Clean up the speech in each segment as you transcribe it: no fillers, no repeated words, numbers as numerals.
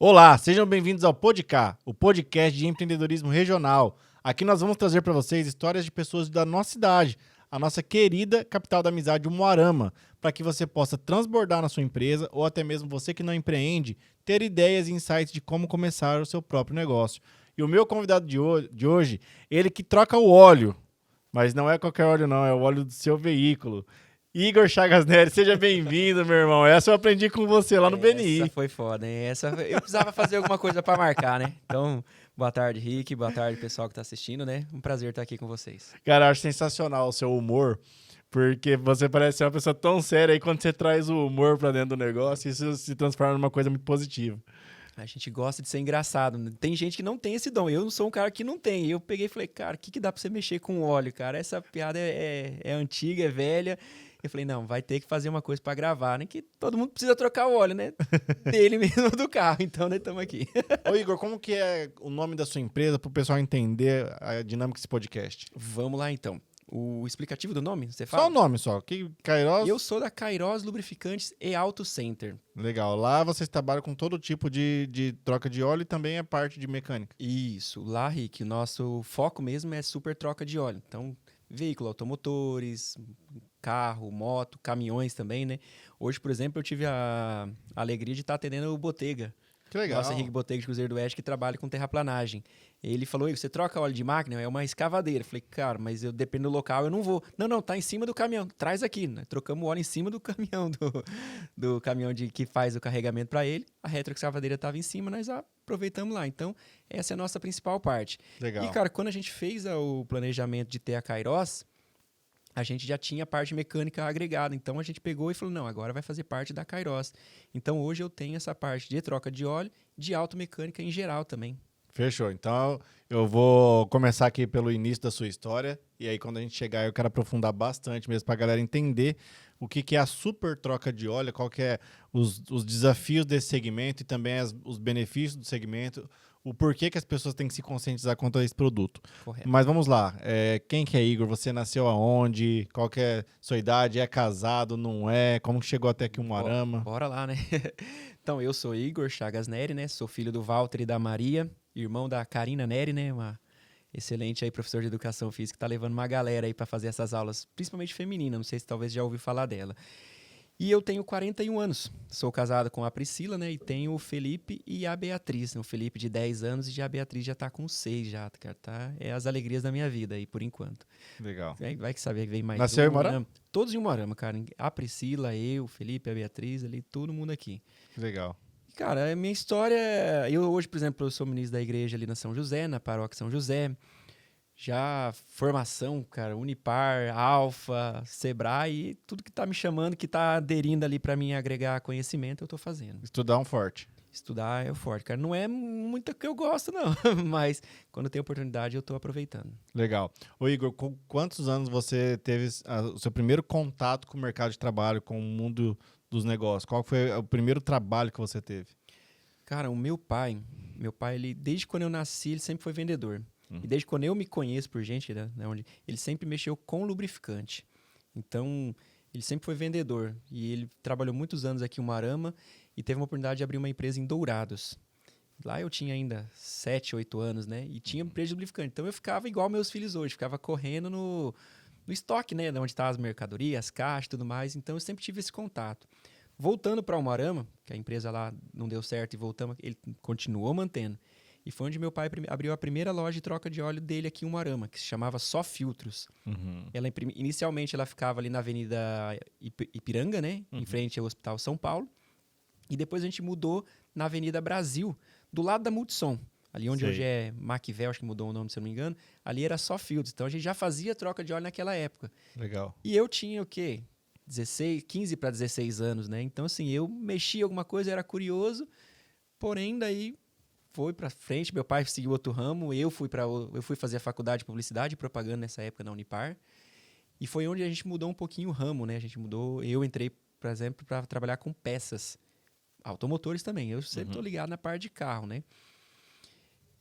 Olá, sejam bem-vindos ao Podcast, o podcast de empreendedorismo regional. Aqui nós vamos trazer para vocês histórias de pessoas da nossa cidade, a nossa querida capital da amizade, Umuarama, para que você possa transbordar na sua empresa ou até mesmo você que não empreende, ter ideias e insights de como começar o seu próprio negócio. E o meu convidado de hoje, ele que troca o óleo, mas não é qualquer óleo não, é o óleo do seu veículo. Igor Chagas Nery, seja bem-vindo, meu irmão. Essa eu aprendi com você lá no BNI. Essa foi foda, hein? Eu precisava fazer alguma coisa pra marcar, né? Então, boa tarde, Rick. Boa tarde, pessoal que tá assistindo, né? Um prazer estar aqui com vocês. Cara, eu acho sensacional o seu humor, porque você parece ser uma pessoa tão séria e quando você traz o humor pra dentro do negócio, isso se transforma numa coisa muito positiva. A gente gosta de ser engraçado. Tem gente que não tem esse dom. Eu não sou um cara que não tem. Eu peguei e falei, cara, o que dá pra você mexer com óleo, cara? Essa piada é antiga, é velha. Eu falei, não, vai ter que fazer uma coisa pra gravar, né? Que todo mundo precisa trocar o óleo, né? Dele mesmo, do carro. Então, nós estamos aqui. Ô Igor, como que é o nome da sua empresa para o pessoal entender a dinâmica desse podcast? Vamos lá, então. O explicativo do nome, você fala? Só o nome só. Que Kairos? Eu sou da Kairos Lubrificantes e Auto Center. Legal. Lá vocês trabalham com todo tipo de troca de óleo e também a parte de mecânica. Isso. Lá, Rick, o nosso foco mesmo é super troca de óleo. Então, veículo, automotores, carro, moto, caminhões também, né? Hoje, por exemplo, eu tive a alegria de estar atendendo o Botega. Que legal. Nosso Henrique Botega de Cruzeiro do Oeste, que trabalha com terraplanagem. Ele falou, você troca óleo de máquina? É uma escavadeira. Eu falei, cara, mas eu dependo do local, eu não vou. Não, tá em cima do caminhão. Traz aqui, né? Trocamos o óleo em cima do caminhão, do caminhão que faz o carregamento para ele. A retroescavadeira estava em cima, nós aproveitamos lá. Então, essa é a nossa principal parte. Legal. E, cara, quando a gente fez o planejamento de ter a Kairos, a gente já tinha a parte mecânica agregada. Então, a gente pegou e falou, não, agora vai fazer parte da Kairos. Então, hoje eu tenho essa parte de troca de óleo, de automecânica em geral também. Fechou. Então, eu vou começar aqui pelo início da sua história. E aí, quando a gente chegar, eu quero aprofundar bastante mesmo para a galera entender o que é a super troca de óleo, qual que é os desafios desse segmento e também os benefícios do segmento, o porquê que as pessoas têm que se conscientizar quanto a esse produto. Correto. Mas vamos lá. Quem que é Igor? Você nasceu aonde? Qual que é a sua idade? É casado? Não é? Como que chegou até aqui um Umuarama? Bora lá, né? Então, eu sou Igor Chagas Nery, né? Sou filho do Walter e da Maria, irmão da Karina Nery, né? Uma excelente aí professor de educação física, que tá levando uma galera aí para fazer essas aulas, principalmente feminina, não sei se talvez já ouviu falar dela. E eu tenho 41 anos, sou casado com a Priscila, né, e tenho o Felipe e a Beatriz, né? O Felipe de 10 anos e a Beatriz já tá com 6 já, cara, tá? É as alegrias da minha vida aí, por enquanto. Legal. Vai que saber que vem mais Nasceu em um, Umuarama? né? Todos em Umuarama, cara, a Priscila, eu, o Felipe, a Beatriz, ali, todo mundo aqui. Legal. Cara, a minha história... Eu hoje, por exemplo, eu sou ministro da igreja ali na São José, na paróquia São José. Já formação, cara, Unipar, Alfa, Sebrae, tudo que tá me chamando, que tá aderindo ali para mim agregar conhecimento, eu tô fazendo. Estudar um forte. Estudar é o forte, cara. Não é muito que eu gosto, não. Mas quando tem oportunidade, eu tô aproveitando. Legal. Ô Igor, com quantos anos você teve o seu primeiro contato com o mercado de trabalho, com o mundo dos negócios? Qual foi o primeiro trabalho que você teve? Cara, o meu pai, ele, desde quando eu nasci, ele sempre foi vendedor. E desde quando eu me conheço por gente, né, onde ele sempre mexeu com lubrificante. Então, ele sempre foi vendedor. E ele trabalhou muitos anos aqui em Umuarama e teve uma oportunidade de abrir uma empresa em Dourados. Lá eu tinha ainda 7, 8 anos, né? E tinha empresa de lubrificante. Então, eu ficava igual meus filhos hoje. Ficava correndo no estoque, né? De onde estavam as mercadorias, as caixas e tudo mais. Então, eu sempre tive esse contato. Voltando para Umuarama, que a empresa lá não deu certo e voltamos, ele continuou mantendo. E foi onde meu pai abriu a primeira loja de troca de óleo dele aqui em Umuarama, que se chamava Só Filtros. Ela, inicialmente ela ficava ali na Avenida Ipiranga, né? Em frente ao Hospital São Paulo. E depois a gente mudou na Avenida Brasil, do lado da Multissom. Ali onde hoje é Maquivel, acho que mudou o nome, se eu não me engano. Ali era Só Filtros. Então a gente já fazia troca de óleo naquela época. Legal. E eu tinha o quê? 15 para 16 anos, né? Então, assim, eu mexia alguma coisa, era curioso. Porém, daí... foi para frente, meu pai seguiu outro ramo, eu fui fazer a faculdade de publicidade e propaganda nessa época na Unipar, e foi onde a gente mudou um pouquinho o ramo, né? Eu entrei, por exemplo, para trabalhar com peças, automotores também, eu sempre tô ligado na parte de carro, né?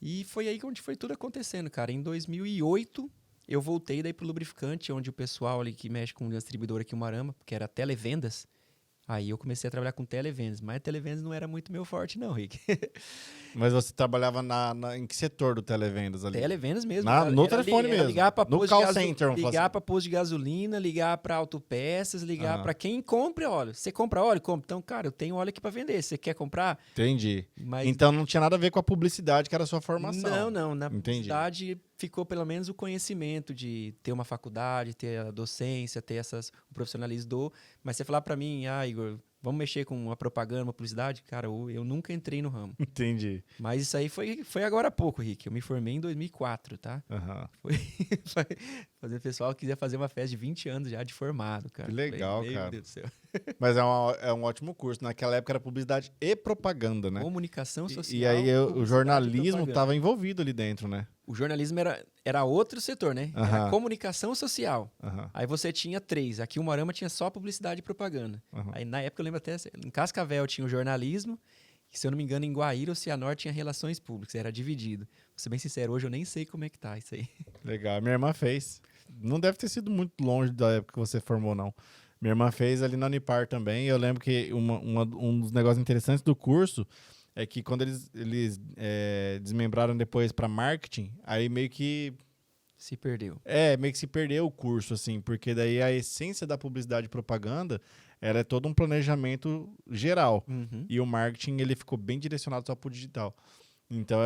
E foi aí onde foi tudo acontecendo, cara. Em 2008, eu voltei daí pro lubrificante, onde o pessoal ali que mexe com o distribuidor aqui em Umuarama, que era Televendas, Aí eu comecei a trabalhar com televendas, mas televendas não era muito meu forte não, Rick. Mas você trabalhava em que setor do televendas ali? Televendas mesmo. No telefone era mesmo. Ligar para No posto, call center, vamos falar ligar assim. para posto de gasolina, ligar para autopeças, ligar Aham. para quem compra óleo. Você compra óleo? Compra. Então, cara, eu tenho óleo aqui para vender. Você quer comprar? Entendi. Mas Então não tinha nada a ver com a publicidade, que era a sua formação. não. Na Entendi. publicidade ficou pelo menos o conhecimento de ter uma faculdade, ter a docência, ter o profissionalismo Mas você falar para mim, Igor, vamos mexer com uma propaganda, uma publicidade? Cara, eu nunca entrei no ramo. Entendi. Mas isso aí foi agora há pouco, Rick. Eu me formei em 2004, tá? Aham. Fazer o pessoal quiser fazer uma festa de 20 anos já de formado, cara. Que legal, Meu cara. Deus do céu. Mas é um ótimo curso. Naquela época era publicidade e propaganda, né? Comunicação social. E aí o publicidade e jornalismo propaganda. estava envolvido ali dentro, né? O jornalismo era outro setor, né? Era Aham. comunicação social. Aham. Aí você tinha 3. Aqui o Moarama tinha só publicidade e propaganda. Aham. Aí na época eu lembro até, em Cascavel tinha o jornalismo, e se eu não me engano em Guaíra ou Cianorte tinha relações públicas, era dividido. Vou ser bem sincero, hoje eu nem sei como é que tá isso aí. Legal. Minha irmã fez. Não deve ter sido muito longe da época que você formou, não. Minha irmã fez ali na Unipar também. E eu lembro que um dos negócios interessantes do curso é que quando eles desmembraram depois para marketing, aí meio que Se perdeu. meio que se perdeu o curso, assim, porque daí a essência da publicidade e propaganda era todo um planejamento geral. Uhum. E o marketing, ele ficou bem direcionado só pro digital. Então,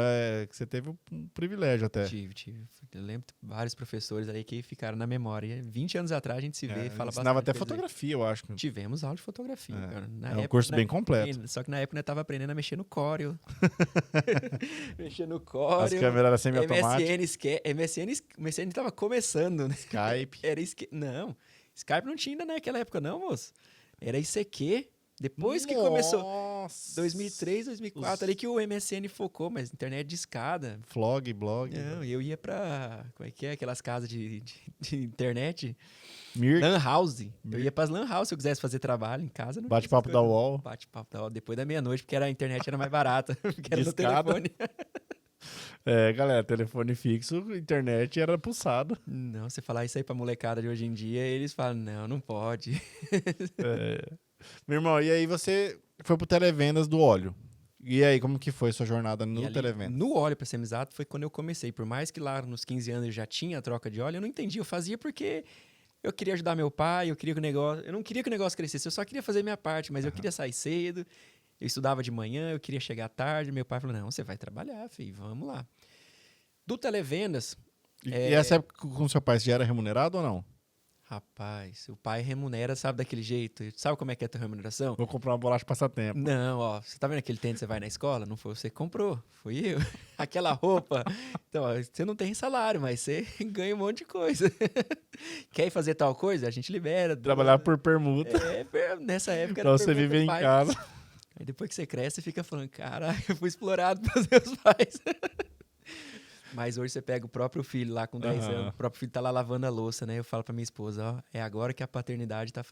você teve um privilégio até. Tive. Eu lembro de vários professores aí que ficaram na memória. 20 anos atrás a gente se vê e fala ensinava bastante. até quer dizer, fotografia, eu acho. Tivemos aula de fotografia, cara. Na É um época, curso bem completo. Só que na época eu tava aprendendo a mexer no Corel. Mexer no As Corel. câmeras eram semi-automáticas. MSN tava começando, né? Skype. Não, Skype não tinha ainda naquela época não, moço. Era ICQ. Depois que começou, Nossa. 2003, 2004, ali que o MSN focou, mas internet de escada. Flog, blog. Não, eu ia pra, como é que é, aquelas casas de internet, Mirk. Lan House. Eu ia pras Lan House se eu quisesse fazer trabalho em casa. Não Bate-papo da UOL. Bate-papo da UOL, depois da meia-noite, porque a internet era mais barata, porque era no Discada. telefone. Galera, telefone fixo, internet era pulsado. Não, você falar isso aí pra molecada de hoje em dia, eles falam, não pode. Meu irmão, e aí você foi pro televendas do óleo. E aí, como que foi sua jornada E no ali, televendas? no óleo, pra ser exato, foi quando eu comecei. Por mais que lá nos 15 anos eu já tinha a troca de óleo, eu não entendi. Eu fazia porque eu queria ajudar meu pai, eu não queria que o negócio crescesse, eu só queria fazer minha parte, mas eu queria sair cedo, eu estudava de manhã, eu queria chegar tarde. Meu pai falou, não, você vai trabalhar, filho, vamos lá. Do televendas... E essa época com seu pai, você já era remunerado ou não? Rapaz, o pai remunera, sabe, daquele jeito. Sabe como é que é a tua remuneração? Vou comprar uma bolacha passatempo. Não, ó, você tá vendo aquele tênis que você vai na escola? Não foi você que comprou, fui eu. Aquela roupa. Então, ó, você não tem salário, mas você ganha um monte de coisa. Quer ir fazer tal coisa? A gente libera. Trabalhar por permuta. Nessa época era Pra você pergunta viver do em pai. casa. Aí depois que você cresce, você fica falando, caralho, eu fui explorado pelos meus pais. Mas hoje você pega o próprio filho lá com 10 anos, o próprio filho tá lá lavando a louça, né? Eu falo pra minha esposa, ó, é agora que a paternidade tá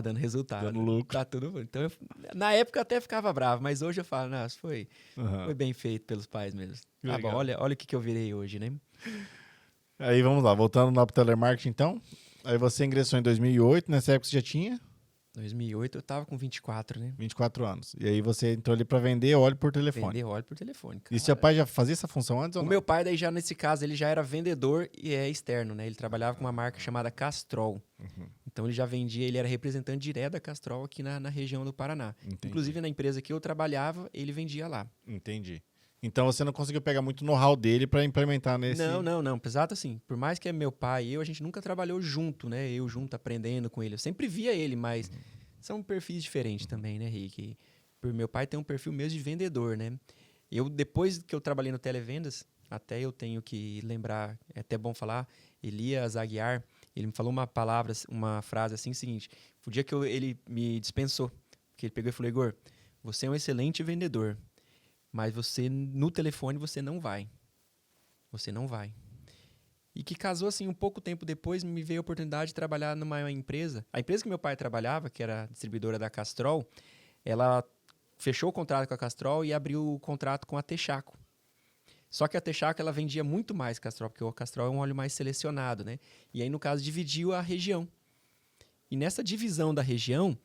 dando resultado. Dando lucro. Tá tudo bom. Então, na época eu até ficava bravo, mas hoje eu falo, nossa, foi bem feito pelos pais mesmo. Tá bom, olha o que eu virei hoje, né? Aí vamos lá, voltando lá pro telemarketing então. Aí você ingressou em 2008, nessa época você já tinha 2008 eu tava com 24, né? 24 anos. E aí você entrou ali pra vender óleo por telefone. Vender óleo por telefone, cara. E seu pai já fazia essa função antes ou O não? meu pai, daí já nesse caso, ele já era vendedor e externo, né? Ele trabalhava com uma marca chamada Castrol. Então ele já vendia, ele era representante direto da Castrol aqui na região do Paraná. Entendi. Inclusive na empresa que eu trabalhava, ele vendia lá. Entendi. Então você não conseguiu pegar muito know-how dele pra implementar nesse... Não. Exato assim. Por mais que é meu pai e eu, a gente nunca trabalhou junto, né? Eu junto aprendendo com ele. Eu sempre via ele, mas são perfis diferentes também, né, Rick? Meu pai tem um perfil mesmo de vendedor, né? Eu, depois que eu trabalhei no Televendas, até eu tenho que lembrar, é até bom falar, Elias Aguiar, ele me falou uma frase assim, seguinte, o dia que ele me dispensou, que ele pegou e falou, Igor, você é um excelente vendedor, mas você, no telefone, você não vai. Você não vai. E que casou, assim, um pouco tempo depois, me veio a oportunidade de trabalhar numa empresa. A empresa que meu pai trabalhava, que era a distribuidora da Castrol, ela fechou o contrato com a Castrol e abriu o contrato com a Texaco. Só que a Texaco, ela vendia muito mais Castrol, porque o Castrol é um óleo mais selecionado, né? E aí, no caso, dividiu a região. E nessa divisão da região,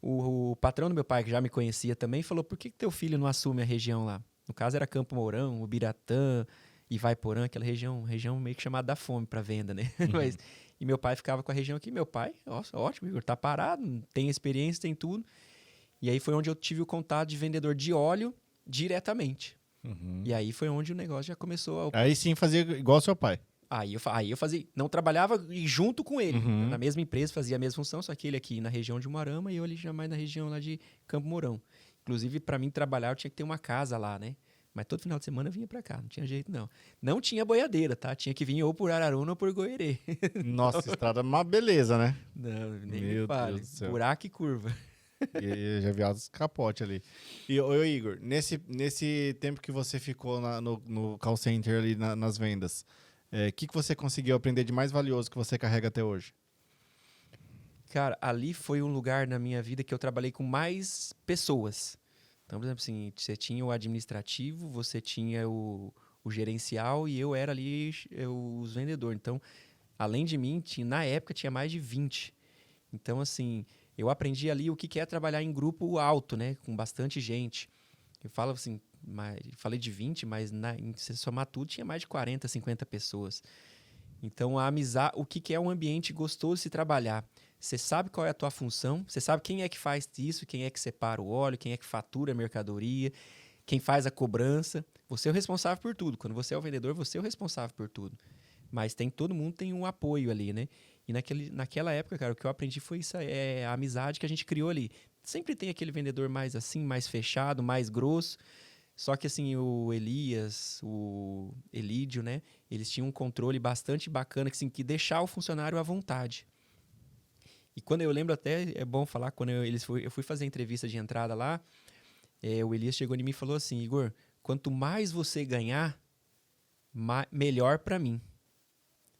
O patrão do meu pai, que já me conhecia também, falou, por que teu filho não assume a região lá? No caso era Campo Mourão, Ubiratã, Ivaiporã, aquela região meio que chamada da fome para venda, né? Uhum. E meu pai ficava com a região aqui. Meu pai, nossa, ótimo, Igor, tá parado, tem experiência, tem tudo. E aí foi onde eu tive o contato de vendedor de óleo diretamente. Uhum. E aí foi onde o negócio já começou a... Aí sim fazia igual ao seu pai. Aí eu fazia, não trabalhava junto com ele, Uhum. na mesma empresa, fazia a mesma função, só que ele aqui na região de Umuarama e eu ali já mais na região lá de Campo Mourão. Inclusive, para mim trabalhar, eu tinha que ter uma casa lá, né? Mas todo final de semana eu vinha para cá, não tinha jeito não. Não tinha boiadeira, tá? Tinha que vir ou por Araruna ou por Goerê. Nossa, estrada é uma beleza, né? Não, nem Meu me fale. Deus do céu. Buraco e curva. E eu já vi altos capote ali. E, ô, Igor, nesse tempo que você ficou no call center ali nas vendas, o que você conseguiu aprender de mais valioso que você carrega até hoje? Cara, ali foi um lugar na minha vida que eu trabalhei com mais pessoas. Então, por exemplo, assim, você tinha o administrativo, você tinha o gerencial e eu era ali os vendedores. Então, além de mim, na época tinha mais de 20. Então, assim, eu aprendi ali o que é trabalhar em grupo alto, né? Com bastante gente. Eu falo assim, falei de 20, mas se somar tudo, tinha mais de 40, 50 pessoas. Então, a amizade, o que é um ambiente gostoso de se trabalhar? Você sabe qual é a tua função, você sabe quem é que faz isso, quem é que separa o óleo, quem é que fatura a mercadoria, quem faz a cobrança. Você é o responsável por tudo. Quando você é o vendedor, você é o responsável por tudo. Mas todo mundo tem um apoio ali, né? E naquela época, cara, o que eu aprendi foi isso, a amizade que a gente criou ali. Sempre tem aquele vendedor mais assim, mais fechado, mais grosso. Só que assim, o Elias, o Elídio, né? Eles tinham um controle bastante bacana, que, assim, que deixar o funcionário à vontade. E quando eu lembro até, é bom falar, quando eu fui fazer a entrevista de entrada lá, o Elias chegou em mim e falou assim, Igor, quanto mais você ganhar, melhor para mim.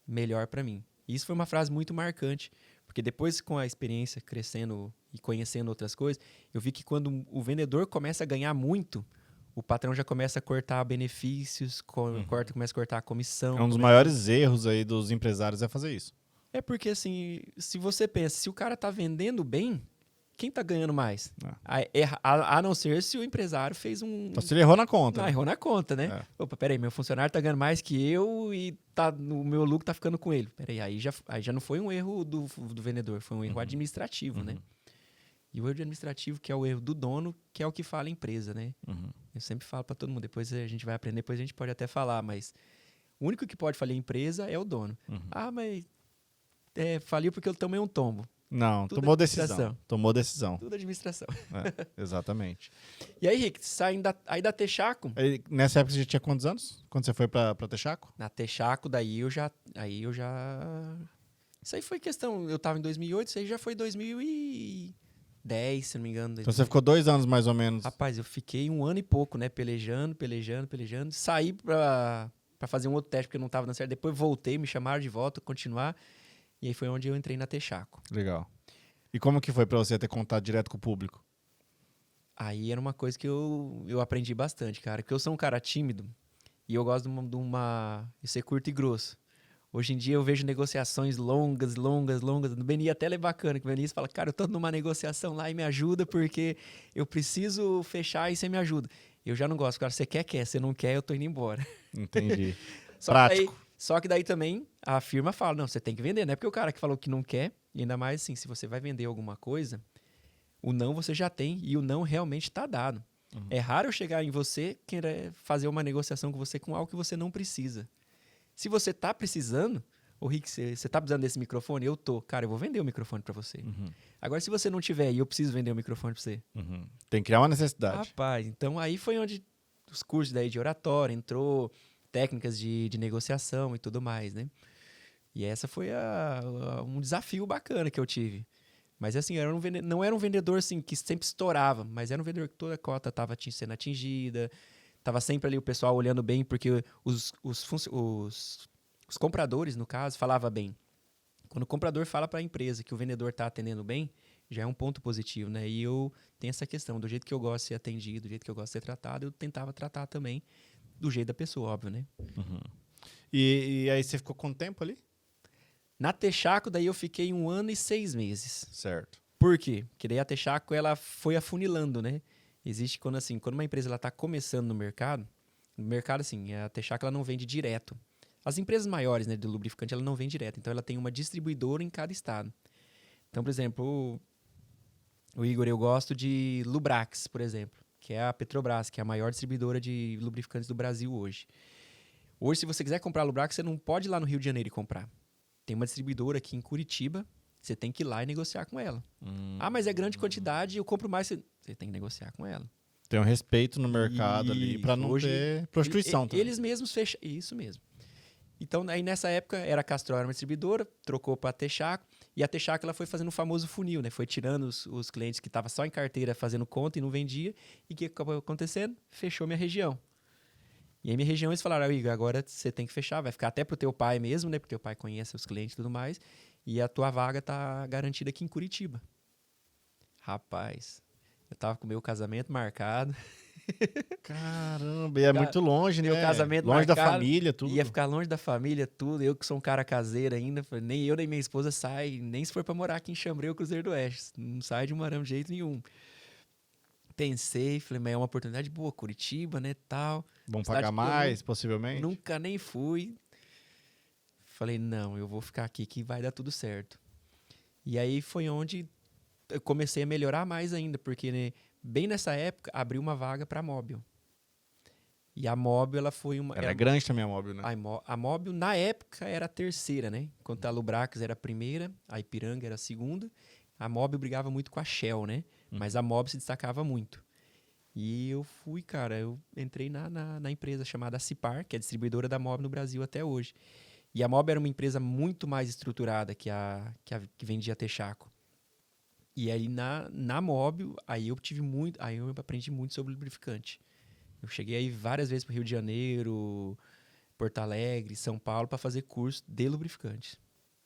Melhor para mim. E isso foi uma frase muito marcante, porque depois com a experiência crescendo e conhecendo outras coisas, eu vi que quando o vendedor começa a ganhar muito, o patrão já começa a cortar benefícios, começa a cortar a comissão. É um dos maiores erros aí dos empresários é fazer isso. É porque, assim, se você pensa, se o cara tá vendendo bem, quem tá ganhando mais? A não ser se o empresário fez um... Então, se ele errou na conta. errou na conta, né? É. Opa, peraí, meu funcionário tá ganhando mais que eu e o meu lucro tá ficando com ele. Peraí, aí já não foi um erro do vendedor, foi um erro administrativo, né? E o erro administrativo, que é o erro do dono, que é o que fala a empresa, né? Eu sempre falo para todo mundo, depois a gente vai aprender, depois a gente pode até falar, mas o único que pode falir a empresa é o dono. Ah, mas faliu porque eu tomei um tombo. Não, Tudo tomou administração. decisão. Tomou decisão. Tudo administração. Exatamente. E aí, Rick, saindo aí da Texaco... Nessa época você já tinha quantos anos? Quando você foi pra Texaco? Na Texaco, daí eu já... Isso aí foi questão... Eu tava em 2008, isso aí já foi 2010, se não me engano. Então você ficou 2 anos mais ou menos. Rapaz, eu fiquei 1 ano e pouco, né? Pelejando. Saí pra fazer um outro teste, porque eu não tava dando certo. Depois voltei, me chamaram de volta, continuar. E aí foi onde eu entrei na Texaco. Legal. E como que foi pra você ter contato direto com o público? Aí era uma coisa que eu aprendi bastante, cara. Porque eu sou um cara tímido e eu gosto de ser curto e grosso. Hoje em dia eu vejo negociações longas. No BNI até é bacana, que o BNI fala, cara, eu tô numa negociação lá e me ajuda porque eu preciso fechar e você me ajuda. Eu já não gosto. Cara, você quer, você não quer, eu tô indo embora. Entendi. Prático. Só que daí também a firma fala, não, você tem que vender, não é porque o cara que falou que não quer, e ainda mais assim, se você vai vender alguma coisa, o não você já tem e o não realmente está dado. É raro eu chegar em você querer fazer uma negociação com você com algo que você não precisa. Se você tá precisando, ô Rick, você tá precisando desse microfone? Eu tô. Cara, eu vou vender o microfone para você. Agora, se você não tiver e eu preciso vender o microfone para você. Tem que criar uma necessidade. Rapaz, então aí foi onde os cursos daí de oratória entrou, técnicas de negociação e tudo mais, né? E essa foi um desafio bacana que eu tive. Mas assim, não era um vendedor assim, que sempre estourava, mas era um vendedor que toda a cota estava sendo atingida, estava sempre ali o pessoal olhando bem, porque os compradores, no caso, falavam bem. Quando o comprador fala para a empresa que o vendedor está atendendo bem, já é um ponto positivo, né? E eu tenho essa questão, do jeito que eu gosto de ser atendido, do jeito que eu gosto de ser tratado, eu tentava tratar também do jeito da pessoa, óbvio, né? E aí você ficou quanto tempo ali? Na Texaco, daí eu fiquei 1 ano e 6 meses. Certo. Por quê? Porque daí a Texaco, ela foi afunilando, né? Existe quando uma empresa ela tá começando no mercado, assim, a Texaco ela não vende direto. As empresas maiores, né, do lubrificante, ela não vende direto. Então, ela tem uma distribuidora em cada estado. Então, por exemplo, o Igor, eu gosto de Lubrax, por exemplo, que é a Petrobras, que é a maior distribuidora de lubrificantes do Brasil hoje. Hoje, se você quiser comprar Lubrax, você não pode ir lá no Rio de Janeiro e comprar. Tem uma distribuidora aqui em Curitiba, você tem que ir lá e negociar com ela. Ah, mas é grande quantidade, eu compro mais. Você tem que negociar com ela. Tem um respeito no mercado ali pra não Hoje, ter prostituição também. Eles mesmos fecham. Isso mesmo. Então, aí nessa época, era a Castrol, era uma distribuidora, trocou para a Texaco, e a Texaco ela foi fazendo o famoso funil, né? Foi tirando os clientes que estavam só em carteira fazendo conta e não vendia, e o que acabou acontecendo? Fechou minha região. E aí minha região eles falaram, Igor, agora você tem que fechar, vai ficar até pro teu pai mesmo, né? Porque o pai conhece os clientes e tudo mais, e a tua vaga tá garantida aqui em Curitiba. Rapaz, eu tava com o meu casamento marcado. Caramba, e é muito longe, Meu né? casamento longe da marcado, família, tudo. Ia ficar longe da família, tudo. Eu que sou um cara caseiro ainda, nem eu nem minha esposa sai, nem se for pra morar aqui em Xambreu, Cruzeiro do Oeste. Não sai de Moarama de jeito nenhum. Pensei, falei, mas é uma oportunidade boa, Curitiba, né, tal. Vão pagar mais, possivelmente? Nunca nem fui. Falei, não, eu vou ficar aqui que vai dar tudo certo. E aí foi onde eu comecei a melhorar mais ainda, porque né, bem nessa época abriu uma vaga pra Móbil. E a Móbil, ela foi uma... Era grande também a Móbil, né? A Móbil, na época, era a terceira, né? Enquanto a Lubrax era a primeira, a Ipiranga era a segunda. A Móbil brigava muito com a Shell, né? Mas a Móbil se destacava muito. E eu fui, cara, eu entrei na empresa chamada Cipar, que é a distribuidora da Móbil no Brasil até hoje. E a Móbil era uma empresa muito mais estruturada que vendia Texaco. E aí, na Móbil, aí eu aprendi muito sobre lubrificante. Eu cheguei aí várias vezes para o Rio de Janeiro, Porto Alegre, São Paulo, para fazer curso de lubrificantes.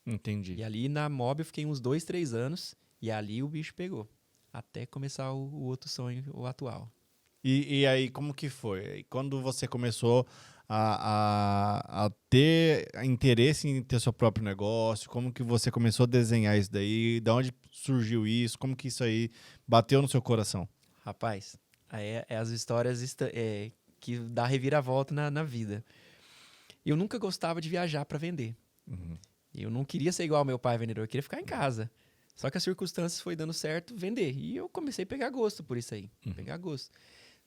Entendi. E ali na Móbil eu fiquei uns 2, 3 anos, e ali o bicho pegou. Até começar o outro sonho, o atual. E aí, como que foi? E quando você começou a ter interesse em ter seu próprio negócio, como que você começou a desenhar isso daí? De onde surgiu isso? Como que isso aí bateu no seu coração? Rapaz, aí é as histórias que dá reviravolta na vida. Eu nunca gostava de viajar para vender. Uhum. Eu não queria ser igual ao meu pai vendedor, eu queria ficar em casa. Só que as circunstâncias foi dando certo vender. E eu comecei a pegar gosto por isso aí. Pegar gosto.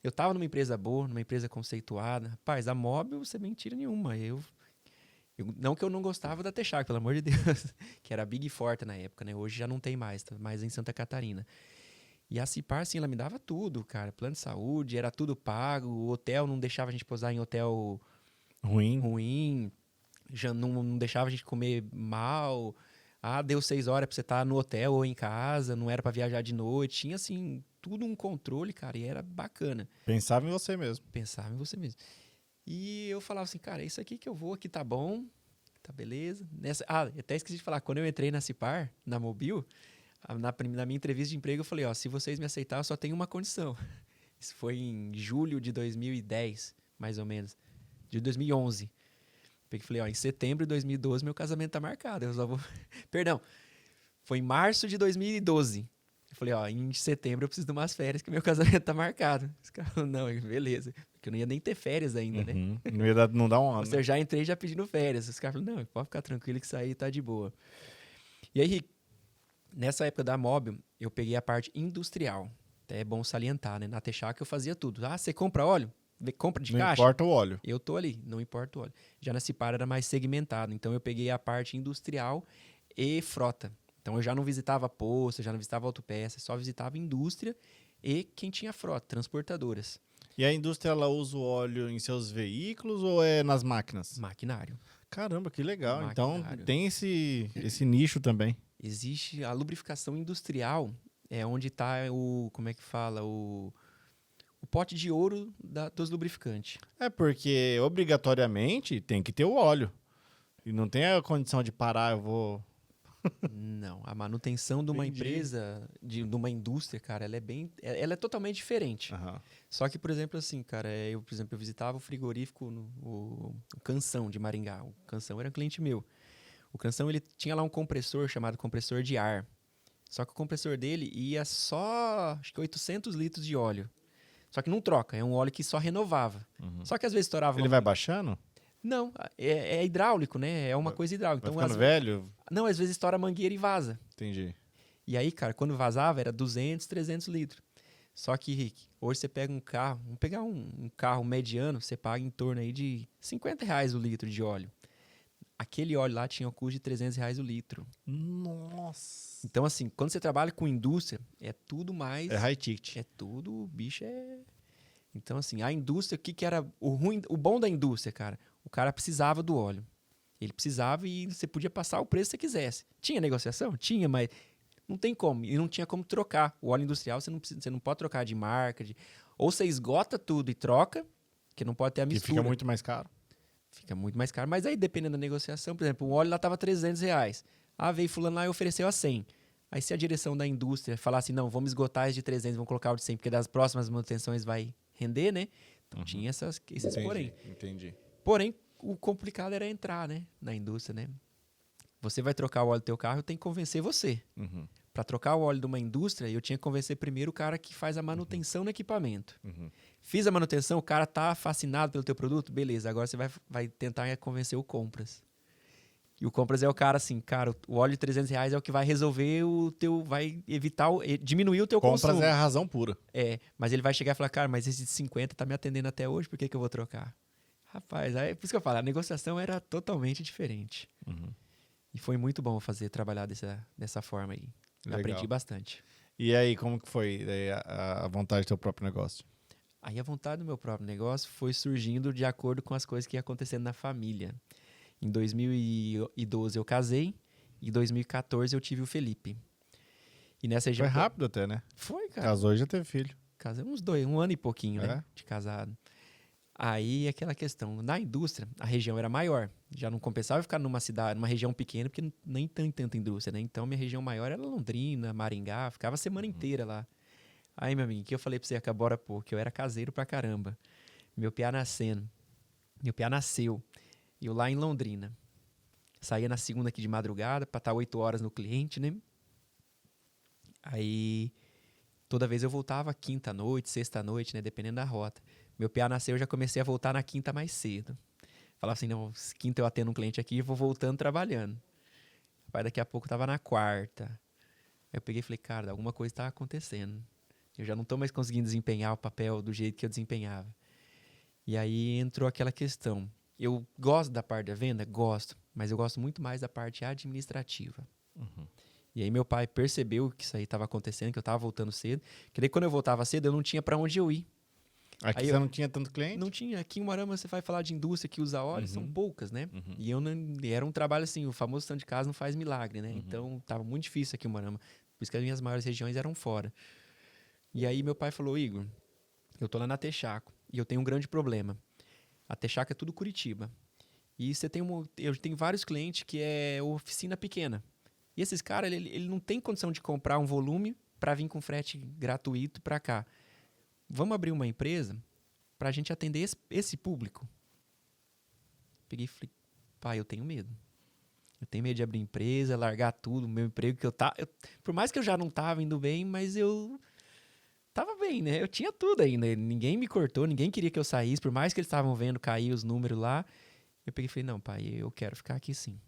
Eu tava numa empresa boa, numa empresa conceituada. Rapaz, a Móbil, sem mentira nenhuma. Não que eu não gostava da Texaco, pelo amor de Deus. Que era Big Forte na época, né? Hoje já não tem mais, tá mais em Santa Catarina. E a Cipar, assim, ela me dava tudo, cara. Plano de saúde, era tudo pago. O hotel não deixava a gente pousar em hotel ruim. Já não deixava a gente comer mal. Ah, deu 6 horas pra você estar no hotel ou em casa. Não era pra viajar de noite. Tinha, assim, tudo um controle, cara. E era bacana. Pensava em você mesmo. Pensava em você mesmo. E eu falava assim, cara, é isso aqui que eu vou, aqui tá bom. Tá beleza. Até esqueci de falar. Quando eu entrei na Cipar, na Mobil... Na minha entrevista de emprego, eu falei, ó, se vocês me aceitarem, eu só tenho uma condição. Isso foi em julho de 2010, mais ou menos. De 2011. Eu falei, ó, em setembro de 2012, meu casamento tá marcado. Eu só vou... Perdão. Foi em março de 2012. Eu falei, ó, em setembro eu preciso de umas férias, que meu casamento tá marcado. Os caras falaram, não, beleza. Porque eu não ia nem ter férias ainda, né? Não dá um ano. Eu já entrei já pedindo férias. Os caras falaram, não, pode ficar tranquilo que isso aí tá de boa. E aí, nessa época da Móbil, eu peguei a parte industrial. Até é bom salientar, né? Na Texaco eu fazia tudo. Ah, você compra óleo? Compra de caixa? Não importa o óleo. Eu tô ali, não importa o óleo. Já na Cipar era mais segmentado. Então eu peguei a parte industrial e frota. Então eu já não visitava posto, já não visitava autopeça, só visitava indústria e quem tinha frota, transportadoras. E a indústria, ela usa o óleo em seus veículos ou é nas máquinas? Maquinário. Caramba, que legal. Maquinário. Então tem esse nicho também. Existe a lubrificação industrial, é onde está como é que fala, o pote de ouro dos lubrificantes. É porque obrigatoriamente tem que ter o óleo. E não tem a condição de parar, eu vou... Não, a manutenção de uma empresa, de uma indústria, cara, ela é totalmente diferente. Uhum. Só que, por exemplo, assim, cara, eu visitava o frigorífico, o Canção de Maringá. O Canção era um cliente meu. O Canção, ele tinha lá um compressor chamado compressor de ar. Só que o compressor dele ia só, acho que 800 litros de óleo. Só que não troca, é um óleo que só renovava. Só que às vezes estourava... Ele vai baixando? Não, é hidráulico, né? É uma coisa hidráulica. Vai Então, ficando velho? Não, às vezes estoura a mangueira e vaza. Entendi. E aí, cara, quando vazava era 200, 300 litros. Só que, Rick, hoje você pega um carro, vamos pegar um carro mediano, você paga em torno aí de R$50 o litro de óleo. Aquele óleo lá tinha o custo de R$300 o litro. Nossa. Então, assim, quando você trabalha com indústria, é tudo mais... É high ticket. É tudo, o bicho é... Então, assim, a indústria, o que era o ruim, o bom da indústria, cara? O cara precisava do óleo. Ele precisava e você podia passar o preço que você quisesse. Tinha negociação? Tinha, mas não tem como. E não tinha como trocar. O óleo industrial, você não pode trocar de marca. Ou você esgota tudo e troca, que não pode ter a Que mistura. fica muito mais caro. Fica muito mais caro. Mas aí, dependendo da negociação, por exemplo, o óleo lá estava R$300. Ah, veio fulano lá e ofereceu a 100. Aí se a direção da indústria falar assim, não, vamos esgotar esse de 300, vamos colocar o de 100, porque das próximas manutenções vai render, né? Então tinha esses porém. Entendi. Porém, o complicado era entrar, né? Na indústria, né? Você vai trocar o óleo do teu carro, eu tenho que convencer você. Para trocar o óleo de uma indústria, eu tinha que convencer primeiro o cara que faz a manutenção no equipamento. Fiz a manutenção, o cara tá fascinado pelo teu produto, beleza. Agora você vai tentar convencer o compras. E o compras é o cara assim, cara, o óleo de R$300 é o que vai resolver o teu, vai evitar, diminuir o teu consumo. Compras é a razão pura. Mas ele vai chegar e falar, cara, mas esse de 50 tá me atendendo até hoje, por que eu vou trocar? Rapaz, é por isso que eu falo, a negociação era totalmente diferente. E foi muito bom trabalhar dessa forma aí. Legal. Aprendi bastante. E aí, como que foi a vontade do teu próprio negócio? Aí a vontade do meu próprio negócio foi surgindo de acordo com as coisas que iam acontecendo na família. Em 2012 eu casei, e em 2014 eu tive o Felipe. E nessa Foi rápido até, né? Foi, cara. Casou e já teve filho. Casei um ano e pouquinho, né? De casado. Aí aquela questão, na indústria, a região era maior. Já não compensava ficar numa cidade, numa região pequena, porque nem tem tanta indústria, né? Então minha região maior era Londrina, Maringá, ficava a semana inteira lá. Aí, meu amigo, que eu falei pra você acabou há pouco, que eu era caseiro pra caramba. Meu piá nasceu. E eu lá em Londrina. Saía na segunda aqui de madrugada, pra estar 8 horas no cliente, né? Aí, toda vez eu voltava quinta noite, sexta noite, né? Dependendo da rota. Meu piá nasceu, eu já comecei a voltar na quinta mais cedo. Falava assim, não, quinta eu atendo um cliente aqui e vou voltando trabalhando. Rapaz, daqui a pouco eu tava na quarta. Aí eu peguei e falei, cara, alguma coisa tá acontecendo. Eu já não tô mais conseguindo desempenhar o papel do jeito que eu desempenhava. E aí entrou aquela questão. Eu gosto da parte da venda? Gosto. Mas eu gosto muito mais da parte administrativa. E aí meu pai percebeu que isso aí estava acontecendo, que eu estava voltando cedo. Que daí quando eu voltava cedo, eu não tinha para onde eu ir. Aqui aí você não tinha tanto cliente? Não tinha. Aqui em Moarama você vai falar de indústria que usa óleo, são poucas, né? E eu não, era um trabalho assim, o famoso tanto de casa não faz milagre, né? Então estava muito difícil aqui em Moarama. Por isso que as minhas maiores regiões eram fora. E aí meu pai falou, Igor, eu tô lá na Texaco e eu tenho um grande problema. A Texaco é tudo Curitiba. E eu tenho vários clientes que é oficina pequena. E esses caras, ele não tem condição de comprar um volume para vir com frete gratuito para cá. Vamos abrir uma empresa para a gente atender esse público? Peguei e falei, pai, eu tenho medo. Eu tenho medo de abrir empresa, largar tudo, meu emprego que por mais que eu já não estava indo bem, mas eu tava bem, né? Eu tinha tudo ainda. Ninguém me cortou, ninguém queria que eu saísse. Por mais que eles estavam vendo cair os números lá. Eu peguei e falei, não, pai, eu quero ficar aqui sim.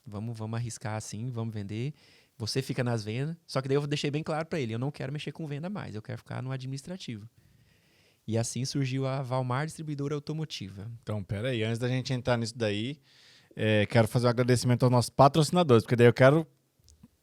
Vamos arriscar assim, vamos vender. Você fica nas vendas. Só que daí eu deixei bem claro para ele, eu não quero mexer com venda mais. Eu quero ficar no administrativo. E assim surgiu a Valmar Distribuidora Automotiva. Então, peraí, antes da gente entrar nisso daí, quero fazer um agradecimento aos nossos patrocinadores, porque daí eu quero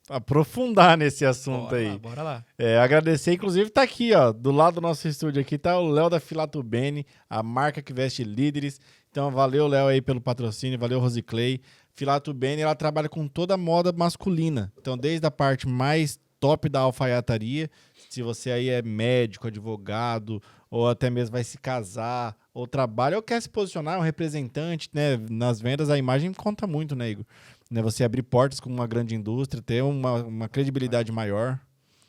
aprofundar nesse assunto aí. Bora lá. Agradecer, inclusive tá aqui, ó, do lado do nosso estúdio aqui, tá o Léo da Filato Bene, a marca que veste líderes. Então, valeu, Léo, aí pelo patrocínio, valeu, Rosiclay. Filato Bene, ela trabalha com toda a moda masculina. Então, desde a parte mais top da alfaiataria, se você aí é médico, advogado, ou até mesmo vai se casar, ou trabalha, ou quer se posicionar, um representante, né? Nas vendas, a imagem conta muito, né, Igor? Né, você abrir portas com uma grande indústria, ter uma credibilidade maior.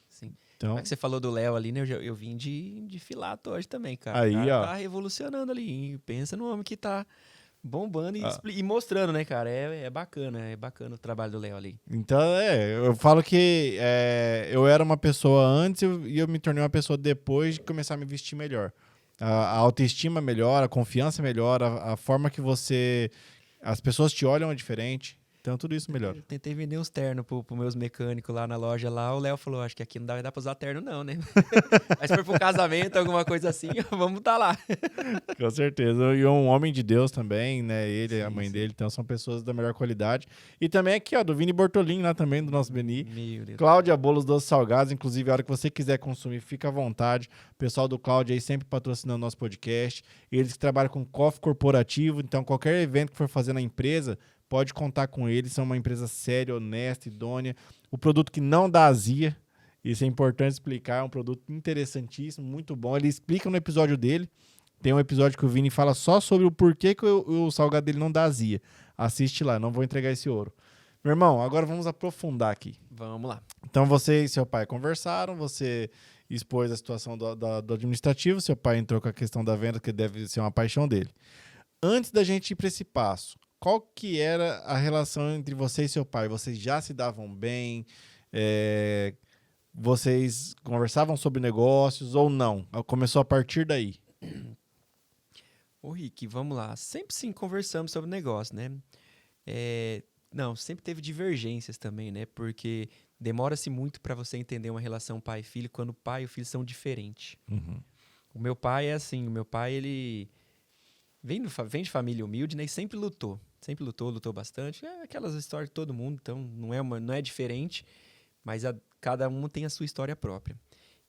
Sim. Então, que você falou do Léo ali, né? Eu vim de Filato hoje também, cara. Aí, o cara ó. tá revolucionando ali. Pensa no homem que tá Bombando e mostrando, né, cara? É bacana o trabalho do Léo ali. Então, eu falo que eu era uma pessoa antes e eu me tornei uma pessoa depois de começar a me vestir melhor. A autoestima melhora, a confiança melhora, a forma que as pessoas te olham é diferente. Então, tudo isso melhora. Eu tentei vender uns ternos pros meus mecânicos lá na loja lá. O Léo falou, acho que aqui não vai dar pra usar terno não, né? Mas se for pro casamento, alguma coisa assim, vamos tá lá. Com certeza. E um homem de Deus também, né? Ele e a mãe sim. dele. Então, são pessoas da melhor qualidade. E também aqui, ó, do Vini Bortolin lá também, do nosso Beni. Meu Deus. Cláudia Bolos Doces Salgados. Inclusive, a hora que você quiser consumir, fica à vontade. O pessoal do Cláudia aí sempre patrocinando nosso podcast. Eles que trabalham com coffee corporativo. Então, qualquer evento que for fazer na empresa, pode contar com eles, são uma empresa séria, honesta, idônea. O produto que não dá azia, isso é importante explicar, é um produto interessantíssimo, muito bom. Ele explica no episódio dele, tem um episódio que o Vini fala só sobre o porquê que o salgado dele não dá azia. Assiste lá, não vou entregar esse ouro. Meu irmão, agora vamos aprofundar aqui. Vamos lá. Então você e seu pai conversaram, você expôs a situação do administrativo, seu pai entrou com a questão da venda, que deve ser uma paixão dele. Antes da gente ir para esse passo, qual que era a relação entre você e seu pai? Vocês já se davam bem? Vocês conversavam sobre negócios ou não? Começou a partir daí? Ô, Rick, vamos lá. Sempre sim conversamos sobre negócio, né? Não, sempre teve divergências também, né? Porque demora-se muito para você entender uma relação pai e filho quando o pai e o filho são diferentes. Uhum. O meu pai é assim, o meu pai, ele vem de família humilde, né? E sempre lutou. Sempre lutou bastante. É aquelas histórias de todo mundo, então não é diferente, mas cada um tem a sua história própria.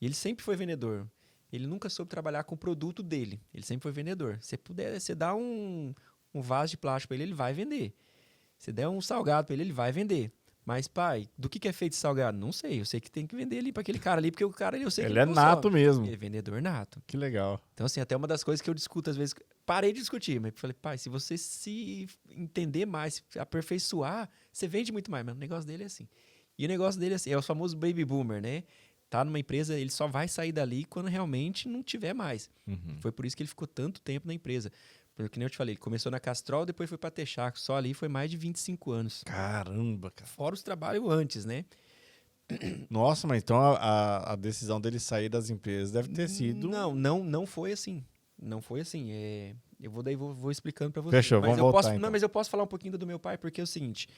E ele sempre foi vendedor. Ele nunca soube trabalhar com o produto dele. Ele sempre foi vendedor. Se puder, você dá um vaso de plástico para ele, ele vai vender. Se der um salgado para ele vai vender. Mas, pai, do que é feito esse salgado? Não sei. Eu sei que tem que vender ali para aquele cara ali, porque o cara ali eu sei que Ele ele é nato mesmo. Ele é vendedor nato. Que legal. Então, assim, até uma das coisas que eu discuto às vezes, parei de discutir, mas falei, pai, se você se entender mais, se aperfeiçoar, você vende muito mais. Mas o negócio dele é assim. E o negócio dele é assim, é o famoso baby boomer, né? Tá numa empresa, ele só vai sair dali quando realmente não tiver mais. Uhum. Foi por isso que ele ficou tanto tempo na empresa. Porque, nem eu te falei, ele começou na Castrol, depois foi pra Texaco. Só ali foi mais de 25 anos. Caramba, cara. Fora os trabalhos antes, né? Nossa, mas então a decisão dele sair das empresas deve ter sido... Não foi assim. Não foi assim. Eu vou explicando pra você. Fechou, mas vamos voltar, Não, então. mas eu posso falar um pouquinho do meu pai, porque é o seguinte.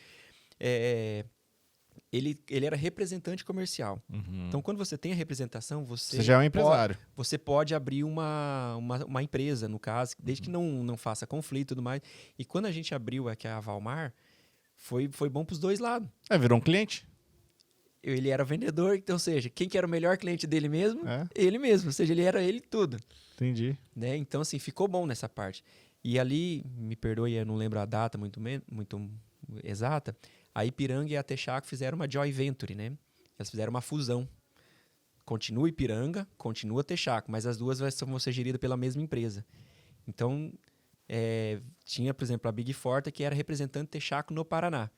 Ele era representante comercial. Uhum. Então, quando você tem a representação, você já é um empresário. Você pode abrir uma empresa, no caso, desde que não faça conflito e tudo mais. E quando a gente abriu aqui a Valmar, foi bom para os dois lados. Virou um cliente? Ele era vendedor, então, ou seja, quem que era o melhor cliente dele mesmo? É. Ele mesmo, ou seja, ele era ele tudo. Entendi. Né? Então, assim, ficou bom nessa parte. E ali, me perdoe, eu não lembro a data muito exata, a Ipiranga e a Texaco fizeram uma joint venture, né? Elas fizeram uma fusão. Continua Ipiranga, continua Texaco, mas as duas vão ser geridas pela mesma empresa. Então, tinha, por exemplo, a Big Forte, que era representante Texaco no Paraná.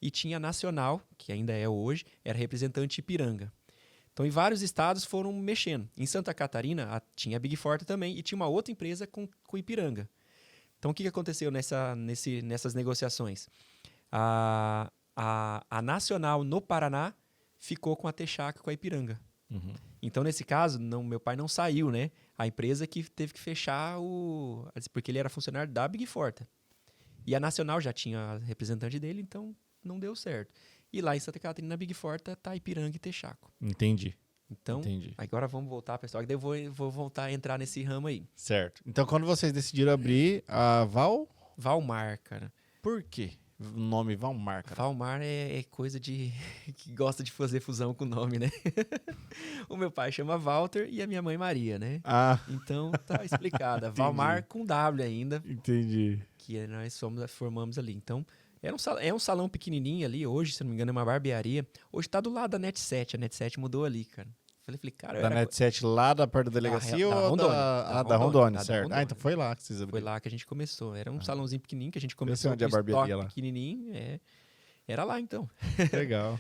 E tinha a Nacional, que ainda é hoje, era representante Ipiranga. Então, em vários estados foram mexendo. Em Santa Catarina, tinha a Big Forte também, e tinha uma outra empresa com Ipiranga. Então, o que aconteceu nessas negociações? A Nacional no Paraná ficou com a Texaco e com a Ipiranga. Uhum. Então, nesse caso, meu pai não saiu, né? A empresa que teve que fechar porque ele era funcionário da Big Forte. E a Nacional já tinha a representante dele, então não deu certo. E lá em Santa Catarina, na Big Forte, tá Ipiranga e Texaco. Entendi. Então, agora vamos voltar, pessoal, que daí eu vou voltar a entrar nesse ramo aí. Certo. Então, quando vocês decidiram abrir a Valmar, cara. Por quê? O nome Valmar, cara. Valmar é coisa de... que gosta de fazer fusão com o nome, né? O meu pai chama Walter e a minha mãe Maria, né? Então, tá explicada. Valmar com W ainda. Entendi. Que nós formamos ali. Então, é um salão pequenininho ali. Hoje, se não me engano, é uma barbearia. Hoje tá do lado da Net 7. A Net 7 mudou ali, cara. Falei, cara... Da Net 7 lá da perto da delegacia ou da Rondônia, certo. Rondônia. Então foi lá que vocês abriram. Foi lá que a gente começou. Era um salãozinho pequenininho que a gente começou. Eu sei onde é a barbearia lá. Pequenininho, era lá, então. Legal.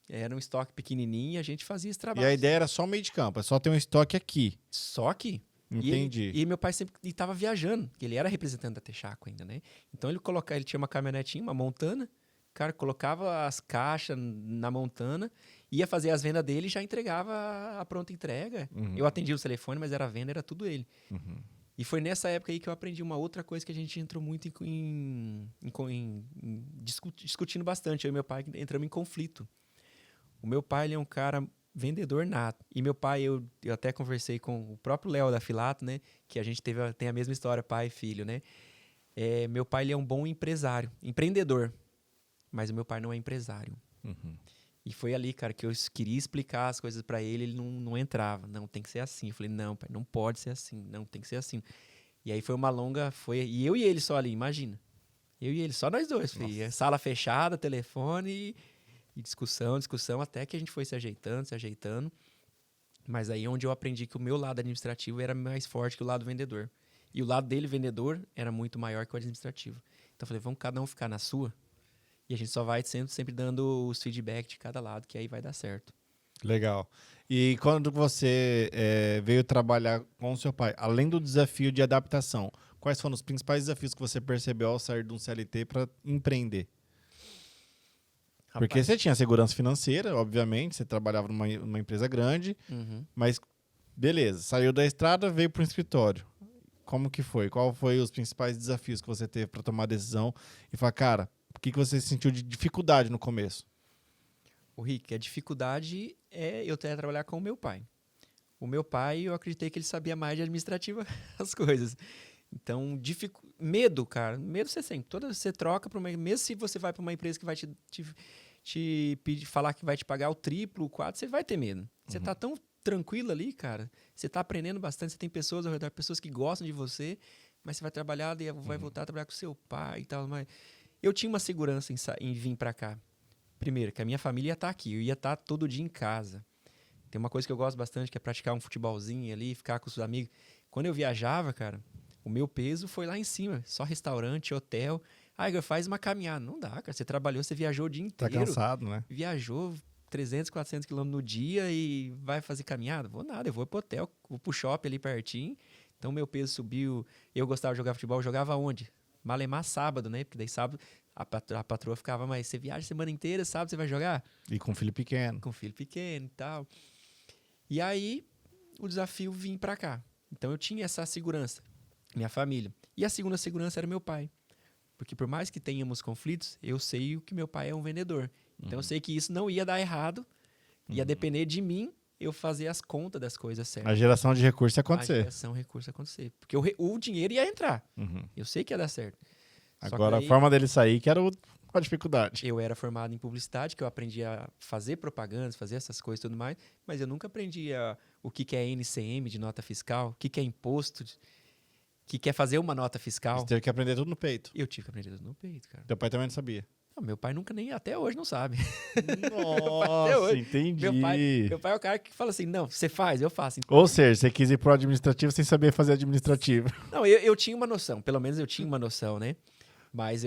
Era um estoque pequenininho e a gente fazia esse trabalho. E a ideia era só o meio de campo, é só ter um estoque aqui. Só aqui. Entendi. E meu pai sempre estava viajando, que ele era representante da Texaco ainda, né? Então ele tinha uma caminhonetinha, uma Montana, cara, colocava as caixas na Montana, ia fazer as vendas dele e já entregava a pronta entrega. Uhum. Eu atendia o telefone, mas era a venda, era tudo ele. Uhum. E foi nessa época aí que eu aprendi uma outra coisa que a gente entrou muito discutindo bastante. Eu e meu pai entramos em conflito. O meu pai, ele é um cara vendedor nato. E meu pai, eu até conversei com o próprio Léo da Filato, né? Que a gente tem a mesma história, pai e filho, né? Meu pai, ele é um bom empresário, empreendedor. Mas o meu pai não é empresário. Uhum. E foi ali, cara, que eu queria explicar as coisas pra ele, ele não entrava. Não, tem que ser assim. Eu falei, não, pai, não pode ser assim. Não, tem que ser assim. E aí foi uma longa... E eu e ele só ali, imagina. Eu e ele, só nós dois. Filho. Sala fechada, telefone e discussão, até que a gente foi se ajeitando. Mas aí onde eu aprendi que o meu lado administrativo era mais forte que o lado vendedor. E o lado dele, vendedor, era muito maior que o administrativo. Então eu falei, vamos cada um ficar na sua. E a gente só vai sempre dando os feedback de cada lado, que aí vai dar certo. Legal. E quando você veio trabalhar com o seu pai, além do desafio de adaptação, quais foram os principais desafios que você percebeu ao sair de um CLT para empreender? Rapaz, Porque você tinha segurança financeira, obviamente, você trabalhava numa empresa grande, mas beleza, saiu da estrada, veio para o escritório. Como que foi? Qual foi os principais desafios que você teve para tomar a decisão e falar, cara, o que você sentiu de dificuldade no começo? O Rick, a dificuldade é eu ter que trabalhar com o meu pai. O meu pai, eu acreditei que ele sabia mais de administrativa as coisas. Então, medo, cara. Medo você sente. Você troca para mesmo se você vai para uma empresa que vai te pedir, falar que vai te pagar o triplo, o quadro, você vai ter medo. Você tá tão tranquilo ali, cara. Você tá aprendendo bastante, você tem pessoas ao redor, pessoas que gostam de você, mas você vai trabalhar e vai voltar a trabalhar com seu pai e tal, mas eu tinha uma segurança em vir para cá. Primeiro, que a minha família ia estar aqui, eu ia estar todo dia em casa. Tem uma coisa que eu gosto bastante, que é praticar um futebolzinho ali, ficar com os amigos. Quando eu viajava, cara, o meu peso foi lá em cima. Só restaurante, hotel. Ah, Igor, faz uma caminhada. Não dá, cara. Você trabalhou, você viajou o dia inteiro. Tá cansado, né? Viajou 300, 400 quilômetros no dia e vai fazer caminhada? Vou nada, eu vou pro hotel, vou pro shopping ali pertinho. Então, meu peso subiu. Eu gostava de jogar futebol, eu jogava onde? Malemar sábado, né? Porque daí sábado a patroa ficava, mas você viaja a semana inteira, sábado você vai jogar? E com filho pequeno. Com filho pequeno e tal. E aí, o desafio vir pra cá. Então, eu tinha essa segurança, minha família. E a segunda segurança era meu pai. Porque por mais que tenhamos conflitos, eu sei que meu pai é um vendedor. Então, eu sei que isso não ia dar errado. Ia depender de mim eu fazer as contas das coisas certas. A geração de recursos ia acontecer. A geração de recursos ia acontecer. Porque o dinheiro ia entrar. Eu sei que ia dar certo. Agora, a forma dele sair que era a dificuldade. Eu era formado em publicidade, que eu aprendi a fazer propagandas, fazer essas coisas e tudo mais, mas eu nunca aprendi o que é NCM de nota fiscal, o que é imposto, o que é fazer uma nota fiscal. Você teve que aprender tudo no peito. Eu tive que aprender tudo no peito, cara. Teu pai também não sabia. Não, meu pai nunca até hoje não sabe. Nossa, hoje, entendi. Meu pai é o cara que fala assim, não, você faz, eu faço. Então, ou seja, você quis ir pro administrativo sem saber fazer administrativo. Não, eu tinha uma noção, pelo menos eu tinha uma noção, né? Mas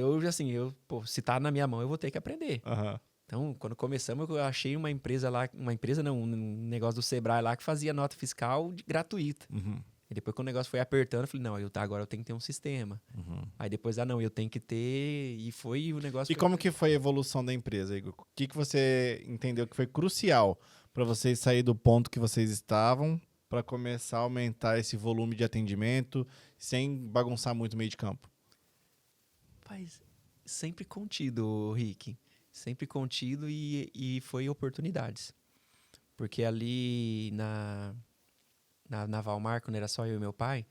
se tá na minha mão, eu vou ter que aprender. Então, quando começamos, eu achei uma empresa lá, um negócio do Sebrae lá que fazia nota fiscal gratuita. E depois, quando o negócio foi apertando, eu falei, não, agora eu tenho que ter um sistema. Aí depois, não, eu tenho que ter... E foi o negócio... E como que foi a evolução da empresa, Igor? O que você entendeu que foi crucial para vocês sair do ponto que vocês estavam para começar a aumentar esse volume de atendimento sem bagunçar muito o meio de campo? Rapaz, sempre contido, Rick. Sempre contido e foi oportunidades. Porque ali na Valmar, quando era só eu e meu pai,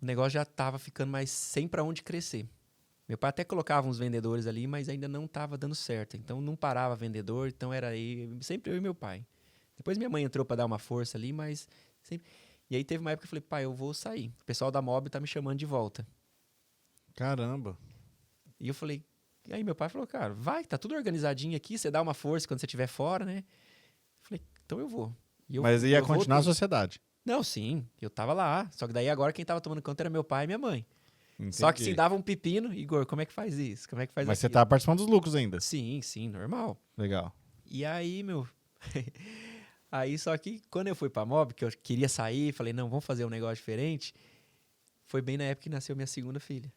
o negócio já estava ficando mais sem para onde crescer. Meu pai até colocava uns vendedores ali, mas ainda não estava dando certo. Então não parava vendedor, então era sempre eu e meu pai. Depois minha mãe entrou para dar uma força ali, mas sempre... E aí teve uma época que eu falei, pai, eu vou sair. O pessoal da Mob tá me chamando de volta. Caramba. E eu falei, e aí meu pai falou, cara, vai, tá tudo organizadinho aqui, você dá uma força quando você estiver fora, né? Eu falei, então eu vou. Mas ia continuar a sociedade? Não, sim, eu tava lá. Só que daí agora quem tava tomando conta era meu pai e minha mãe. Entendi. Só que se dava um pepino, Igor, como é que faz isso? Como é que faz Mas aquilo? você tava participando dos lucros ainda? Sim, normal. Legal. E aí, Aí, só que quando eu fui pra Mob, que eu queria sair, falei, não, vamos fazer um negócio diferente, foi bem na época que nasceu minha segunda filha.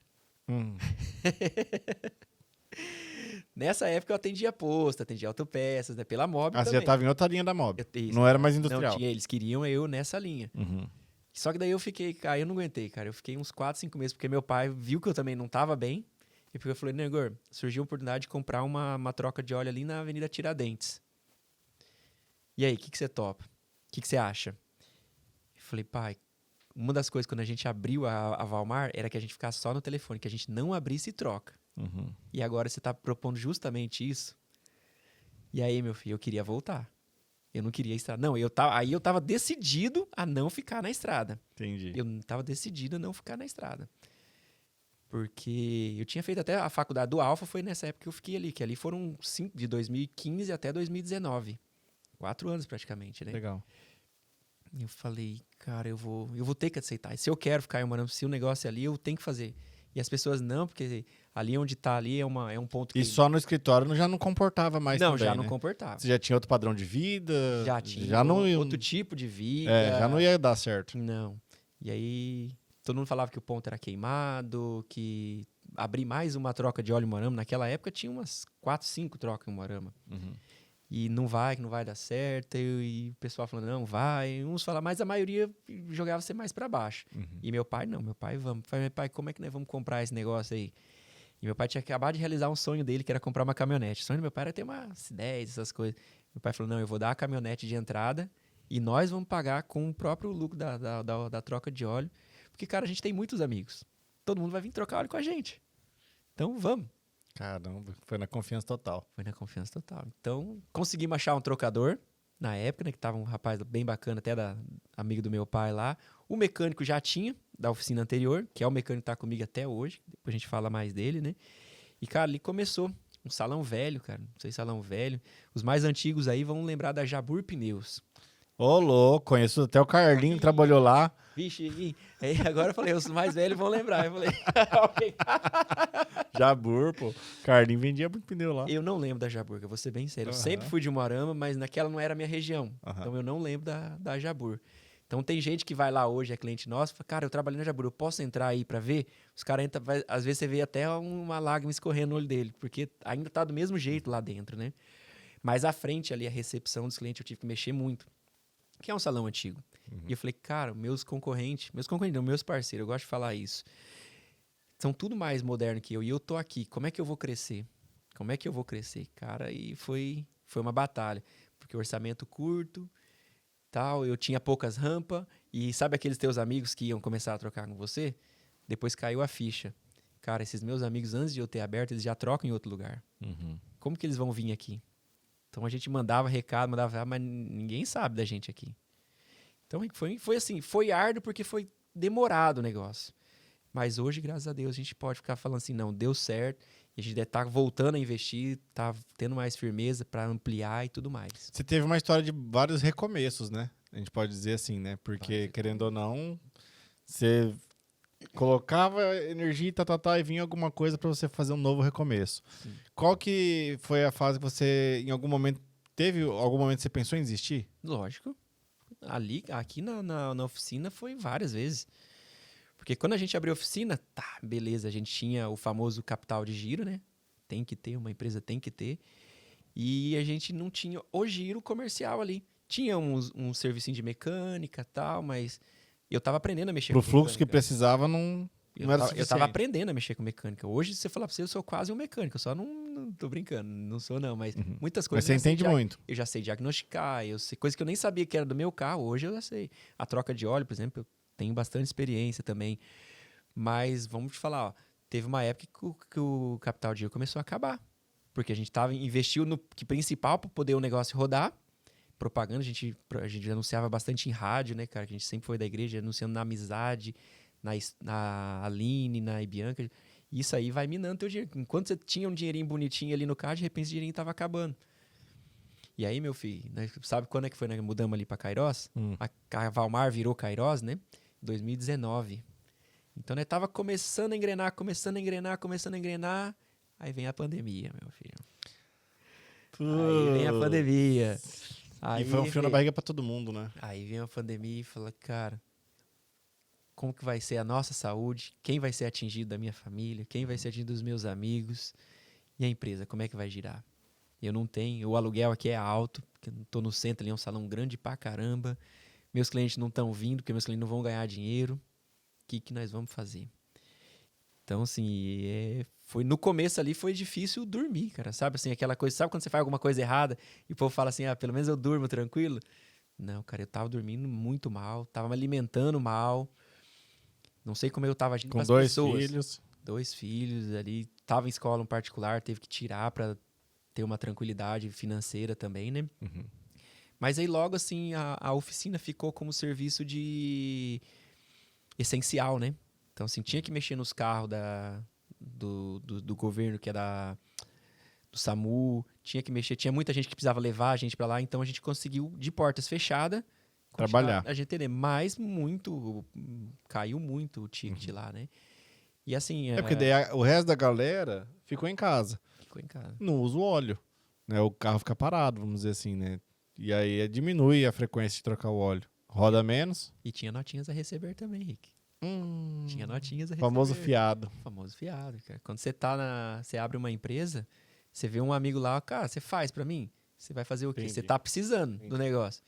Nessa época eu atendia posto, atendia autopeças, né? Pela Mob Você também. já tava em outra linha da Mob. Isso, Não era mais Não industrial. tinha, eles queriam eu nessa linha. Uhum. Só que daí eu fiquei, cara, eu não aguentei, cara. Eu fiquei uns 4, 5 meses, porque meu pai viu que eu também não tava bem. E porque eu falei, Negor, surgiu a oportunidade de comprar uma troca de óleo ali na Avenida Tiradentes. E aí, o que você topa? O que você acha? Eu falei, pai, uma das coisas quando a gente abriu a Valmar era que a gente ficasse só no telefone, que a gente não abrisse troca. Uhum. E agora você tá propondo justamente isso. E aí, meu filho, eu queria voltar. Eu não queria estrada. Não, aí eu tava decidido a não ficar na estrada. Entendi. Eu tava decidido a não ficar na estrada. Porque eu tinha feito até a faculdade do Alfa, foi nessa época que eu fiquei ali. Que ali foram de 2015 até 2019. 4 anos praticamente, né? Legal. E eu falei, cara, eu vou ter que aceitar. E se eu quero ficar em Umarama, se o negócio é ali, eu tenho que fazer. E as pessoas não, porque ali onde tá ali é um ponto que... E só no escritório já não comportava mais Não, também, já não né? comportava. Você já tinha outro padrão de vida? Já tinha já não ia... outro tipo de vida. já não ia dar certo. Não. E aí, todo mundo falava que o ponto era queimado, que abrir mais uma troca de óleo em Umarama. Naquela época tinha umas 4, 5 trocas em Umarama. Uhum. E não vai dar certo. E o pessoal falando, não, vai. Uns falavam, mas a maioria jogava você mais pra baixo. Uhum. E meu pai, não. Meu pai, vamos. Eu falei, meu pai, como é que nós vamos comprar esse negócio aí? E meu pai tinha acabado de realizar um sonho dele, que era comprar uma caminhonete. O sonho do meu pai era ter umas 10, essas coisas. Meu pai falou, não, eu vou dar a caminhonete de entrada e nós vamos pagar com o próprio lucro da troca de óleo. Porque, cara, a gente tem muitos amigos. Todo mundo vai vir trocar óleo com a gente. Então, vamos. Caramba, foi na confiança total. Foi na confiança total. Então, conseguimos achar um trocador na época, né? Que tava um rapaz bem bacana, até amigo do meu pai lá. O mecânico já tinha, da oficina anterior, que é o mecânico que tá comigo até hoje. Depois a gente fala mais dele, né? E, cara, ali começou um salão velho, cara. Não sei, salão velho. Os mais antigos aí vão lembrar da Jabur Pneus. Ô, louco, conheço até o Carlinho, trabalhou lá. Vixe, aí agora eu falei, os mais velhos vão lembrar. Eu falei, Jabur, pô. Carlinho vendia muito pneu lá. eu não lembro da Jabur, que eu vou ser bem sério. Eu Aham. sempre fui de Umarama, mas naquela não era a minha região. Aham. Então eu não lembro da Jabur. Então tem gente que vai lá hoje, é cliente nosso, fala, cara, eu trabalhei na Jabur, eu posso entrar aí pra ver? Os caras entram, às vezes você vê até uma lágrima escorrendo no olho dele, porque ainda tá do mesmo jeito lá dentro, né? Mas à frente ali, a recepção dos clientes, eu tive que mexer muito. Que é um salão antigo. E eu falei, cara, meus concorrentes não, meus parceiros, eu gosto de falar isso, são tudo mais moderno que eu, e eu tô aqui, como é que eu vou crescer? Como é que eu vou crescer? Cara, e foi uma batalha, porque orçamento curto, tal, eu tinha poucas rampas, e sabe aqueles teus amigos que iam começar a trocar com você? Depois caiu a ficha. Cara, esses meus amigos, antes de eu ter aberto, eles já trocam em outro lugar. Uhum. Como que eles vão vir aqui? Então a gente mandava recado, mas ninguém sabe da gente aqui. Então foi assim, foi árduo porque foi demorado o negócio. Mas hoje, graças a Deus, a gente pode ficar falando assim, não, deu certo. E a gente deve estar voltando a investir, tá tendo mais firmeza para ampliar e tudo mais. Você teve uma história de vários recomeços, né? A gente pode dizer assim, né? Porque, Vários querendo ou não, você colocava energia e vinha alguma coisa para você fazer um novo recomeço. Sim. Qual que foi a fase que você, em algum momento, que você pensou em desistir? Lógico. Aqui na oficina foi várias vezes. Porque quando a gente abriu a oficina, tá, beleza, a gente tinha o famoso capital de giro, né? Tem que ter, uma empresa tem que ter. E a gente não tinha o giro comercial ali. Tinha um servicinho de mecânica e tal, mas eu tava aprendendo a mexer Pro com fluxo que mecânica. precisava, não era Eu suficiente. tava aprendendo a mexer com mecânica. Hoje, se você falar pra você, eu sou quase um mecânico. Eu só não tô brincando, não sou não, mas muitas Mas coisas... você eu já sei entende muito. Eu já sei diagnosticar, eu sei coisas que eu nem sabia que era do meu carro, hoje eu já sei. A troca de óleo, por exemplo, eu tenho bastante experiência também. Mas vamos te falar, ó, teve uma época que o capital de giro começou a acabar. Porque a gente investiu no que principal para poder o negócio rodar. Propaganda, a gente anunciava bastante em rádio, né, cara? Que a gente sempre foi da igreja, anunciando na Amizade, na Aline, na Ibianca. Isso aí vai minando teu dinheiro. Enquanto você tinha um dinheirinho bonitinho ali no caixa, de repente esse dinheirinho tava acabando. E aí, meu filho, né, sabe quando é que foi, né? Mudamos ali para Cairós? A Valmar virou Cairós, né? 2019. Então, né, tava começando a engrenar. Aí vem a pandemia, meu filho. Aí vem a pandemia. Aí E foi um frio na veio- barriga pra todo mundo, né? Aí vem a pandemia e fala, cara, como que vai ser a nossa saúde? Quem vai ser atingido da minha família? Quem vai ser atingido dos meus amigos? E a empresa, como é que vai girar? Eu não tenho, o aluguel aqui é alto, porque eu tô no centro ali, é um salão grande pra caramba. Meus clientes não estão vindo, porque meus clientes não vão ganhar dinheiro. O que nós vamos fazer? Então, assim, foi, no começo ali foi difícil dormir, cara, sabe? Assim, aquela coisa, sabe quando você faz alguma coisa errada e o povo fala assim, pelo menos eu durmo tranquilo? Não, cara, eu tava dormindo muito mal, tava me alimentando mal, não sei como eu tava agindo com Com as 2 pessoas. filhos. 2 filhos ali, tava em escola um particular, teve que tirar pra ter uma tranquilidade financeira também, né? Uhum. Mas aí logo assim a oficina ficou como serviço de essencial, né? Então assim, tinha que mexer nos carros do governo, que é do SAMU, tinha que mexer, tinha muita gente que precisava levar a gente pra lá, então a gente conseguiu de portas fechadas Trabalhar. a gente entender, mas caiu muito o ticket lá, né? E assim, É porque daí o resto da galera ficou em casa. ficou em casa. Não usa o óleo. Né? O carro fica parado, vamos dizer assim, né? E aí diminui a frequência de trocar o óleo. Roda menos. E tinha notinhas a receber também, Rick. Tinha notinhas a receber. Famoso fiado. Famoso fiado, cara. Quando você abre uma empresa, você vê um amigo lá, cara, você faz pra mim? Você vai fazer o quê? Entendi. Você tá precisando do negócio.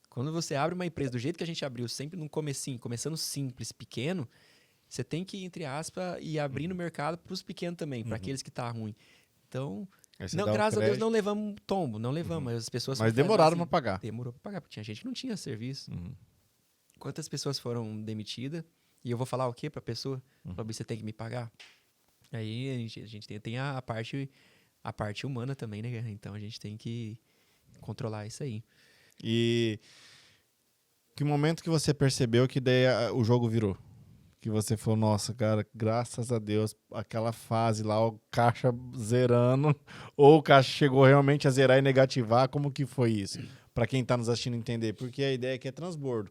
Quando você abre uma empresa do jeito que a gente abriu, sempre no comecinho, começando simples, pequeno, você tem que, entre aspas, ir abrindo o mercado pros pequenos também, pra aqueles que tá ruim. Então, Aí você não, dá o graças a Deus crédito. não levamos tombo, não levamos. As pessoas Mas foram demoraram assim, pra pagar. Demorou pra pagar, porque tinha gente que não tinha serviço. Uhum. Quantas pessoas foram demitidas? E eu vou falar o quê pra pessoa? Falar, você tem que me pagar. Aí a gente tem a parte humana também, né? Então a gente tem que controlar isso aí. E que momento que você percebeu que daí o jogo virou? Que você falou, nossa, cara, graças a Deus, aquela fase lá, o caixa zerando, ou o caixa chegou realmente a zerar e negativar, como que foi isso? Pra quem tá nos assistindo entender, porque a ideia aqui é transbordo.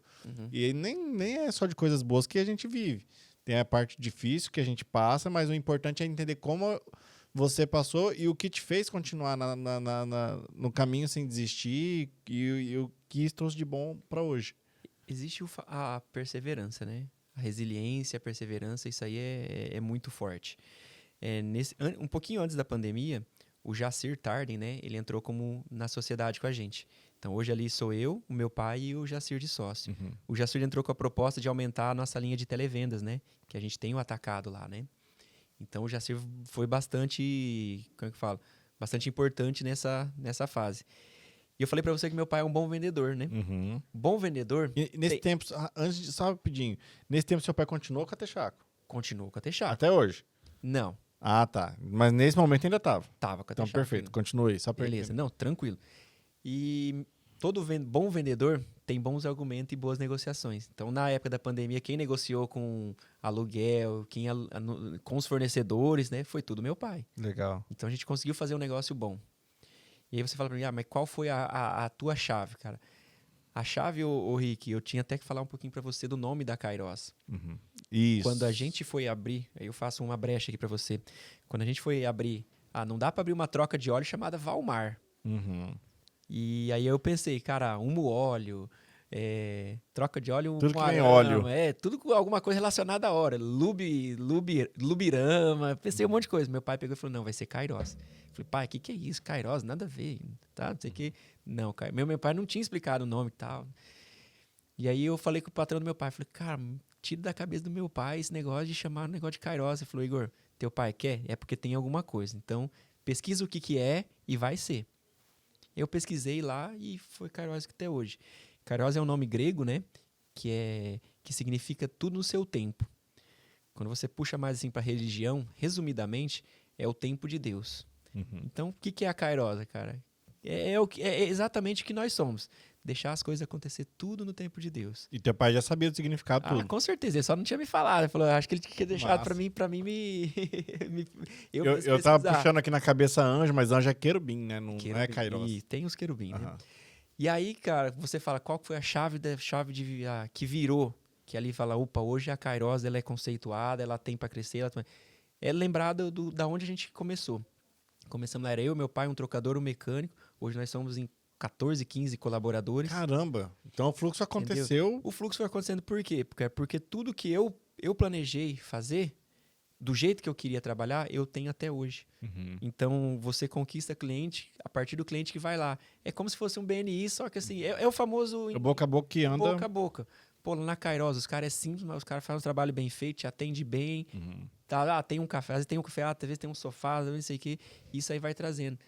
E nem é só de coisas boas que a gente vive. Tem a parte difícil que a gente passa, mas o importante é entender como você passou e o que te fez continuar no caminho sem desistir e o que isso trouxe de bom pra hoje. Existe a perseverança, né? A resiliência, a perseverança, isso aí é muito forte. Um pouquinho antes da pandemia, o Jacir Tarden, né? Ele entrou na sociedade com a gente. Então, hoje ali sou eu, o meu pai e o Jacir de sócio. O Jacir entrou com a proposta de aumentar a nossa linha de televendas, né? Que a gente tem o atacado lá, né? Então, o Jacir foi bastante, como é que eu falo? Bastante importante nessa fase. E eu falei pra você que meu pai é um bom vendedor, né? Bom vendedor... E nesse tempo, antes de, só rapidinho, nesse tempo seu pai continuou com a Texaco? Continuou com a Texaco. Até hoje? Não, Ah, tá. Mas nesse momento ainda tava. tava com a Então, Texaco. perfeito. Continue aí, só pra Beleza, entender. não, tranquilo. E todo bom vendedor tem bons argumentos e boas negociações. Então, na época da pandemia, quem negociou com aluguel, com os fornecedores, né, foi tudo meu pai. Legal. Então, a gente conseguiu fazer um negócio bom. E aí você fala pra mim, mas qual foi a tua chave, cara? A chave, ô Rick, eu tinha até que falar um pouquinho pra você do nome da Kairos. Isso. Quando a gente foi abrir, aí eu faço uma brecha aqui pra você. Quando a gente foi abrir, não dá pra abrir uma troca de óleo chamada Valmar. E aí eu pensei, cara, óleo, troca de óleo, Tudo que vem óleo. Tudo com alguma coisa relacionada à hora. Lubirama, pensei um monte de coisa. Meu pai pegou e falou, não, vai ser Kairos. Falei, pai, o que é isso? Kairos, nada a ver, tá? Não sei o que. Não, meu pai não tinha explicado o nome e tal. E aí eu falei com o patrão do meu pai, falei, cara, tira da cabeça do meu pai esse negócio de chamar o negócio de Kairos. Ele falou, Igor, teu pai quer? É porque tem alguma coisa. Então, pesquisa o que é e vai ser. Eu pesquisei lá e foi Kairos até hoje. Kairos é um nome grego, né? Que significa tudo no seu tempo. Quando você puxa mais assim para religião, resumidamente, é o tempo de Deus. Então, o que é a Kairos, cara? É exatamente o que nós somos. Deixar as coisas acontecer tudo no tempo de Deus. E teu pai já sabia do significado tudo. Com certeza. Ele só não tinha me falado. Ele falou, acho que ele tinha deixado Massa. pra mim eu Eu tava puxando aqui na cabeça anjo, mas anjo é querubim, né? Não é Kairos. E tem os querubim, né? E aí, cara, você fala, qual foi a chave que virou? Que ali fala, opa, hoje a Kairos ela é conceituada, ela tem pra crescer. É lembrado da onde a gente começou. Começamos lá, era eu, meu pai, um trocador, um mecânico. Hoje nós somos em 14, 15 colaboradores. Caramba! Então o fluxo aconteceu. O fluxo foi acontecendo por quê? Porque tudo que eu planejei fazer, do jeito que eu queria trabalhar, eu tenho até hoje. Uhum. Então, você conquista cliente a partir do cliente que vai lá. É como se fosse um BNI, só que assim, é o famoso O boca a boca que anda. boca a boca. Pô, lá na Kairos, os caras é simples, mas os caras fazem um trabalho bem feito, te atende bem. Uhum. Tá, tem um café, às vezes tem um café, às vezes tem um sofá, às vezes não sei o quê. Isso aí vai trazendo.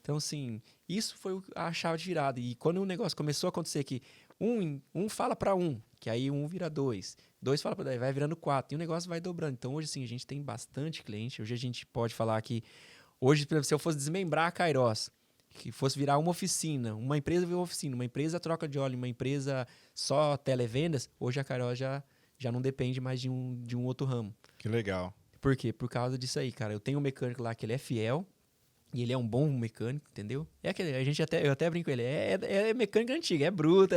Então, assim, isso foi a chave de virada. E quando o negócio começou a acontecer que um fala para um, que aí um vira dois fala para dois, vai virando 4, e o negócio vai dobrando. Então, hoje, assim, a gente tem bastante cliente. Hoje a gente pode falar que, hoje, por exemplo, se eu fosse desmembrar a Kairos, que fosse virar uma oficina, uma empresa vira uma oficina, uma empresa troca de óleo, uma empresa só televendas, hoje a Kairos já não depende mais de um outro ramo. Que legal. Por quê? Por causa disso aí, cara. Eu tenho um mecânico lá que ele é fiel, e ele é um bom mecânico, entendeu? É aquele, eu até brinco com ele, é mecânico antigo, é bruto,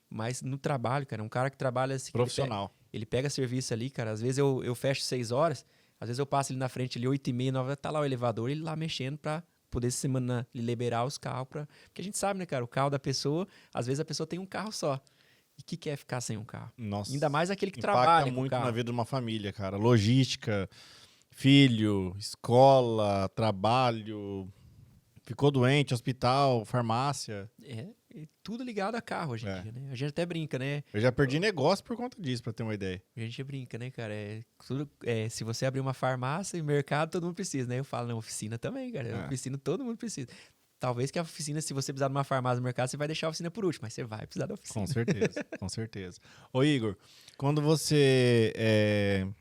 mas no trabalho, cara, é um cara que trabalha assim, Profissional. ele pega serviço ali, cara, às vezes eu fecho 6 horas, às vezes eu passo ele na frente ali 8h30, 9h, tá lá o elevador, ele lá mexendo pra poder semana liberar os carros, porque a gente sabe, né, cara, o carro da pessoa, às vezes a pessoa tem um carro só, e que quer ficar sem um carro? Nossa. Ainda mais aquele que Impacta trabalha com o muito carro. na vida de uma família, cara. Logística, filho, escola, trabalho, ficou doente, hospital, farmácia. É tudo ligado a carro hoje em dia, né? A gente até brinca, né? Eu já perdi negócio por conta disso, pra ter uma ideia. A gente brinca, né, cara? Se você abrir uma farmácia e mercado, todo mundo precisa, né? Eu falo, na oficina também, cara. Oficina todo mundo precisa. Talvez que a oficina, se você precisar de uma farmácia no mercado, você vai deixar a oficina por último, mas você vai precisar da oficina. Com certeza, com certeza. Ô Igor, quando você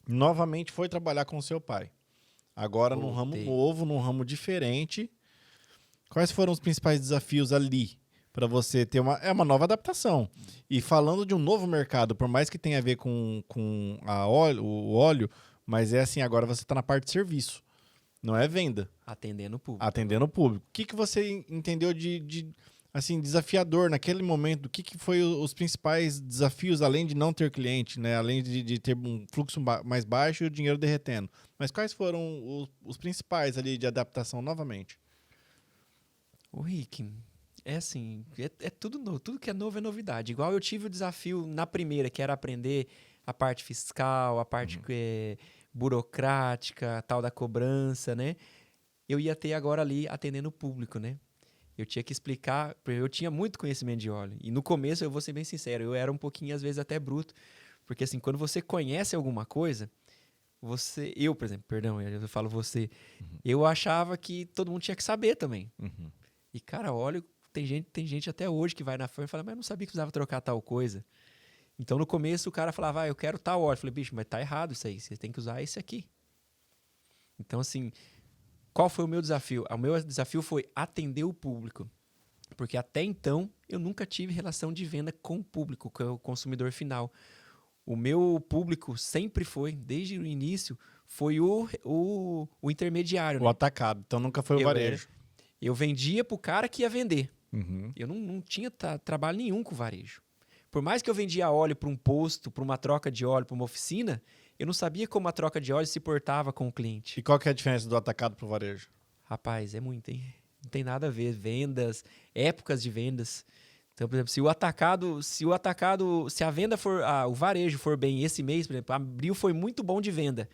novamente foi trabalhar com seu pai, agora num ramo novo, num ramo diferente, quais foram os principais desafios ali para você ter uma nova adaptação? E falando de um novo mercado, por mais que tenha a ver com o óleo, mas é assim, agora você está na parte de serviço, não é venda. Atendendo o público. Atendendo o público. O que você entendeu de assim, desafiador naquele momento? O que foi os principais desafios, além de não ter cliente, né? Além de ter um fluxo mais baixo e o dinheiro derretendo? Mas quais foram os principais ali de adaptação novamente? O Rick, é assim, é tudo novo. Tudo que é novo é novidade. Igual eu tive o desafio na primeira, que era aprender a parte fiscal, a parte burocrática, tal da cobrança, né? Eu ia ter agora ali atendendo o público, né? Eu tinha que explicar, eu tinha muito conhecimento de óleo. E no começo, eu vou ser bem sincero, eu era um pouquinho, às vezes, até bruto. Porque assim, quando você conhece alguma coisa, eu, por exemplo, perdão, eu falo você, eu achava que todo mundo tinha que saber também. E, cara, óleo, tem gente até hoje que vai na firma e fala, mas eu não sabia que precisava trocar tal coisa. Então, no começo, o cara falava, eu quero tal óleo. Eu falei, bicho, mas tá errado isso aí, você tem que usar esse aqui. Então, assim, qual foi o meu desafio? O meu desafio foi atender o público. Porque até então, eu nunca tive relação de venda com o público, com o consumidor final. O meu público sempre foi, desde o início, foi o intermediário. O atacado, então nunca foi o varejo. Eu vendia pro cara que ia vender. Eu não tinha trabalho nenhum com varejo. Por mais que eu vendia óleo para um posto, para uma troca de óleo, para uma oficina, eu não sabia como a troca de óleo se portava com o cliente. E qual que é a diferença do atacado pro varejo? Rapaz, é muito, hein? Não tem nada a ver. Vendas, épocas de vendas. Então, por exemplo, se a venda for, o varejo for bem esse mês, por exemplo, abril foi muito bom de venda.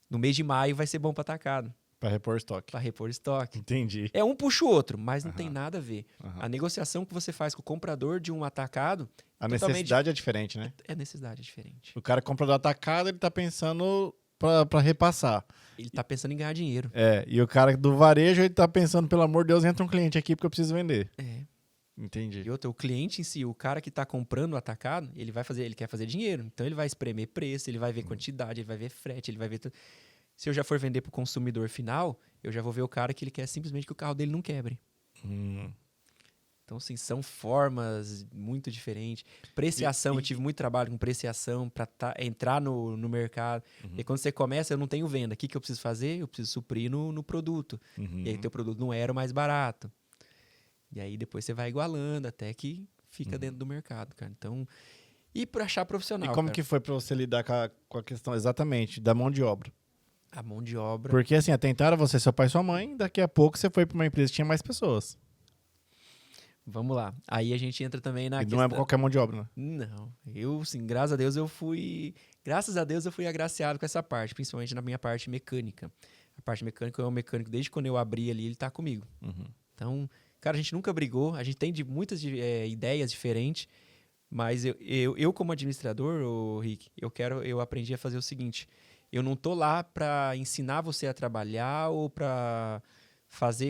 No mês de maio vai ser bom para atacado. Para repor estoque. Para repor estoque. Entendi. É um puxa o outro, mas não tem nada a ver. A negociação que você faz com o comprador de um atacado... A necessidade é diferente, né? A necessidade é diferente. O cara compra do atacado, ele tá pensando para repassar. Ele tá pensando em ganhar dinheiro. E o cara do varejo, ele tá pensando, pelo amor de Deus, entra um cliente aqui porque eu preciso vender. Entendi. E outra, o cliente em si, o cara que tá comprando o atacado, ele quer fazer dinheiro. Então ele vai espremer preço, ele vai ver quantidade, ele vai ver frete, ele vai ver tudo. Se eu já for vender pro consumidor final, eu já vou ver o cara que ele quer simplesmente que o carro dele não quebre. Então, assim, são formas muito diferentes. Preciação, eu tive muito trabalho com preciação para entrar no mercado. E quando você começa, eu não tenho venda. O que eu preciso fazer? Eu preciso suprir no produto. E aí, teu produto não era o mais barato. E aí, depois você vai igualando até que fica dentro do mercado, cara. Então, e para achar profissional, E como que foi para você lidar com a questão, exatamente, da mão de obra? A mão de obra... Porque, assim, até então era você, seu pai e sua mãe. Daqui a pouco você foi para uma empresa que tinha mais pessoas. Vamos lá. Aí a gente entra também na E questão... não é qualquer mão de obra, né? Não. Eu, sim, graças a Deus eu fui... Graças a Deus eu fui agraciado com essa parte, principalmente na minha parte mecânica. A parte mecânica, eu é um mecânico, desde quando eu abri ali, ele tá comigo. Então, cara, a gente nunca brigou, a gente tem muitas ideias diferentes, mas eu como administrador, ô, Rick, eu aprendi a fazer o seguinte, eu não tô lá para ensinar você a trabalhar ou para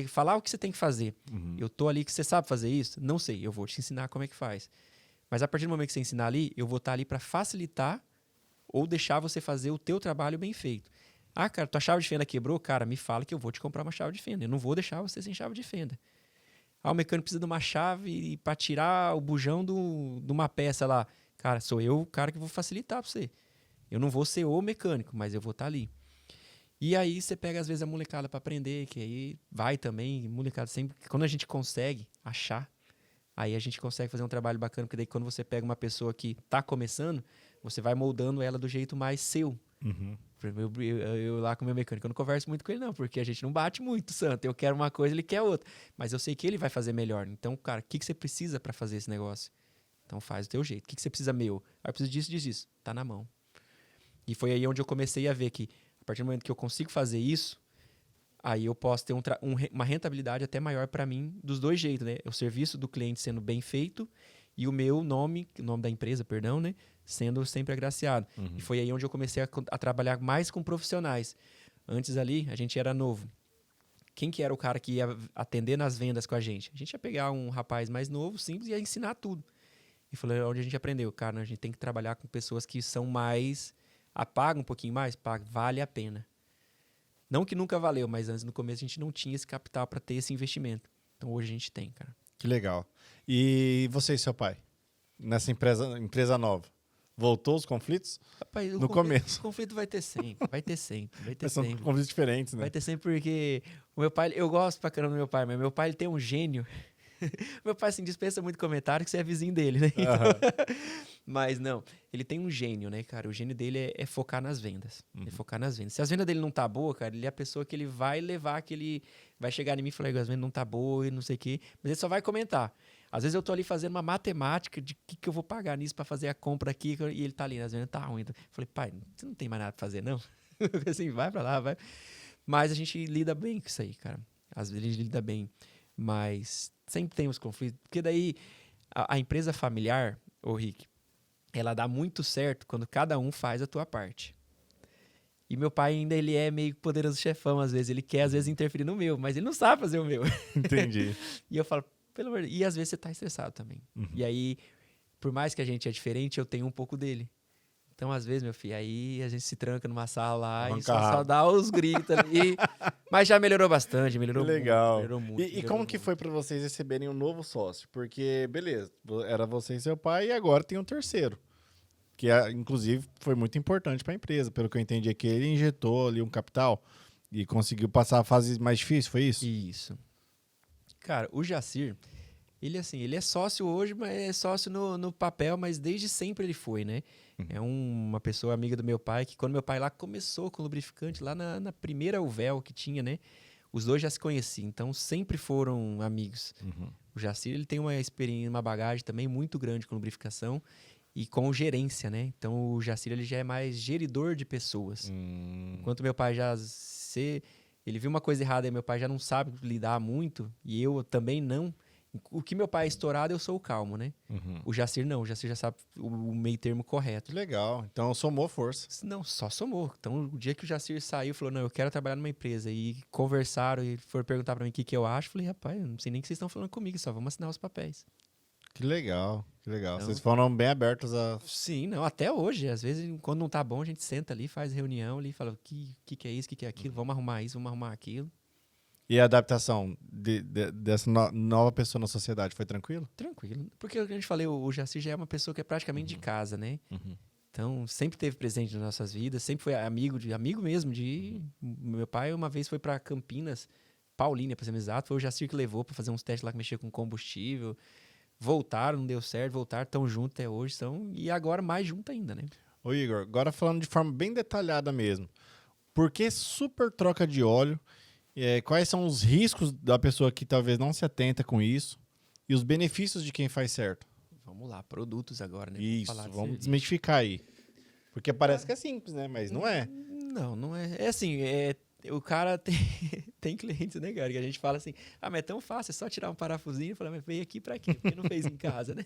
falar o que você tem que fazer. Eu tô ali que você sabe fazer isso? Não sei, eu vou te ensinar como é que faz. Mas a partir do momento que você ensinar ali, eu vou estar ali para facilitar ou deixar você fazer o teu trabalho bem feito. Ah, cara, tua chave de fenda quebrou? Cara, me fala que eu vou te comprar uma chave de fenda. Eu não vou deixar você sem chave de fenda. Ah, o mecânico precisa de uma chave para tirar o bujão de uma peça lá. Cara, sou eu o cara que vou facilitar para você. Eu não vou ser o mecânico, mas eu vou estar ali. E aí você pega, às vezes, a molecada para aprender, que aí vai também, molecada sempre... Quando a gente consegue achar, aí a gente consegue fazer um trabalho bacana, porque daí quando você pega uma pessoa que está começando, você vai moldando ela do jeito mais seu. Eu lá com o meu mecânico, eu não converso muito com ele não, porque a gente não bate muito, santo. Eu quero uma coisa, ele quer outra. Mas eu sei que ele vai fazer melhor. Então, cara, o que você precisa para fazer esse negócio? Então faz do teu jeito. O que você precisa meu? Ah, eu preciso disso, disso, disso. Tá na mão. E foi aí onde eu comecei a ver que, a partir do momento que eu consigo fazer isso, aí eu posso ter uma rentabilidade até maior para mim dos dois jeitos, né? O serviço do cliente sendo bem feito e o meu nome, o nome da empresa, perdão, né? Sendo sempre agraciado. E foi aí onde eu comecei a trabalhar mais com profissionais. Antes ali, a gente era novo. Quem que era o cara que ia atender nas vendas com a gente? A gente ia pegar um rapaz mais novo, simples, e ia ensinar tudo. E foi onde a gente aprendeu. Cara, a gente tem que trabalhar com pessoas que são mais... Paga um pouquinho mais? Paga. Vale a pena. Não que nunca valeu, mas antes, no começo, a gente não tinha esse capital para ter esse investimento. Então, hoje a gente tem, cara. Que legal. E você e seu pai? Nessa empresa nova? Voltou os conflitos? Rapaz, No começo. O conflito vai ter sempre. Vai ter sempre. Vai ter Mas são sempre. conflitos diferentes, né? Vai ter sempre porque o meu pai... Eu gosto pra caramba do meu pai, mas meu pai ele tem um gênio. Meu pai, assim, dispensa muito comentário que você é vizinho dele, né? Mas não, ele tem um gênio, né, cara? O gênio dele é focar nas vendas. É focar nas vendas. Se as vendas dele não tá boa, cara, ele é a pessoa que ele vai levar, que ele vai chegar em mim e falar, as vendas não tá boa e não sei o quê. Mas ele só vai comentar. Às vezes eu tô ali fazendo uma matemática de que eu vou pagar nisso pra fazer a compra aqui e ele tá ali, as vendas tá ruim. Então, eu falei, pai, você não tem mais nada pra fazer, não? Assim, vai pra lá, vai. Mas a gente lida bem com isso aí, cara. Às vezes a gente lida bem. Mas sempre tem os conflitos. Porque daí a empresa familiar, ô Rick, ela dá muito certo quando cada um faz a tua parte. E meu pai ainda ele é meio poderoso chefão, às vezes. Ele quer, às vezes, interferir no meu, mas ele não sabe fazer o meu. Entendi. E eu falo, pelo amor de Deus. E às vezes você tá estressado também. E aí, por mais que a gente é diferente, eu tenho um pouco dele. Então, às vezes, meu filho, aí a gente se tranca numa sala lá e só dá os gritos ali. Mas já melhorou bastante, melhorou muito. Legal. Melhorou muito. E como que foi pra vocês receberem um novo sócio? Porque, beleza, era você e seu pai e agora tem um terceiro. Que, inclusive, foi muito importante pra empresa. Pelo que eu entendi aqui, ele injetou ali um capital e conseguiu passar a fase mais difícil, foi isso? Isso. Cara, o Jacir, ele assim, ele é sócio hoje, mas é sócio no papel, mas desde sempre ele foi, né? É uma pessoa amiga do meu pai, que quando meu pai lá começou com lubrificante, lá na primeira Uvel que tinha, né? Os dois já se conheciam, então sempre foram amigos. O Jacir, ele tem uma experiência, uma bagagem também muito grande com lubrificação e com gerência, né? Então o Jacir, ele já é mais geridor de pessoas. Enquanto meu pai ele viu uma coisa errada e meu pai já não sabe lidar muito, e eu também não. O que meu pai é estourado, eu sou o calmo, né? O Jacir não, o Jacir já sabe o meio termo correto. Legal, então somou força. Não, só somou. Então, o dia que o Jacir saiu, falou, não, eu quero trabalhar numa empresa, e conversaram e foram perguntar pra mim o que eu acho, eu falei, rapaz, eu não sei nem o que vocês estão falando comigo, só vamos assinar os papéis. Que legal, que legal. Então, vocês foram bem abertos a... Sim, não, até hoje. Às vezes, quando não tá bom, a gente senta ali, faz reunião ali, fala, o que é isso, o que é aquilo, vamos arrumar isso, vamos arrumar aquilo. E a adaptação dessa nova pessoa na sociedade foi tranquilo? Tranquilo. Porque, como a gente falei, o Jacir já é uma pessoa que é praticamente de casa, né? Então, sempre teve presente nas nossas vidas, sempre foi amigo mesmo. Meu pai uma vez foi para Campinas, Paulínia, para ser mais exato, foi o Jacir que levou para fazer uns testes lá que mexia com combustível. Voltaram, não deu certo, voltaram, tão juntos até hoje, e agora mais junto ainda, né? Ô Igor, agora falando de forma bem detalhada mesmo, por que super troca de óleo? Quais são os riscos da pessoa que talvez não se atenta com isso? e os benefícios de quem faz certo. Vamos lá, produtos agora, né? Isso, falar de vamos serviço. desmistificar aí. Porque parece que é simples, né? Mas não é. Não é. É assim, o cara tem clientes, né, cara? Que a gente fala assim, mas é tão fácil, é só tirar um parafusinho e falar, mas veio aqui pra quê? Porque não fez em casa, né?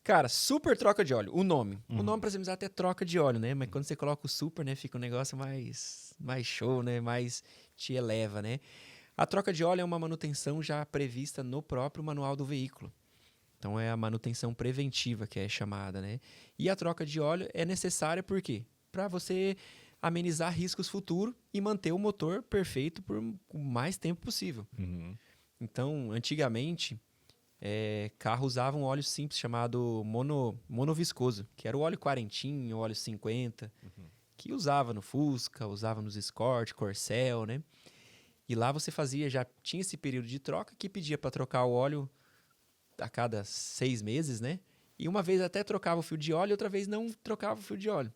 Cara, super troca de óleo, o nome. O nome, pra ser até troca de óleo, né? Mas quando você coloca o super, né, fica um negócio mais show, né? Mais te eleva, né? A troca de óleo é uma manutenção já prevista no próprio manual do veículo. Então, é a manutenção preventiva que é chamada, né? E a troca de óleo é necessária por quê? Para você amenizar riscos futuros e manter o motor perfeito por o mais tempo possível. Então, antigamente, carros usavam óleo simples chamado monoviscoso, que era o óleo quarentinho, o óleo 50, que usava no Fusca, usava nos Escort, Corcel, né? E lá você já tinha esse período de troca que pedia para trocar o óleo a cada 6 meses, né? E uma vez até trocava o fio de óleo e outra vez não trocava o fio de óleo.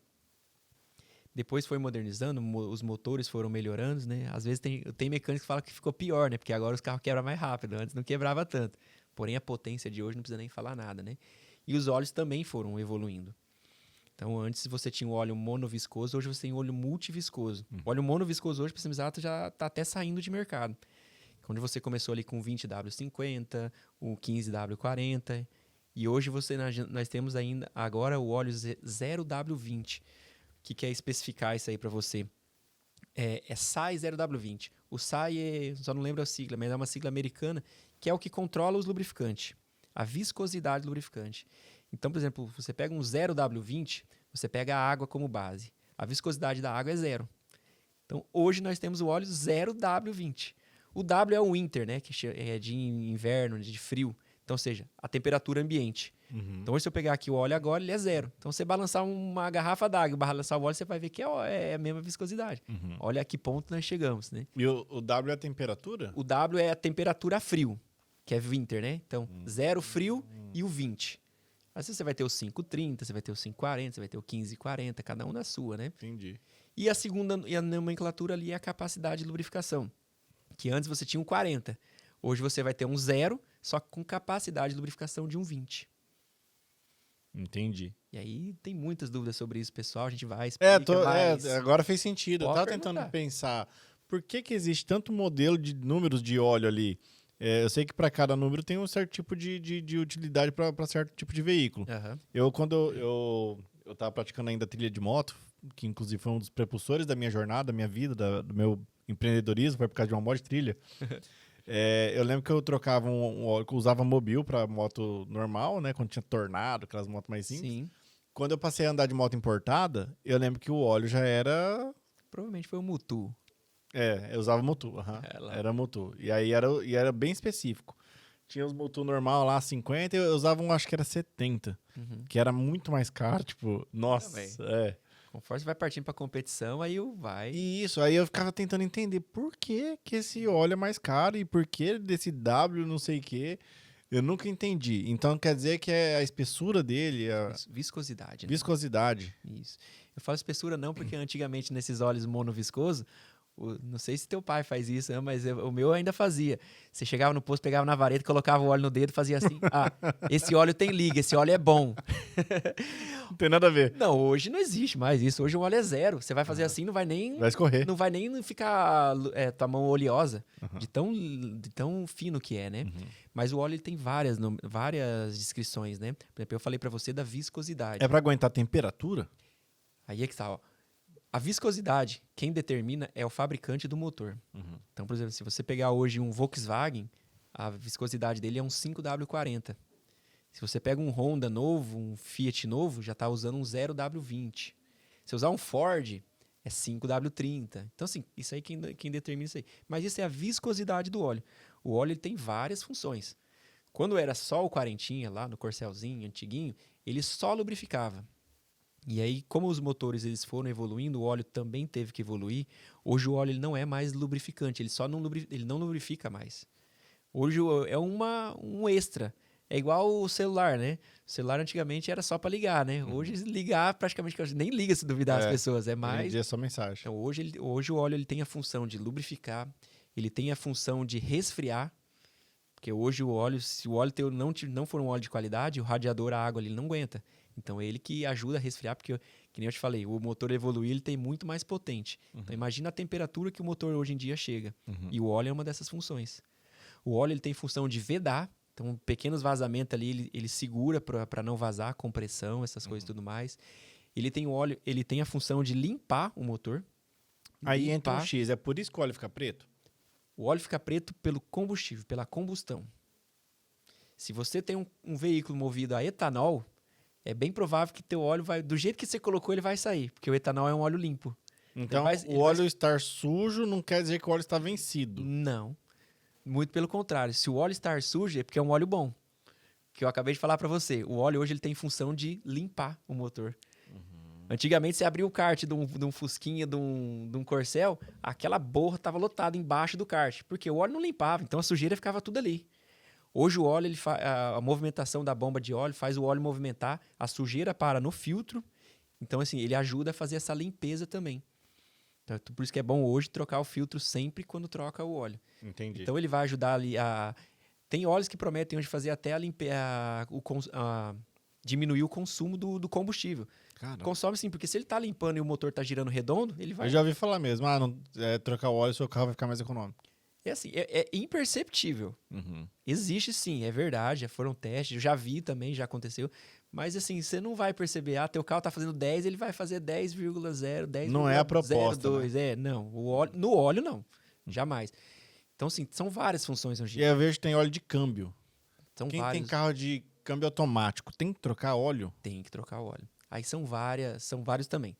Depois foi modernizando, os motores foram melhorando, né? Às vezes tem mecânico que fala que ficou pior, né? Porque agora os carros quebram mais rápido, antes não quebrava tanto. Porém, a potência de hoje não precisa nem falar nada, né? E os óleos também foram evoluindo. Então, antes você tinha o óleo monoviscoso, hoje você tem o óleo multiviscoso. O óleo monoviscoso hoje, para ser exato, já está até saindo de mercado. Onde você começou ali com o 20W50, o 15W40, e hoje nós temos ainda agora o óleo 0W20. O que é especificar isso aí para você? É SAI 0W20. O SAI, só não lembro a sigla, mas é uma sigla americana, que é o que controla os lubrificantes, a viscosidade do lubrificante. Então, por exemplo, você pega um 0W20, você pega a água como base. A viscosidade da água é 0. Então, hoje nós temos o óleo 0W20. O W é o winter, né? Que é de inverno, de frio. Então, ou seja, a temperatura ambiente. Então, hoje, se eu pegar aqui o óleo agora, ele é 0. Então, se você balançar uma garrafa d'água e balançar o óleo, você vai ver que é a mesma viscosidade. Olha a que ponto nós chegamos, né? E o W é a temperatura? O W é a temperatura frio, que é winter, né? Então, 0 frio e o 20. Aí você vai ter o 530, você vai ter o 540, você vai ter o 1540, cada um na sua, né? Entendi. E a nomenclatura ali é a capacidade de lubrificação. Que antes você tinha um 40. Hoje você vai ter um 0, só com capacidade de lubrificação de um 20. Entendi. E aí tem muitas dúvidas sobre isso, pessoal. A gente vai explicar agora fez sentido. Eu Pode tava tentando pensar, por que existe tanto modelo de números de óleo ali? Eu sei que para cada número tem um certo tipo de utilidade para certo tipo de veículo. Quando eu tava praticando ainda trilha de moto, que inclusive foi um dos prepulsores da minha jornada, da minha vida, do meu empreendedorismo, foi por causa de uma moto de trilha. Eu lembro que eu trocava usava mobil para moto normal, né? Quando tinha Tornado, aquelas motos mais simples. Sim. Quando eu passei a andar de moto importada, eu lembro que o óleo já era... Provavelmente foi o Mutu. Eu usava Mutu. Era Mutu. E aí era bem específico. Tinha os Mutu normal lá, 50, eu usava acho que era 70. Que era muito mais caro, tipo... Nossa, Conforme você vai partindo pra competição, aí vai... Isso, aí eu ficava tentando entender por que esse óleo é mais caro e por que desse W não sei o quê. Eu nunca entendi. Então quer dizer que é a espessura dele, Viscosidade. Né? Viscosidade. Isso. Eu falo espessura não, porque antigamente nesses óleos monoviscosos, não sei se teu pai faz isso, né? Mas o meu ainda fazia. Você chegava no posto, pegava na vareta, colocava o óleo no dedo, fazia assim. Esse óleo tem liga, esse óleo é bom. Não tem nada a ver. Não, hoje não existe mais isso. Hoje o óleo é 0. Você vai fazer assim, não vai nem... Vai escorrer. Não vai nem ficar tua mão oleosa, de tão fino que é, né? Mas o óleo ele tem várias descrições, né? Por exemplo, eu falei pra você da viscosidade. É pra aguentar a temperatura? Aí é que tá, ó. A viscosidade, quem determina é o fabricante do motor. Então, por exemplo, se você pegar hoje um Volkswagen, a viscosidade dele é um 5W40. Se você pega um Honda novo, um Fiat novo, já está usando um 0W20. Se usar um Ford, é 5W30. Então, assim, isso aí quem determina isso aí. Mas isso é a viscosidade do óleo. O óleo ele tem várias funções. Quando era só o quarentinha, lá no Corcelzinho, antiguinho, ele só lubrificava. E aí, como os motores eles foram evoluindo, o óleo também teve que evoluir. Hoje o óleo ele não é mais lubrificante, ele não lubrifica mais. Hoje é um extra. É igual o celular, né? O celular antigamente era só para ligar, né? Hoje ligar praticamente nem liga se duvidar as pessoas, é mais. Hoje em dia é só mensagem. Então hoje o óleo ele tem a função de lubrificar, ele tem a função de resfriar. Porque hoje o óleo, se o óleo teu não for um óleo de qualidade, o radiador, a água ali, ele não aguenta. Então, é ele que ajuda a resfriar, porque, que nem eu te falei, o motor evoluir, ele tem muito mais potente. Então, imagina a temperatura que o motor hoje em dia chega. E o óleo é uma dessas funções. O óleo ele tem função de vedar, então pequenos vazamentos ali, ele segura para não vazar, compressão, essas coisas e tudo mais. Ele tem o óleo, ele tem a função de limpar o motor. Aí entra um X, é por isso que o óleo fica preto? O óleo fica preto pelo combustível, pela combustão. Se você tem um veículo movido a etanol, é bem provável que teu óleo vai, do jeito que você colocou, ele vai sair, porque o etanol é um óleo limpo. Então, o óleo estar sujo não quer dizer que o óleo está vencido. Não. Muito pelo contrário. Se o óleo estar sujo, é porque é um óleo bom. Que eu acabei de falar para você. O óleo hoje ele tem função de limpar o motor. Antigamente, você abria o kart de um Fusquinha, de um Corcel, aquela borra estava lotada embaixo do kart, porque o óleo não limpava, então a sujeira ficava tudo ali. Hoje o óleo, a movimentação da bomba de óleo faz o óleo movimentar, a sujeira para no filtro, então assim, ele ajuda a fazer essa limpeza também. Então, por isso que é bom hoje trocar o filtro sempre quando troca o óleo. Entendi. Então ele vai ajudar ali a... Tem óleos que prometem hoje fazer até diminuir o consumo do combustível. Caramba. Consome sim, porque se ele tá limpando e o motor tá girando redondo, ele vai... Eu já ouvi falar mesmo, trocar o óleo, seu carro vai ficar mais econômico. É assim, é imperceptível. Existe sim, é verdade, já foram testes, eu já vi também, já aconteceu. Mas assim, você não vai perceber, teu carro tá fazendo 10, ele vai fazer 10,0, 10,02. Não é a proposta, né? Não. No óleo, não. Jamais. Então, assim, são várias funções hoje. E eu vejo que tem óleo de câmbio. São Quem vários. tem carro de câmbio automático, tem que trocar óleo? Tem que trocar o óleo. Aí são vários também.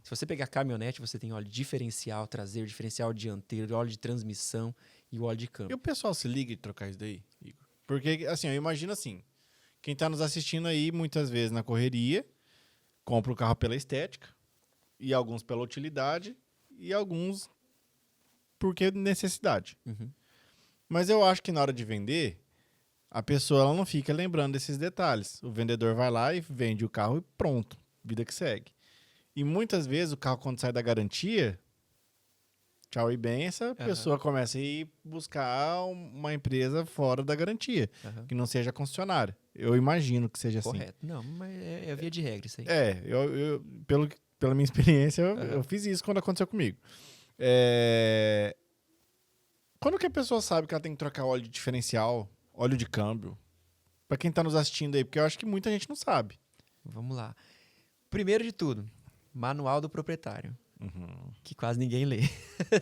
Se você pegar caminhonete, você tem óleo diferencial traseiro, diferencial dianteiro, óleo de transmissão e o óleo de E câmbio. o pessoal se liga de trocar isso daí, Igor? Porque, assim, eu imagino assim, quem tá nos assistindo aí, muitas vezes na correria, compra o carro pela estética, e alguns pela utilidade, e alguns porque necessidade. Mas eu acho que na hora de vender, a pessoa ela não fica lembrando desses detalhes. O vendedor vai lá e vende o carro e pronto, vida que segue. E muitas vezes o carro, quando sai da garantia, tchau e benção, a pessoa começa a ir buscar uma empresa fora da garantia, que não seja concessionária. Eu imagino que seja assim. Correto. Não, mas é via de regra isso aí. Pela minha experiência, eu fiz isso quando aconteceu comigo. Quando que a pessoa sabe que ela tem que trocar óleo de diferencial, óleo de câmbio? Pra quem tá nos assistindo aí, porque eu acho que muita gente não sabe. Vamos lá. Primeiro de tudo, manual do proprietário, que quase ninguém lê.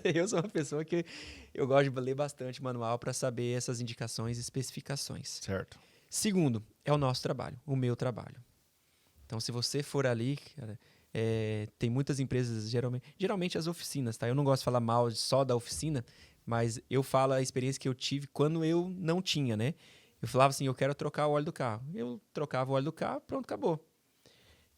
Eu sou uma pessoa que eu gosto de ler bastante manual para saber essas indicações e especificações. Certo. Segundo, é o nosso trabalho, o meu trabalho. Então, se você for ali, cara, tem muitas empresas, geralmente as oficinas, tá? Eu não gosto de falar mal só da oficina, mas eu falo a experiência que eu tive quando eu não tinha, né? Eu falava assim, eu quero trocar o óleo do carro. Eu trocava o óleo do carro, pronto, acabou.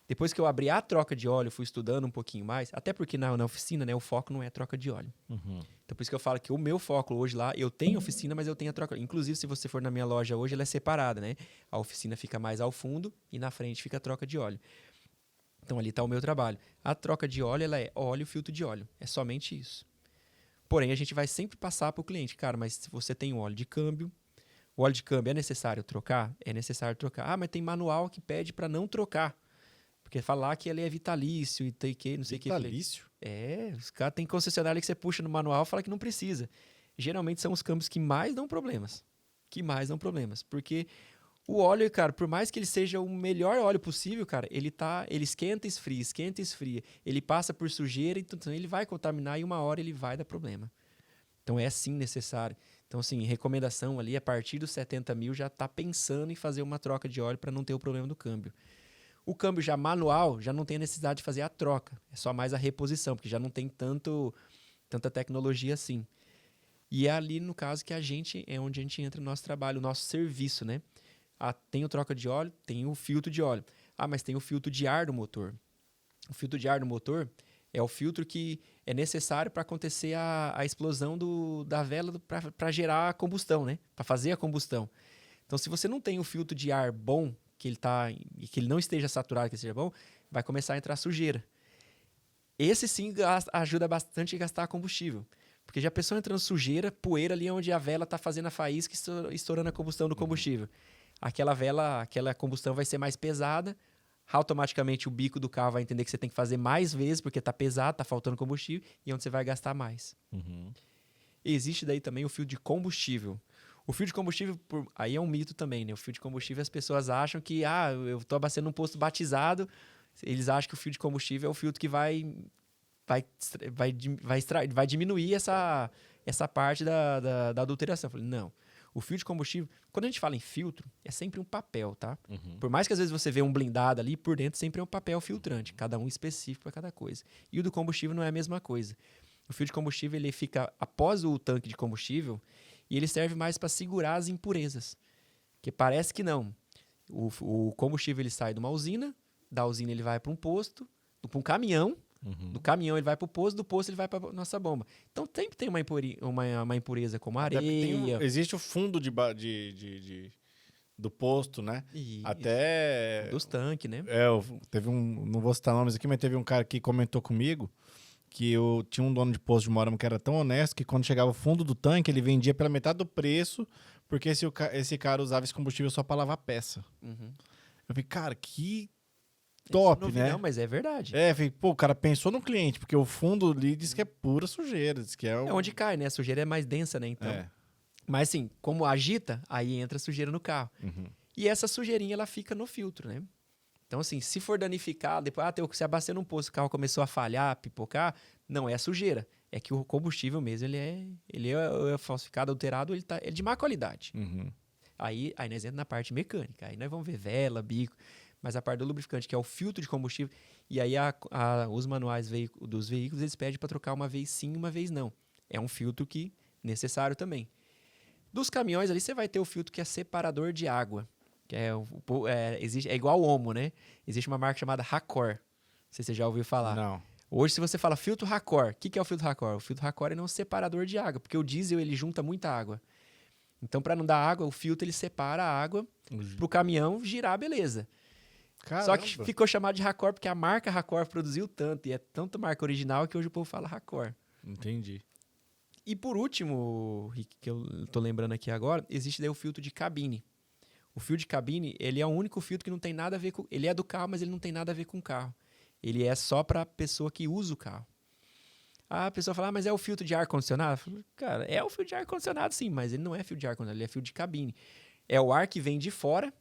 Depois que eu abri a troca de óleo, fui estudando um pouquinho mais, até porque na oficina, né, o foco não é troca de óleo. Então, por isso que eu falo que o meu foco hoje lá, eu tenho oficina, mas eu tenho a troca. Inclusive, se você for na minha loja hoje, ela é separada, né? A oficina fica mais ao fundo e na frente fica a troca de óleo. Então, ali está o meu trabalho. A troca de óleo, ela é óleo, filtro de óleo. É somente isso. Porém, a gente vai sempre passar para o cliente. Cara, mas se você tem um óleo de câmbio, o óleo de câmbio é necessário trocar? É necessário trocar. Ah, mas tem manual que pede para não trocar. Porque falar que ele é vitalício e tem que, não sei o que. Vitalício? Os caras tem concessionária que você puxa no manual e fala que não precisa. Geralmente são os câmbios que mais dão problemas. Porque o óleo, cara, por mais que ele seja o melhor óleo possível, cara, ele esquenta e esfria. Ele passa por sujeira, então ele vai contaminar e uma hora ele vai dar problema. Então é sim necessário. Então, assim, recomendação ali, a partir dos 70 mil já está pensando em fazer uma troca de óleo para não ter o problema do câmbio. O câmbio já manual já não tem a necessidade de fazer a troca. É só mais a reposição, porque já não tem tanta tecnologia assim. E é ali, no caso, que é onde a gente entra no nosso trabalho, o nosso serviço, né? Tem o troca de óleo, tem o filtro de óleo. Mas tem o filtro de ar do motor. O filtro de ar do motor é o filtro que é necessário para acontecer a explosão da vela para gerar a combustão, né? Para fazer a combustão. Então, se você não tem o filtro de ar bom, que ele não esteja saturado, que seja bom, vai começar a entrar sujeira. Esse sim ajuda bastante a gastar combustível. Porque já a pessoa entrando sujeira, poeira ali onde a vela tá fazendo a faísca, estourando a combustão do combustível. Aquela combustão vai ser mais pesada, automaticamente o bico do carro vai entender que você tem que fazer mais vezes, porque tá pesado, tá faltando combustível, e onde você vai gastar mais. Existe daí também o fio de combustível. O fio de combustível, aí é um mito também, né? O fio de combustível, as pessoas acham que, eu tô abastecendo um posto batizado, eles acham que o fio de combustível é o filtro que vai diminuir essa parte da adulteração. Eu falei, não. O fio de combustível, quando a gente fala em filtro, é sempre um papel, tá? Por mais que às vezes você vê um blindado ali, por dentro sempre é um papel filtrante, cada um específico para cada coisa. E o do combustível não é a mesma coisa. O fio de combustível ele fica após o tanque de combustível e ele serve mais para segurar as impurezas. Que parece que não. O combustível ele sai de uma usina, da usina ele vai para um posto, para um caminhão, do caminhão ele vai para o posto, do posto ele vai para nossa bomba. Então sempre tem uma impureza como areia. Existe o fundo do posto, né? Isso. Até Dos tanques, né? não vou citar nomes aqui, mas teve um cara que comentou comigo que tinha um dono de posto de Moarama que era tão honesto que quando chegava o fundo do tanque, ele vendia pela metade do preço, porque esse cara usava esse combustível só para lavar peça. Eu falei, cara, que top, né? Não, mas é verdade. Falei, o cara pensou no cliente, porque o fundo ali diz que é pura sujeira, diz que é onde cai, né? A sujeira é mais densa, né? Então. Mas assim, como agita, aí entra a sujeira no carro. E essa sujeirinha, ela fica no filtro, né? Então, assim, se for danificado, depois, se abastecer num posto, o carro começou a falhar, pipocar, não é a sujeira. É que o combustível mesmo, ele é falsificado, alterado, ele é de má qualidade. Aí nós entramos na parte mecânica. Aí nós vamos ver vela, bico. Mas a parte do lubrificante, que é o filtro de combustível, e aí os manuais dos veículos, eles pedem para trocar uma vez sim, uma vez não. É um filtro que necessário também. Dos caminhões ali, você vai ter o filtro que é separador de água. Que é igual o Omo, né? Existe uma marca chamada Racor. Não sei se você já ouviu falar. Não. Hoje, se você fala filtro Racor, o que é o filtro Racor? O filtro Racor é um separador de água, porque o diesel ele junta muita água. Então, para não dar água, o filtro ele separa a água para o caminhão girar, beleza. Caramba. Só que ficou chamado de Racor porque a marca Racor produziu tanto, e é tanto marca original que hoje o povo fala Racor. Entendi. E por último, Rick, que eu tô lembrando aqui agora, existe daí o filtro de cabine. O filtro de cabine, ele é o único filtro que não tem nada a ver com... Ele é do carro, mas ele não tem nada a ver com o carro. Ele é só para a pessoa que usa o carro. A pessoa fala, mas é o filtro de ar-condicionado? Cara, é o filtro de ar-condicionado sim, mas ele não é filtro de ar-condicionado, ele é filtro de cabine. É o ar que vem de fora,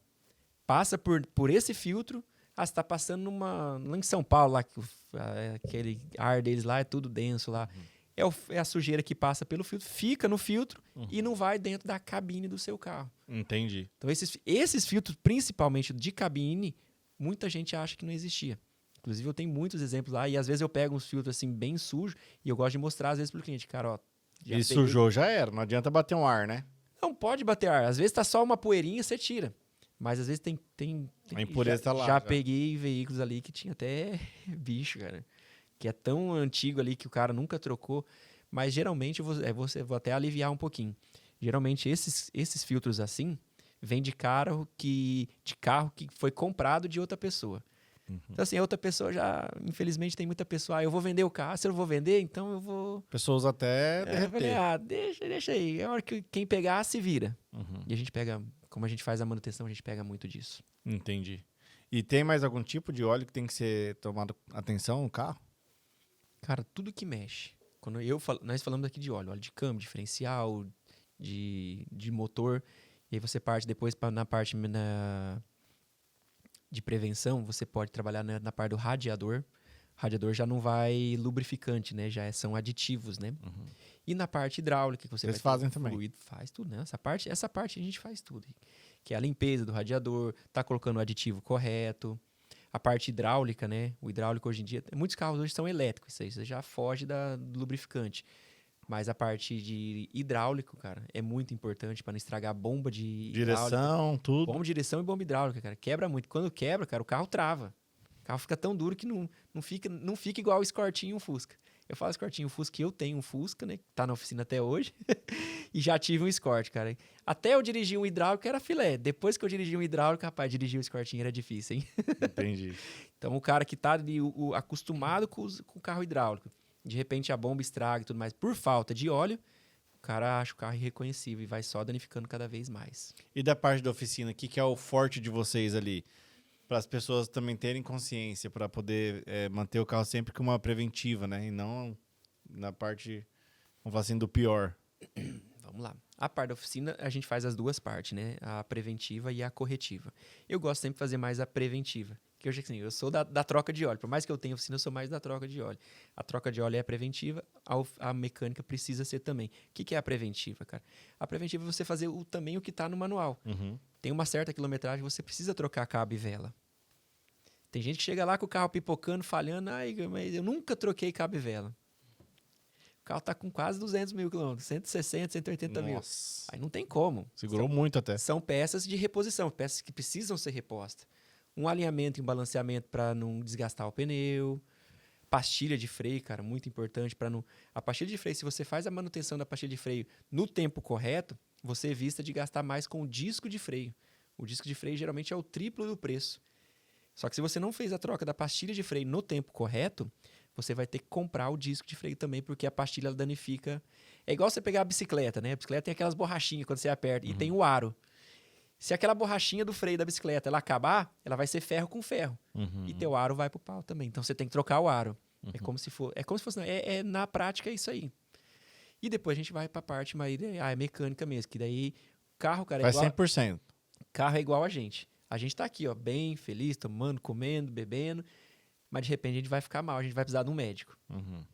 passa por esse filtro, você está passando lá em São Paulo, lá, aquele ar deles lá é tudo denso lá. É a sujeira que passa pelo filtro, fica no filtro e não vai dentro da cabine do seu carro. Entendi. Então, esses filtros, principalmente de cabine, muita gente acha que não existia. Inclusive, eu tenho muitos exemplos lá e às vezes eu pego uns filtros assim bem sujos e eu gosto de mostrar às vezes pro cliente, cara, ó. Sujou, já era. Não adianta bater um ar, né? Não pode bater ar. Às vezes tá só uma poeirinha, você tira. Mas às vezes tem a impureza tá lá. Já peguei veículos ali que tinha até bicho, cara. Que é tão antigo ali que o cara nunca trocou. Mas geralmente, vou até aliviar um pouquinho. Geralmente esses filtros assim vêm de carro que foi comprado de outra pessoa. Então assim, a outra pessoa já, infelizmente tem muita pessoa, eu vou vender o carro, se eu não vou vender, então eu vou... Pessoas até derreter. Eu falei, deixa aí, é a hora que quem pegar se vira. E a gente pega, como a gente faz a manutenção, a gente pega muito disso. Entendi. E tem mais algum tipo de óleo que tem que ser tomado atenção no carro? Cara, tudo que mexe. Nós falamos aqui de óleo de câmbio, diferencial, de motor, e aí você parte depois na parte de prevenção, você pode trabalhar na parte do radiador. O radiador já não vai lubrificante, né? São aditivos, né? E na parte hidráulica, que vocês fazem também. Fluido, faz tudo, né? Essa parte a gente faz tudo. Que é a limpeza do radiador, tá colocando o aditivo correto. A parte hidráulica, né? O hidráulico hoje em dia... Muitos carros hoje são elétricos, isso aí você já foge do lubrificante. Mas a parte de hidráulico, cara, é muito importante para não estragar a bomba de direção, tudo. Bomba de direção e bomba hidráulica, cara. Quebra muito. Quando quebra, cara, o carro trava. O carro fica tão duro que não fica igual o Escortinho e um Fusca. Eu falo Escortinho, um Fusca, eu tenho um Fusca, né? Que tá na oficina até hoje. E já tive um Escort, cara. Até eu dirigir um hidráulico era filé. Depois que eu dirigi um hidráulico, rapaz, dirigir um Escortinho era difícil, hein? Entendi. Então, o cara que tá ali acostumado com o carro hidráulico De repente a bomba estraga e tudo mais. Por falta de óleo, o cara acha o carro irreconhecível e vai só danificando cada vez mais. E da parte da oficina, o que é o forte de vocês ali? Para as pessoas também terem consciência, para poder manter o carro sempre com uma preventiva, né? E não na parte, vamos falar assim, do pior. Vamos lá. A parte da oficina, a gente faz as duas partes, né? A preventiva e a corretiva. Eu gosto sempre de fazer mais a preventiva. Que eu, assim, eu sou da troca de óleo. Por mais que eu tenha oficina, eu sou mais da troca de óleo. A troca de óleo é a preventiva, a mecânica precisa ser também. O que é a preventiva, cara? A preventiva é você fazer também o que está no manual. Uhum. Tem uma certa quilometragem, você precisa trocar cabo e vela. Tem gente que chega lá com o carro pipocando, falhando. Ai, mas eu nunca troquei cabo e vela. O carro tá com quase 200 mil quilômetros, 160, 180 mil. Nossa. Aí não tem como. Segurou muito até. São peças de reposição, peças que precisam ser repostas. Um alinhamento e um balanceamento para não desgastar o pneu. Pastilha de freio, cara, muito importante para não... A pastilha de freio, se você faz a manutenção da pastilha de freio no tempo correto, você evita de gastar mais com o disco de freio. O disco de freio geralmente é o triplo do preço. Só que se você não fez a troca da pastilha de freio no tempo correto, você vai ter que comprar o disco de freio também, porque a pastilha ela danifica. É igual você pegar a bicicleta, né? A bicicleta tem aquelas borrachinhas quando você aperta e tem o aro. Se aquela borrachinha do freio da bicicleta ela acabar, ela vai ser ferro com ferro. E teu aro vai pro pau também. Então você tem que trocar o aro. É como se fosse. Não, na prática é isso aí. E depois a gente vai pra parte mais. É mecânica mesmo. Que daí carro, cara, Vai 100%. Carro é igual a gente. A gente tá aqui, ó, bem feliz, tomando, comendo, bebendo. Mas de repente a gente vai ficar mal, a gente vai precisar de um médico.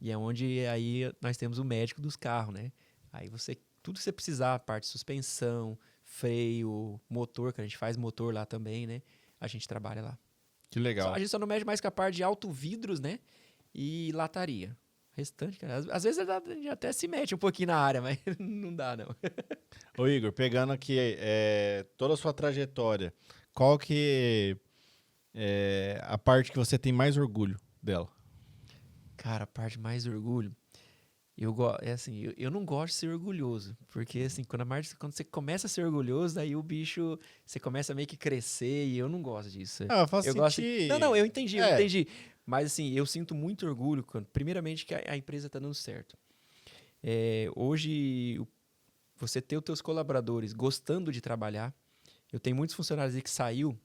E é onde aí nós temos o médico dos carros, né? Aí tudo que você precisar, a parte de suspensão, freio, motor, que a gente faz motor lá também, né? A gente trabalha lá. Que legal. A gente só não mexe mais com a parte de auto-vidros, né? E lataria. O restante, cara, às vezes a gente até se mete um pouquinho na área, mas não dá, não. Ô Igor, pegando aqui toda a sua trajetória, qual que é a parte que você tem mais orgulho dela? Cara, a parte mais orgulho... eu não gosto de ser orgulhoso, porque assim, quando você começa a ser orgulhoso, aí o bicho, você começa a meio que crescer e eu não gosto disso. Eu faço sentir... Não, eu entendi. Mas assim, eu sinto muito orgulho, primeiramente, que a empresa está dando certo. Hoje, você ter os teus colaboradores gostando de trabalhar, eu tenho muitos funcionários aí que saiu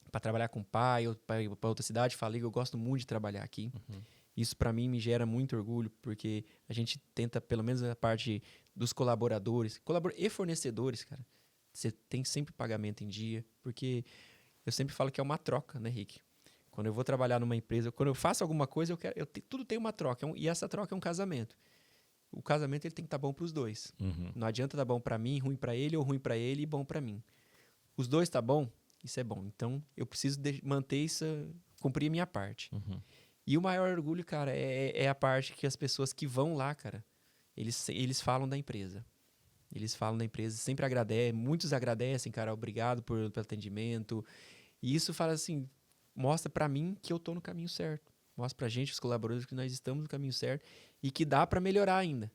para trabalhar com o pai, ou para outra cidade, falei que eu gosto muito de trabalhar aqui. Isso, para mim, me gera muito orgulho, porque a gente tenta, pelo menos a parte dos colaboradores e fornecedores, cara, você tem sempre pagamento em dia, porque eu sempre falo que é uma troca, né, Rick? Quando eu vou trabalhar numa empresa, quando eu faço alguma coisa, tudo tem uma troca, e essa troca é um casamento. O casamento ele tem que estar bom para os dois. Não adianta estar bom para mim, ruim para ele, ou ruim para ele e bom para mim. Os dois tá bom, isso é bom. Então, eu preciso manter isso, cumprir a minha parte. E o maior orgulho, cara, é a parte que as pessoas que vão lá, cara, eles falam da empresa. Eles falam da empresa, sempre agradecem, muitos agradecem, cara, obrigado pelo atendimento. E isso fala assim, mostra pra mim que eu tô no caminho certo. Mostra pra gente, os colaboradores, que nós estamos no caminho certo e que dá pra melhorar ainda.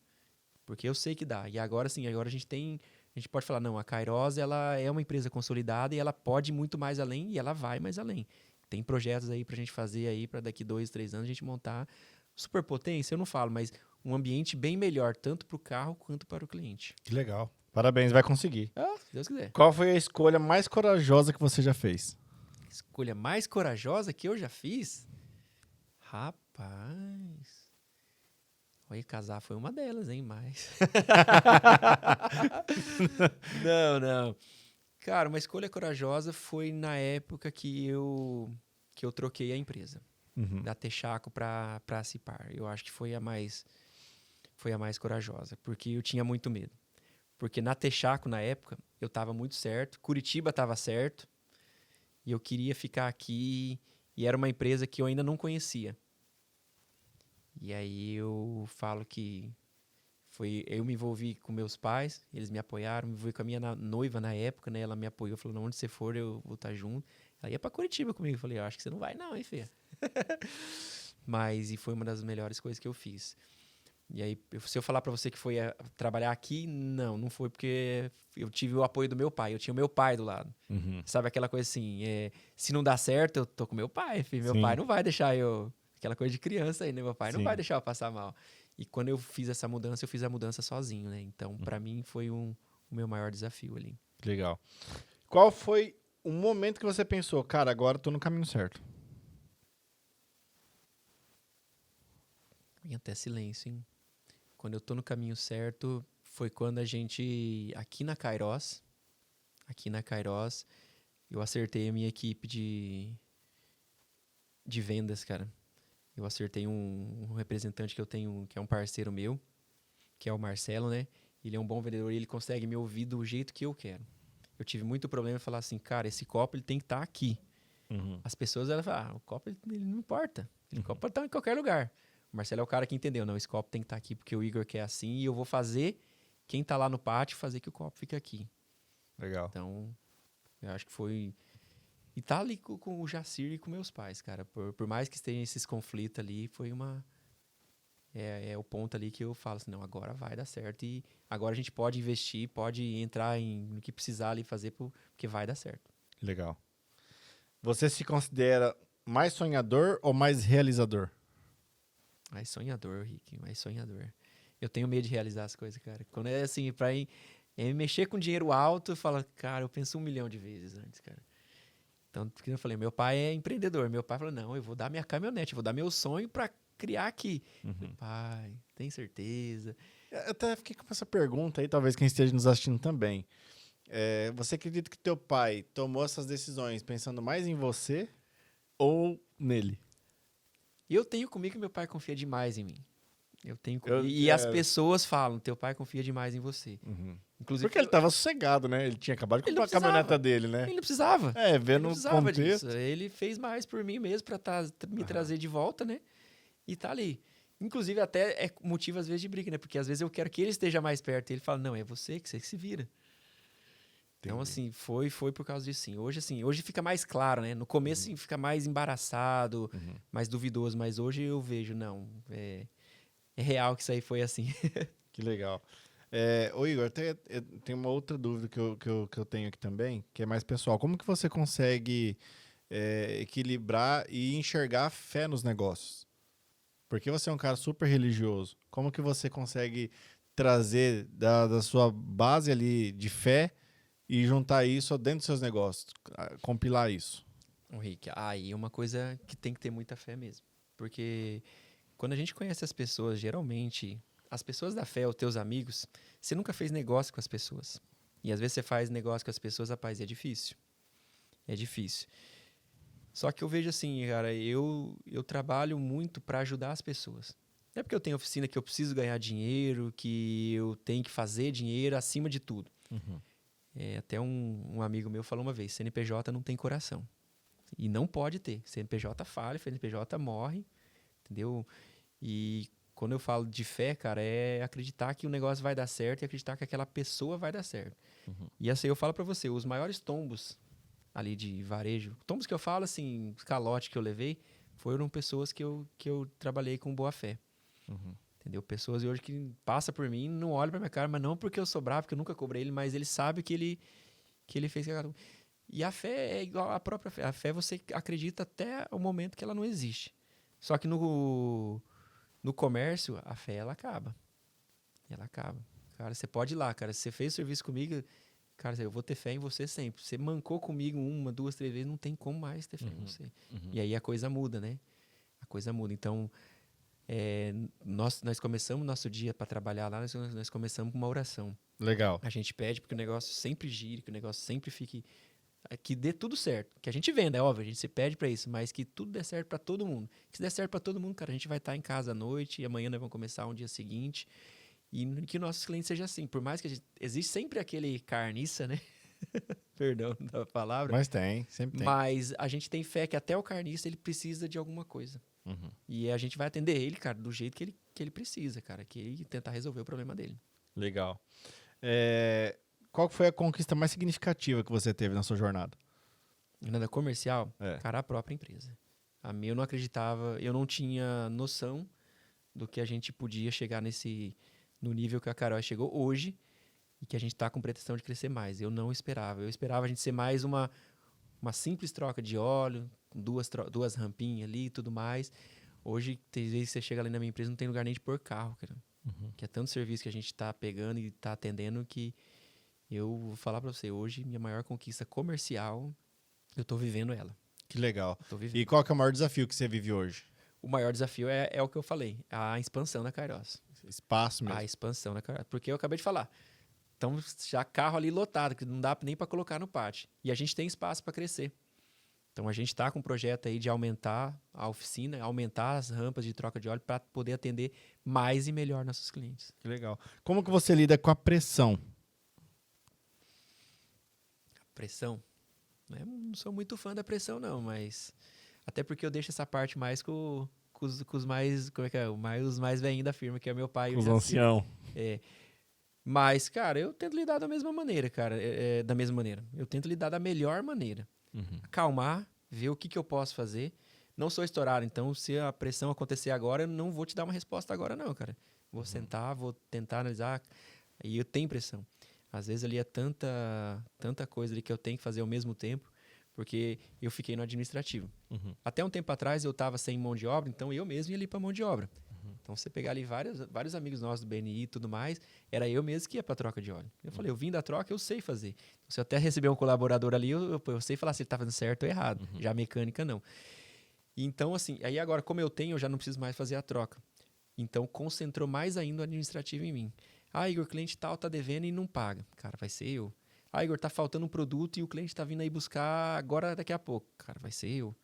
Porque eu sei que dá. E agora sim, agora a gente pode falar, não, a Kairos, ela é uma empresa consolidada e ela pode ir muito mais além e ela vai mais além. Tem projetos aí pra gente fazer aí, pra daqui 2, 3 anos a gente montar superpotência, eu não falo, mas um ambiente bem melhor, tanto pro carro quanto para o cliente. Que legal. Parabéns, vai conseguir. Se Deus quiser. Qual foi a escolha mais corajosa que você já fez? Escolha mais corajosa que eu já fiz? Rapaz... Olha, casar foi uma delas, hein, mas... Não. Cara, uma escolha corajosa foi na época que eu troquei a empresa. Da Texaco para a Cipar. Eu acho que foi a mais corajosa, porque eu tinha muito medo. Porque na Texaco, na época, eu estava muito certo, Curitiba estava certo, e eu queria ficar aqui, e era uma empresa que eu ainda não conhecia. E aí eu falo que eu me envolvi com meus pais, eles me apoiaram, me envolvi com a minha noiva na época, né? Ela me apoiou, falou, não, onde você for eu vou estar junto. Ela ia pra Curitiba comigo, eu falei, eu acho que você não vai não, hein, filha? E foi uma das melhores coisas que eu fiz. E aí, se eu falar pra você que foi trabalhar aqui, não foi porque eu tive o apoio do meu pai, eu tinha o meu pai do lado. Sabe aquela coisa assim, se não dá certo, eu tô com meu pai, filho, meu pai não vai deixar eu... aquela coisa de criança aí, né? Meu pai não Sim. vai deixar eu passar mal. E quando eu fiz essa mudança, eu fiz a mudança sozinho, né? Então, pra mim, foi o meu maior desafio ali. Legal. Qual foi o momento que você pensou, cara, agora eu tô no caminho certo? E até silêncio, hein? Quando eu tô no caminho certo, foi quando a gente, aqui na Kairos, eu acertei a minha equipe de vendas, cara. Eu acertei um representante que eu tenho, que é um parceiro meu, que é o Marcelo, né? Ele é um bom vendedor e ele consegue me ouvir do jeito que eu quero. Eu tive muito problema em falar assim, cara, esse copo ele tem que estar aqui. As pessoas, elas falam, o copo ele não importa. O copo pode estar em qualquer lugar. O Marcelo é o cara que entendeu, não, esse copo tem que estar aqui porque o Igor quer assim e eu vou fazer quem tá lá no pátio fazer que o copo fique aqui. Legal. Então, eu acho que foi... E tá ali com o Jacir e com meus pais, cara. Por mais que estejam esses conflitos ali, foi uma... É o ponto ali que eu falo assim, não, agora vai dar certo e agora a gente pode investir, pode entrar no que precisar ali fazer porque vai dar certo. Legal. Você se considera mais sonhador ou mais realizador? Mais sonhador, Rick, mais sonhador. Eu tenho medo de realizar as coisas, cara. Quando é assim, mexer com dinheiro alto, eu falo, cara, eu penso 1 milhão de vezes antes, cara. Então, porque eu falei, meu pai é empreendedor. Meu pai falou, não, eu vou dar minha caminhonete, eu vou dar meu sonho pra criar aqui. Meu pai, tem certeza? Eu até fiquei com essa pergunta aí, talvez quem esteja nos assistindo também. Você acredita que teu pai tomou essas decisões pensando mais em você ou nele? E eu tenho comigo que meu pai confia demais em mim. Eu tenho Eu- e é. as pessoas falam, teu pai confia demais em você. Inclusive, Porque ele tava sossegado, né? Ele tinha acabado de Ele não comprar a caminhoneta precisava. dele, né? ele não precisava. É, Ele vendo não o precisava contexto. disso. Ele fez mais por mim mesmo pra me trazer de volta, né? E tá ali. Inclusive, até é motivo, às vezes, de briga, né? Porque às vezes eu quero que ele esteja mais perto. E ele fala, não, é você que se vira. Então, Entendi. assim, foi por causa disso, sim. Hoje fica mais claro, né? No começo assim, fica mais embaraçado, mais duvidoso. Mas hoje eu vejo, não, é real que isso aí foi assim. Que legal. Ô Igor, tem uma outra dúvida que eu tenho aqui também, que é mais pessoal. Como que você consegue equilibrar e enxergar a fé nos negócios? Porque você é um cara super religioso. Como que você consegue trazer da sua base ali de fé e juntar isso dentro dos seus negócios? Compilar isso. Rick, aí é uma coisa que tem que ter muita fé mesmo. Porque quando a gente conhece as pessoas, geralmente, as pessoas da fé, os teus amigos, você nunca fez negócio com as pessoas. E às vezes você faz negócio com as pessoas, rapaz, é difícil. É difícil. Só que eu vejo assim, cara, eu trabalho muito para ajudar as pessoas. Não é porque eu tenho oficina que eu preciso ganhar dinheiro, que eu tenho que fazer dinheiro acima de tudo. Até um amigo meu falou uma vez, CNPJ não tem coração. E não pode ter. CNPJ falha, CNPJ morre, entendeu? E quando eu falo de fé, cara, é acreditar que o negócio vai dar certo e acreditar que aquela pessoa vai dar certo. E assim, eu falo pra você, os maiores tombos ali de varejo, tombos que eu falo, assim, calote que eu levei, foram pessoas que eu trabalhei com boa fé. Entendeu? Pessoas hoje que passam por mim, não olham pra minha cara, mas não porque eu sou bravo, porque eu nunca cobrei ele, mas ele sabe que ele fez. E a fé é igual à própria fé. A fé você acredita até o momento que ela não existe. Só que no comércio, a fé, ela acaba. Ela acaba. Cara, você pode ir lá, cara. Se você fez o serviço comigo, cara, eu vou ter fé em você sempre. Você mancou comigo 1, 2, 3 vezes, não tem como mais ter fé em você. E aí a coisa muda, né? A coisa muda. Então, nós começamos nosso dia para trabalhar lá, nós começamos com uma oração. Legal. A gente pede porque o negócio sempre gire, que o negócio sempre fique... Que dê tudo certo. Que a gente venda, é óbvio, a gente se pede para isso, mas que tudo dê certo para todo mundo. Que se der certo para todo mundo, cara, a gente vai estar em casa à noite e amanhã nós vamos começar um dia seguinte. E que nossos clientes sejam assim. Por mais que existe sempre aquele carniça, né? Perdão da palavra. Mas sempre tem. Mas a gente tem fé que até o carniça ele precisa de alguma coisa. E a gente vai atender ele, cara, do jeito que ele precisa, cara. Que ele tentar resolver o problema dele. Legal. Qual foi a conquista mais significativa que você teve na sua jornada? Nada comercial, É. cara, a própria empresa. A minha eu não acreditava, eu não tinha noção do que a gente podia chegar no nível que a Carol chegou hoje e que a gente está com pretensão de crescer mais. Eu não esperava. Eu esperava a gente ser mais uma simples troca de óleo, com duas rampinhas ali e tudo mais. Hoje, tem vezes que você chega ali na minha empresa, não tem lugar nem de pôr carro, cara. Que é tanto serviço que a gente tá pegando e tá atendendo que eu vou falar pra você, hoje, minha maior conquista comercial, eu tô vivendo ela. Que legal. Tô vivendo. E qual que é o maior desafio que você vive hoje? O maior desafio é o que eu falei, a expansão da Kairos. Espaço mesmo. A expansão da Kairos. Porque eu acabei de falar. Então, já carro ali lotado, que não dá nem para colocar no pátio. E a gente tem espaço para crescer. Então, a gente está com um projeto aí de aumentar a oficina, aumentar as rampas de troca de óleo para poder atender mais e melhor nossos clientes. Que legal. Como que você lida com a pressão? Pressão? Né? Não sou muito fã da pressão, não, mas... Até porque eu deixo essa parte mais com os mais... Como é que é? Os mais velhinhos da firma, que é meu pai e Os minha ancião. filha. Mas, cara, eu tento lidar da mesma maneira, cara. Da mesma maneira. Eu tento lidar da melhor maneira. Acalmar, ver o que eu posso fazer. Não sou estourado, então se a pressão acontecer agora, eu não vou te dar uma resposta agora não, cara. Vou sentar, vou tentar analisar. E eu tenho pressão. Às vezes ali é tanta coisa ali que eu tenho que fazer ao mesmo tempo, porque eu fiquei no administrativo. Até um tempo atrás eu estava sem mão de obra, então eu mesmo ia ali para mão de obra. Então, você pegar ali vários amigos nossos do BNI e tudo mais, era eu mesmo que ia para troca de óleo. Eu falei, eu vim da troca, eu sei fazer. Então, se eu até receber um colaborador ali, eu sei falar se ele está fazendo certo ou errado. Já a mecânica, não. Então, assim, aí agora, como eu tenho, eu já não preciso mais fazer a troca. Então, concentrou mais ainda o administrativo em mim. Ah, Igor, o cliente tal tá devendo e não paga. Cara, vai ser eu. Ah, Igor, tá faltando um produto e o cliente tá vindo aí buscar agora, daqui a pouco. Cara, vai ser eu.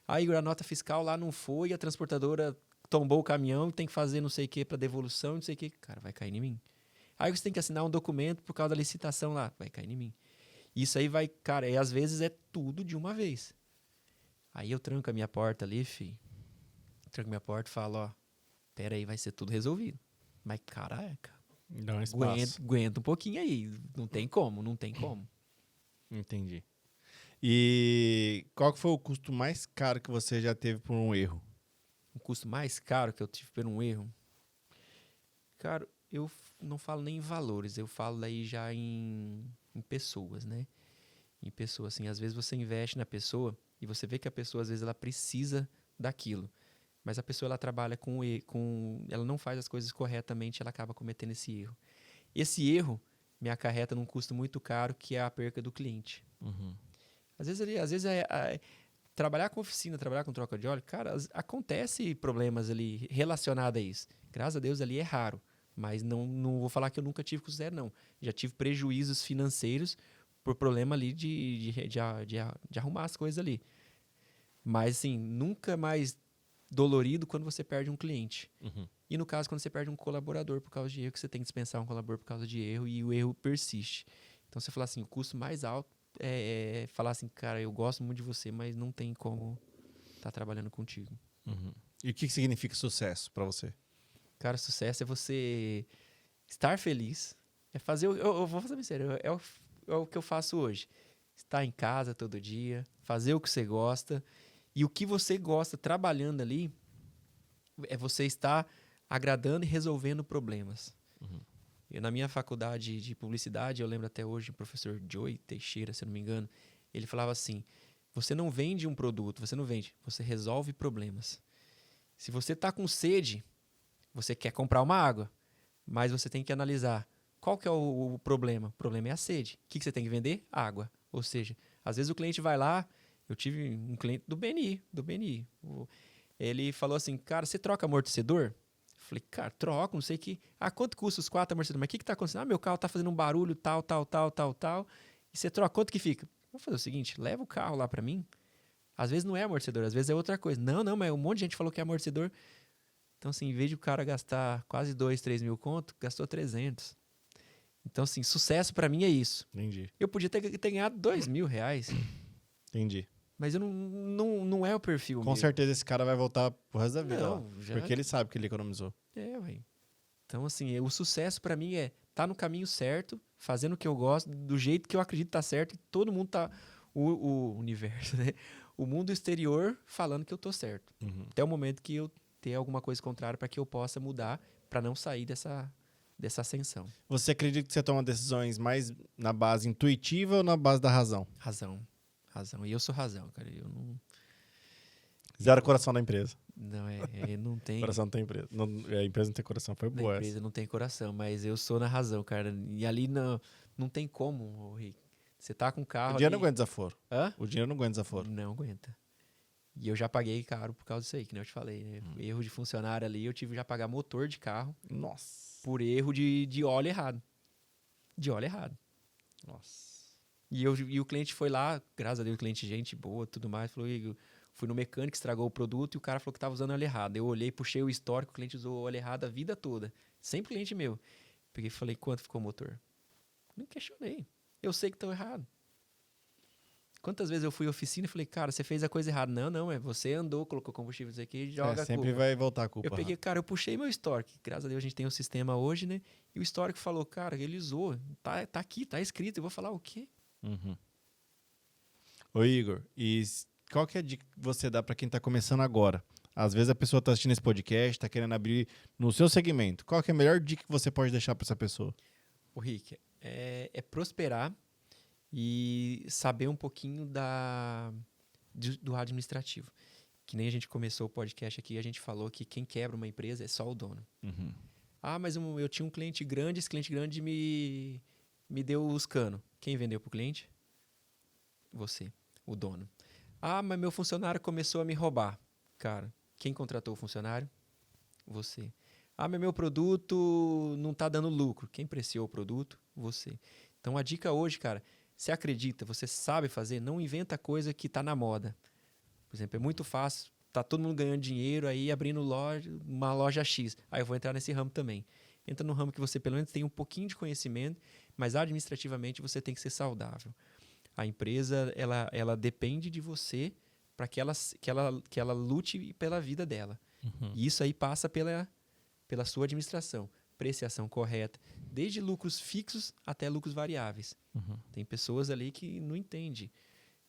Ah, Igor, a nota fiscal lá não foi, a transportadora tombou o caminhão, tem que fazer não sei o que para devolução, não sei o que. Cara, vai cair em mim. Aí você tem que assinar um documento por causa da licitação lá. Vai cair em mim. Isso aí vai, cara, e às vezes é tudo de uma vez. Aí eu tranco a minha porta ali, tranco minha porta e falo, ó, pera aí, vai ser tudo resolvido. Mas, caraca, Dá um espaço. aguenta um pouquinho aí. Não tem como. Entendi. E qual que foi o custo mais caro que você já teve por um erro? O custo mais caro que eu tive por um erro? Cara, eu não falo nem em valores, eu falo aí já em pessoas, né? Em pessoas, assim, às vezes você investe na pessoa e você vê que a pessoa, às vezes, ela precisa daquilo. Mas a pessoa, ela trabalha ela não faz as coisas corretamente, ela acaba cometendo esse erro. Esse erro me acarreta num custo muito caro, que é a perca do cliente. Às vezes trabalhar com oficina, trabalhar com troca de óleo, cara, acontece problemas ali relacionados a isso. Graças a Deus ali é raro, mas não vou falar que eu nunca tive com zero, não. Já tive prejuízos financeiros por problema ali de arrumar as coisas ali. Mas, assim, nunca mais dolorido quando você perde um cliente. E no caso, quando você perde um colaborador por causa de erro, que você tem que dispensar um colaborador por causa de erro e o erro persiste. Então, você fala assim, o custo mais alto é falar assim, cara, eu gosto muito de você, mas não tem como estar trabalhando contigo. E o que significa sucesso pra você? Cara, sucesso é você estar feliz, é fazer, eu vou fazer bem sério, é o que eu faço hoje. Estar em casa todo dia, fazer o que você gosta, e o que você gosta trabalhando ali é você estar agradando e resolvendo problemas. Eu, na minha faculdade de publicidade, eu lembro até hoje, o professor Joey Teixeira, se eu não me engano, ele falava assim, você não vende um produto, você resolve problemas. Se você está com sede, você quer comprar uma água, mas você tem que analisar qual que é o problema. O problema é a sede. O que você tem que vender? Água. Ou seja, às vezes o cliente vai lá, eu tive um cliente do BNI. Ele falou assim, cara, você troca amortecedor? Eu falei, cara, troco, não sei o que. Ah, quanto custa os 4 amortecedores? Mas o que está acontecendo? Ah, meu carro está fazendo um barulho, tal. E você troca, quanto que fica? Vamos fazer o seguinte, leva o carro lá para mim. Às vezes não é amortecedor, às vezes é outra coisa. Não, mas um monte de gente falou que é amortecedor. Então, assim, em vez de o cara gastar quase 2, 3 mil conto, gastou 300. Então, assim, sucesso para mim é isso. Entendi. Eu podia ter ganhado 2 mil reais. Entendi. Mas eu não é o perfil Com meu. certeza esse cara vai voltar pro resto da vida. Não, Ó, já- porque ele sabe que ele economizou. Ué. Então, assim, o sucesso pra mim é estar no caminho certo, fazendo o que eu gosto, do jeito que eu acredito tá certo, e todo mundo tá... O universo, né? O mundo exterior falando que eu tô certo. Até o momento que eu ter alguma coisa contrária para que eu possa mudar, para não sair dessa ascensão. Você acredita que você toma decisões mais na base intuitiva ou na base da razão? Razão. E eu sou razão, cara. Eu não... Zero coração da empresa. Não, não tem. Coração não tem empresa. A empresa não tem coração. Foi boa A empresa não tem coração, mas eu sou na razão, cara. E ali não tem como, Rick. Você tá com o carro. O dinheiro ali... não aguenta desaforo. Hã? O dinheiro não aguenta desaforo. Não aguenta. E eu já paguei caro por causa disso aí, que nem eu te falei, né? Erro de funcionário ali, eu tive já pagar motor de carro. Nossa. Por erro de óleo errado. De óleo errado. Nossa. E o cliente foi lá, graças a Deus, o cliente, gente boa, tudo mais, falou, Igor, fui no mecânico, estragou o produto e o cara falou que tava usando óleo errado. Eu olhei, puxei o histórico, o cliente usou óleo errado a vida toda. Sempre cliente meu. Peguei e falei, quanto ficou o motor? Nem questionei. Eu sei que estão errado. Quantas vezes eu fui à oficina e falei, cara, você fez a coisa errada. Não, você andou, colocou combustível isso aqui e joga a sempre culpa. vai voltar a culpa. Eu peguei, cara, eu puxei meu histórico. Graças a Deus a gente tem um sistema hoje, né? E o histórico falou, cara, ele usou. Tá aqui, tá escrito. Eu vou falar o quê? Uhum. Ô Igor, e qual que é a dica que você dá para quem tá começando agora? Às vezes a pessoa tá assistindo esse podcast, tá querendo abrir no seu segmento. Qual que é a melhor dica que você pode deixar para essa pessoa? O Rick, é prosperar e saber um pouquinho do administrativo. Que nem a gente começou o podcast aqui, a gente falou que quem quebra uma empresa é só o dono. Uhum. Ah, mas eu tinha um cliente grande, esse cliente grande me deu os canos. Quem vendeu pro cliente? Você, o dono. Ah, mas meu funcionário começou a me roubar. Cara, quem contratou o funcionário? Você. Ah, mas meu produto não tá dando lucro. Quem preciou o produto? Você. Então a dica hoje, cara, você acredita, você sabe fazer, não inventa coisa que tá na moda. Por exemplo, é muito fácil, tá todo mundo ganhando dinheiro aí, abrindo uma loja X. Aí eu vou entrar nesse ramo também. Entra no ramo que você pelo menos tem um pouquinho de conhecimento, mas administrativamente você tem que ser saudável. A empresa, ela depende de você para que ela lute pela vida dela. Uhum. E isso aí passa pela sua administração. Preciação correta, desde lucros fixos até lucros variáveis. Uhum. Tem pessoas ali que não entendem.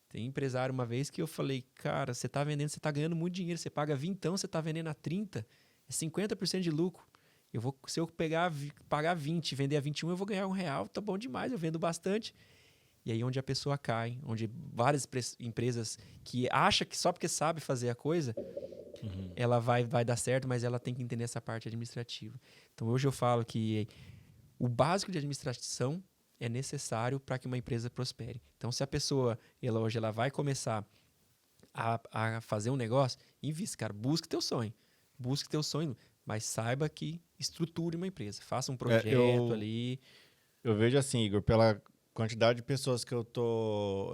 Tem empresário uma vez que eu falei, cara, você está vendendo, você está ganhando muito dinheiro, você paga 20, você está vendendo a 30, é 50% de lucro. Se eu pagar 20 e vender a 21, eu vou ganhar R$1, tá bom demais, eu vendo bastante. E aí onde a pessoa cai, onde várias empresas que acham que só porque sabe fazer a coisa, ela vai dar certo, mas ela tem que entender essa parte administrativa. Então hoje eu falo que o básico de administração é necessário para que uma empresa prospere. Então se a pessoa, hoje ela vai começar a fazer um negócio, invista, cara, busque teu sonho, mas saiba que estruture uma empresa, faça um projeto ali. Eu vejo assim, Igor, pela quantidade de pessoas que eu tô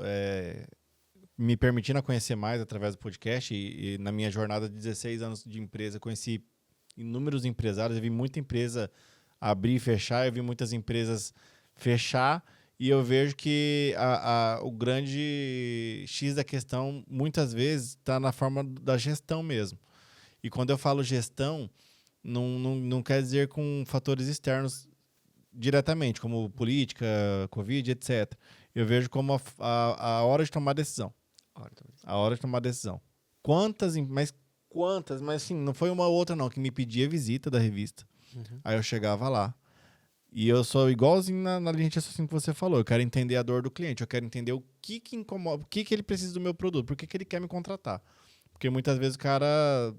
me permitindo a conhecer mais através do podcast e na minha jornada de 16 anos de empresa, conheci inúmeros empresários, eu vi muita empresa abrir e fechar, eu vi muitas empresas fechar e eu vejo que o grande X da questão muitas vezes está na forma da gestão mesmo. E quando eu falo gestão, não quer dizer com fatores externos diretamente, como política, Covid, etc. Eu vejo como a hora de tomar decisão. A hora de tomar decisão. Mas assim, não foi uma outra não, que me pedia visita da revista. Uhum. Aí eu chegava lá. E eu sou igualzinho na linha de raciocínio que você falou. Eu quero entender a dor do cliente. Eu quero entender o que incomoda, o que ele precisa do meu produto, por que ele quer me contratar. Porque muitas vezes o cara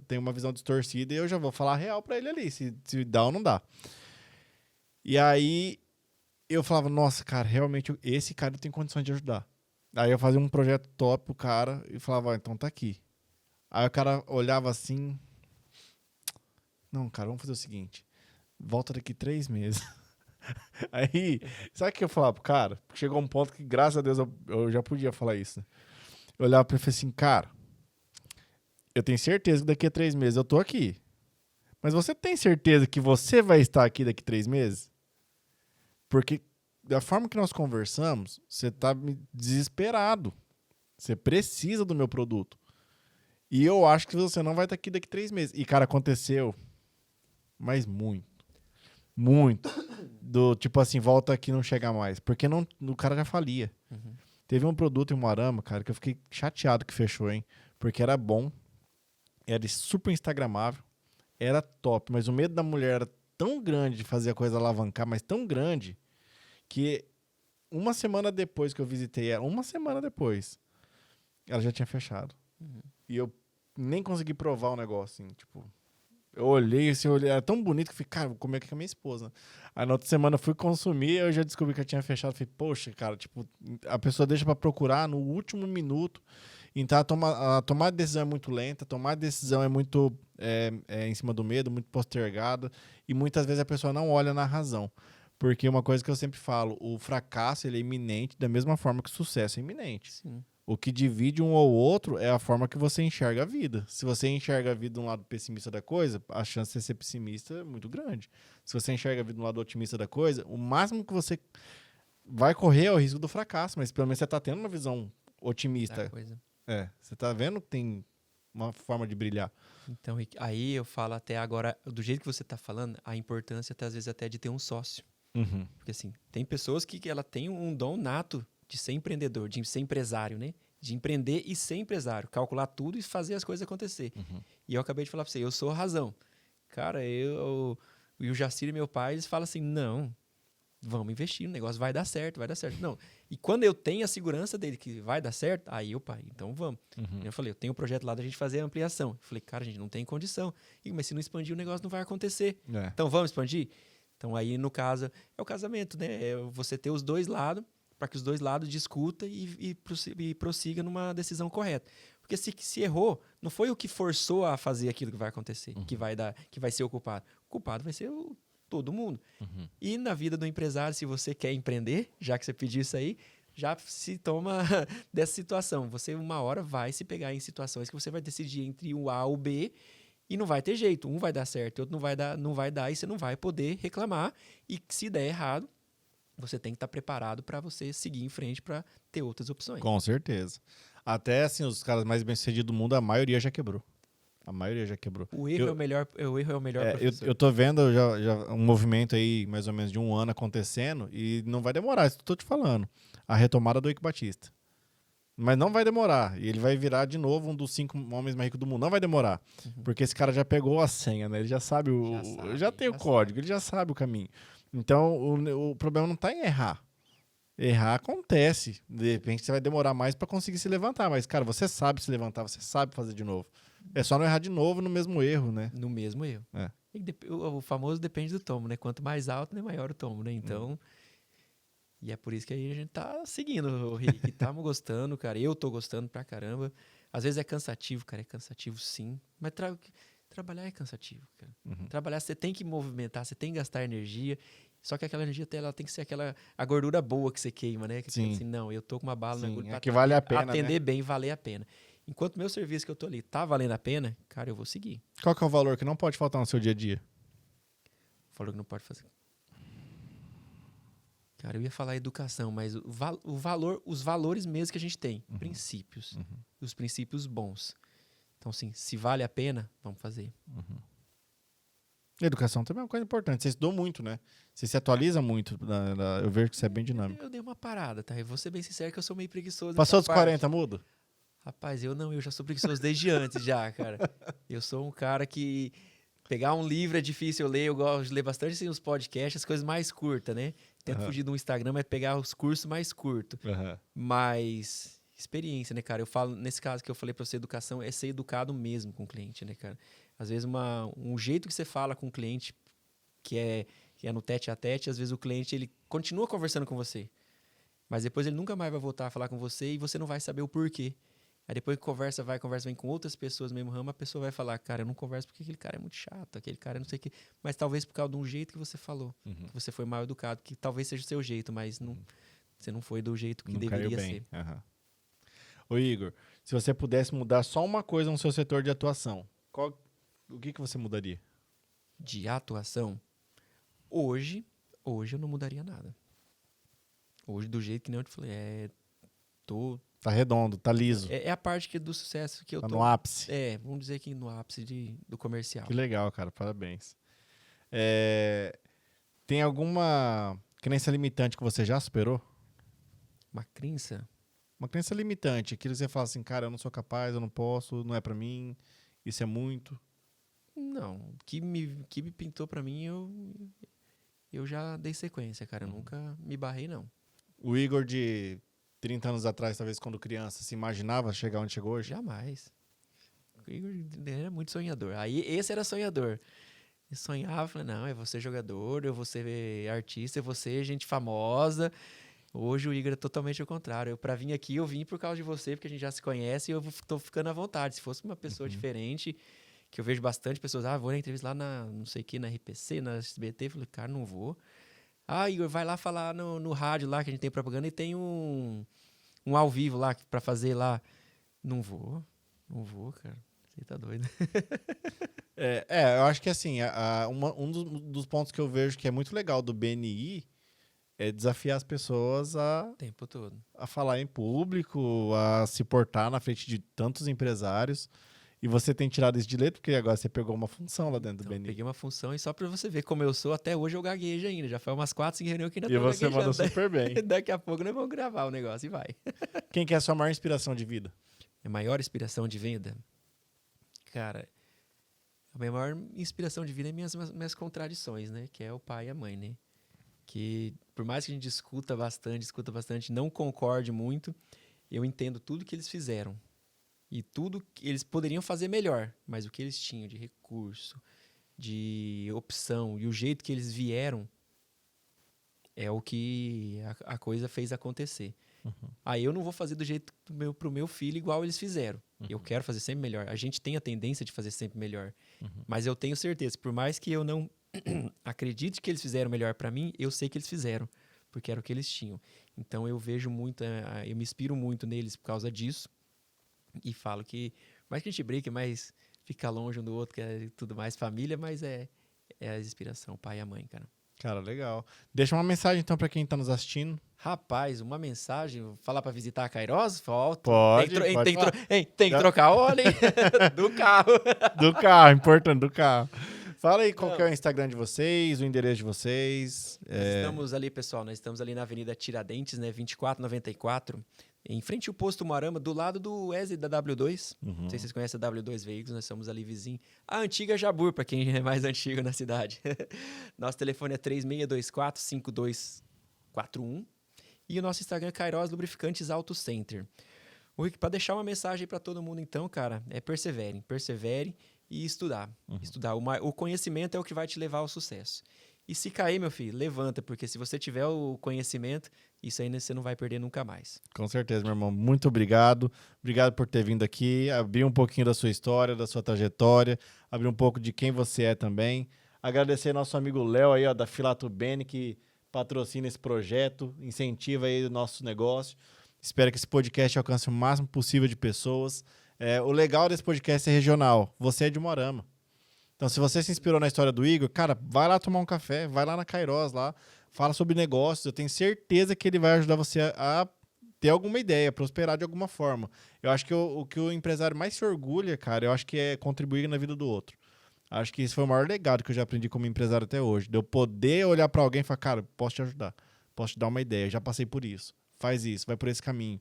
tem uma visão distorcida e eu já vou falar real pra ele ali, se dá ou não dá. E aí eu falava, nossa, cara, realmente esse cara tem condições de ajudar. Aí eu fazia um projeto top pro cara e falava, então tá aqui. Aí o cara olhava assim, não, cara, vamos fazer o seguinte, volta daqui 3 meses. Aí, sabe o que eu falava pro cara? Porque chegou um ponto que, graças a Deus, eu já podia falar isso. Né? Eu olhava pra ele e falei assim, cara, eu tenho certeza que daqui a 3 meses eu tô aqui. Mas você tem certeza que você vai estar aqui daqui a 3 meses? Porque da forma que nós conversamos, você tá desesperado. Você precisa do meu produto. E eu acho que você não vai estar aqui daqui a 3 meses. E, cara, aconteceu. Mas muito. Muito. Do tipo assim, volta aqui e não chega mais. Porque o cara já falia. Uhum. Teve um produto em Moarama, cara, que eu fiquei chateado que fechou, hein? Porque era bom. Era super instagramável. Era top. Mas o medo da mulher era tão grande de fazer a coisa alavancar, mas tão grande, que uma semana depois que eu visitei ela, ela já tinha fechado. Uhum. E eu nem consegui provar o negócio, assim, tipo... Eu olhei, assim, era tão bonito que eu falei, cara, vou comer aqui com a minha esposa. Aí na outra semana eu fui consumir, eu já descobri que eu tinha fechado. Falei, poxa, cara, tipo, a pessoa deixa pra procurar no último minuto. Então a tomar decisão é muito lenta, tomar decisão é muito em cima do medo, muito postergada. E muitas vezes a pessoa não olha na razão. Porque uma coisa que eu sempre falo, o fracasso ele é iminente da mesma forma que o sucesso é iminente. Sim. O que divide um ou outro é a forma que você enxerga a vida. Se você enxerga a vida de um lado pessimista da coisa, a chance de você ser pessimista é muito grande. Se você enxerga a vida de um lado otimista da coisa, o máximo que você vai correr é o risco do fracasso, mas pelo menos você está tendo uma visão otimista. Coisa. Você está vendo que tem uma forma de brilhar. Então, aí eu falo até agora, do jeito que você está falando, a importância, às vezes, até de ter um sócio. Uhum. Porque, assim, tem pessoas que ela tem um dom nato de ser empreendedor, de ser empresário, né? De empreender e ser empresário. Calcular tudo e fazer as coisas acontecer. Uhum. E eu acabei de falar pra você, eu sou a razão. Cara, e o Jacir e meu pai, eles falam assim, não, vamos investir, o negócio vai dar certo, vai dar certo. Não. E quando eu tenho a segurança dele que vai dar certo, aí eu, pai, então vamos. Uhum. Eu falei, eu tenho um projeto lá da gente fazer a ampliação. Eu falei, cara, a gente não tem condição. Mas se não expandir, o negócio não vai acontecer. É. Então vamos expandir? Então aí, no caso, é o casamento, né? É você ter os dois lados, para que os dois lados discutam e prossiga numa decisão correta. Porque se errou, não foi o que forçou a fazer aquilo que vai acontecer, que vai ser o culpado. O culpado vai ser todo mundo. Uhum. E na vida do empresário, se você quer empreender, já que você pediu isso aí, já se toma dessa situação. Você, uma hora, vai se pegar em situações que você vai decidir entre o A ou o B e não vai ter jeito. Um vai dar certo, o outro não vai dar e você não vai poder reclamar. E se der errado, você tem que estar preparado para você seguir em frente para ter outras opções. Com certeza. Até, assim, os caras mais bem-sucedidos do mundo, a maioria já quebrou. A maioria já quebrou. O erro é o melhor professor. Eu tô vendo já um movimento aí, mais ou menos de um ano acontecendo, e não vai demorar, isso que eu tô te falando. A retomada do Eike Batista. Mas não vai demorar. E ele vai virar de novo um dos 5 homens mais ricos do mundo. Não vai demorar. Uhum. Porque esse cara já pegou a senha, né? Ele já sabe já tem o código, ele já sabe o caminho. Então, o problema não está em errar. Errar acontece. De repente, você vai demorar mais para conseguir se levantar. Mas, cara, você sabe se levantar, você sabe fazer de novo. É só não errar de novo no mesmo erro, né? No mesmo erro. É. O famoso depende do tombo, né? Quanto mais alto, né, maior o tombo, né? Então... E é por isso que aí a gente tá seguindo, o Rick. Tamo gostando, cara. Eu tô gostando pra caramba. Às vezes é cansativo, cara. É cansativo, sim. Mas trabalhar é cansativo, cara. Uhum. Trabalhar, você tem que movimentar, você tem que gastar energia. Só que aquela energia, ela tem que ser a gordura boa que você queima, né? Que Sim. Assim, não, eu tô com uma bala na agulha pra que vale a pena, atender né? bem, valer a pena. Enquanto meu serviço que eu tô ali tá valendo a pena, cara, eu vou seguir. Qual que é o valor que não pode faltar no seu dia a dia? Falou que não pode fazer. Cara, eu ia falar educação, mas o valor, os valores mesmo que a gente tem, princípios, os princípios bons. Então, assim, se vale a pena, vamos fazer. Educação também é uma coisa importante. Você estudou muito, né? Você se atualiza muito. Eu vejo que você é bem dinâmico. Eu dei uma parada, tá? Eu vou ser bem sincero que eu sou meio preguiçoso. Passou nessa dos parte. 40, muda? Rapaz, eu já sou preguiçoso desde antes já, cara. Eu sou um cara que... Pegar um livro é difícil eu ler, eu gosto de ler bastante assim, os podcasts, as coisas mais curtas, né? Tento fugir do Instagram, mas pegar os cursos mais curtos. Mas experiência, né, cara? Eu falo, nesse caso que eu falei pra você, educação é ser educado mesmo com o cliente, né, cara? Às vezes um jeito que você fala com o cliente, que é no tete a tete, às vezes o cliente ele continua conversando com você, mas depois ele nunca mais vai voltar a falar com você e você não vai saber o porquê. Aí depois que conversa vem com outras pessoas no mesmo ramo, a pessoa vai falar, cara, eu não converso porque aquele cara é muito chato, aquele cara não sei o quê. Mas talvez por causa de um jeito que você falou, que você foi mal educado, que talvez seja o seu jeito, mas você não foi do jeito que não deveria ser. Ô Igor, se você pudesse mudar só uma coisa no seu setor de atuação, o que você mudaria? De atuação? Hoje eu não mudaria nada. Hoje, do jeito que nem eu te falei, Tá redondo, tá liso. É a parte do sucesso que eu tá tô... no ápice. Vamos dizer que no ápice do comercial. Que legal, cara. Parabéns. Tem alguma crença limitante que você já superou? Uma crença? Uma crença limitante. Aquilo que você fala assim, cara, eu não sou capaz, eu não posso, não é pra mim, isso é muito. Não. O que me pintou pra mim, eu já dei sequência, cara. Eu nunca me barrei, não. O Igor de 30 anos atrás, talvez quando criança, se imaginava chegar onde chegou hoje? Jamais. o Igor era muito sonhador. Aí esse era sonhador. Eu sonhava, falei, não, eu vou ser jogador, eu vou ser artista, eu vou ser gente famosa. Hoje o Igor é totalmente ao contrário. Pra vir aqui, eu vim por causa de você, porque a gente já se conhece e eu tô ficando à vontade. Se fosse uma pessoa diferente, que eu vejo bastante pessoas, vou na entrevista lá na, não sei o que, na RPC, na SBT, eu falei, cara, não vou. Igor, vai lá falar no rádio lá, que a gente tem propaganda, e tem um ao vivo lá pra fazer lá. Não vou, cara. Você tá doido. Eu acho que assim, um dos pontos que eu vejo que é muito legal do BNI é desafiar as pessoas O tempo todo. a falar em público, a se portar na frente de tantos empresários. E você tem tirado isso de letra, porque agora você pegou uma função lá dentro do BNI. Peguei uma função e só pra você ver como eu sou, até hoje eu gaguejo ainda. Já foi umas 4, 5 reuniões que ainda E tô você gaguejando. manda super bem. Daqui a pouco nós vamos gravar o negócio e vai. Quem que é a sua maior inspiração de vida? A maior inspiração de venda? Cara, a minha maior inspiração de vida é minhas contradições, né? Que é o pai e a mãe, né? Que por mais que a gente discuta bastante, não concorde muito, eu entendo tudo que eles fizeram. E tudo que eles poderiam fazer melhor, mas o que eles tinham de recurso, de opção e o jeito que eles vieram é o que a coisa fez acontecer. Aí eu não vou fazer do jeito pro meu filho igual eles fizeram. Eu quero fazer sempre melhor. A gente tem a tendência de fazer sempre melhor. Mas eu tenho certeza, por mais que eu não acredite que eles fizeram melhor para mim, eu sei que eles fizeram, porque era o que eles tinham. Então eu vejo muito, eu me inspiro muito neles por causa disso. E falo que, mais que a gente brigue, mais fica longe um do outro, que é tudo mais família, mas é a inspiração, o pai e a mãe, cara. Cara, legal. Deixa uma mensagem então pra quem tá nos assistindo. Rapaz, uma mensagem, falar pra visitar a Kairos? Falta. Pode, tem que trocar óleo, hein? Do carro. Do carro, importante, do carro. Fala aí qual que é o Instagram de vocês, o endereço de vocês. Estamos ali, pessoal, nós estamos ali na Avenida Tiradentes, né, 2494, em frente ao posto Moarama, do lado do ESE da W2. Não sei se vocês conhecem a W2 Veículos, nós estamos ali vizinho. A antiga Jabur, para quem é mais antigo na cidade. Nosso telefone é 3624-5241. E o nosso Instagram é Kairos Lubrificantes Auto Center. Para deixar uma mensagem para todo mundo, então, cara, é persevere e estudar. O conhecimento é o que vai te levar ao sucesso. E se cair, meu filho, levanta, porque se você tiver o conhecimento, isso aí você não vai perder nunca mais. Com certeza, meu irmão. Muito obrigado. Obrigado por ter vindo aqui, abrir um pouquinho da sua história, da sua trajetória, abrir um pouco de quem você é também. Agradecer nosso amigo Léo aí, ó, da Filato Bene, que patrocina esse projeto, incentiva aí o nosso negócio. Espero que esse podcast alcance o máximo possível de pessoas. O legal desse podcast é regional. Você é de Moarama. Então, se você se inspirou na história do Igor, cara, vai lá tomar um café, vai lá na Kairos lá, fala sobre negócios. Eu tenho certeza que ele vai ajudar você a ter alguma ideia, prosperar de alguma forma. Eu acho que o que o empresário mais se orgulha, cara, eu acho que é contribuir na vida do outro. Acho que esse foi o maior legado que eu já aprendi como empresário até hoje. De eu poder olhar para alguém e falar, cara, posso te ajudar, posso te dar uma ideia, já passei por isso, faz isso, vai por esse caminho.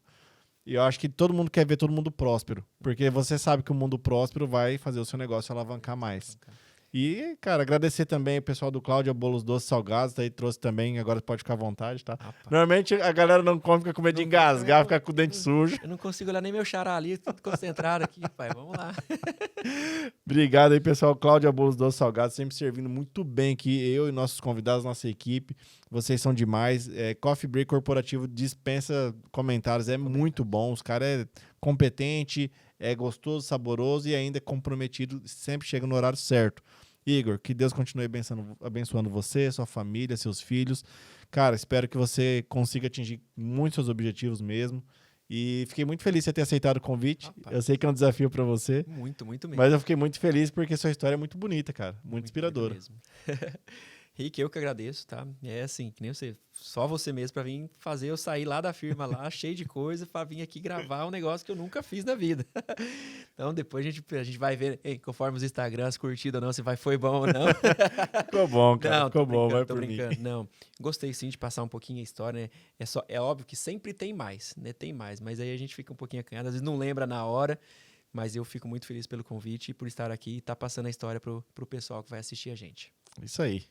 E eu acho que todo mundo quer ver todo mundo próspero, porque você sabe que o mundo próspero vai fazer o seu negócio alavancar mais. E, cara, agradecer também o pessoal do Cláudia Bolos Doces Salgados, daí trouxe também, agora pode ficar à vontade, tá? Normalmente a galera não come, fica com medo de engasgar, fica com o dente sujo. Eu não consigo olhar nem meu xará ali, tudo concentrado aqui, pai, vamos lá. Obrigado aí, pessoal. Cláudia Bolos Doces Salgados, sempre servindo muito bem aqui, eu e nossos convidados, nossa equipe. Vocês são demais. Coffee Break Corporativo dispensa comentários, é muito bom. Os caras é competente, é gostoso, saboroso e ainda é comprometido, sempre chega no horário certo. Igor, que Deus continue abençoando você, sua família, seus filhos. Cara, espero que você consiga atingir muitos seus objetivos mesmo. E fiquei muito feliz de você ter aceitado o convite. Eu sei que é um desafio para você. Muito mesmo. Mas eu fiquei muito feliz porque sua história é muito bonita, cara. Muito inspiradora. Muito mesmo. Rick, eu que agradeço, tá? É assim, que nem você, só você mesmo pra vir fazer eu sair lá da firma lá, cheio de coisa, pra vir aqui gravar um negócio que eu nunca fiz na vida. Então depois a gente vai ver, conforme os Instagrams, curtida ou não, se foi bom ou não. Ficou bom, cara. Não, ficou bom, vai tô por brincando. mim. Não, gostei sim de passar um pouquinho a história, né? É óbvio que sempre tem mais, né? Tem mais, mas aí a gente fica um pouquinho acanhado, às vezes não lembra na hora, mas eu fico muito feliz pelo convite e por estar aqui e estar passando a história pro pessoal que vai assistir a gente. Isso aí.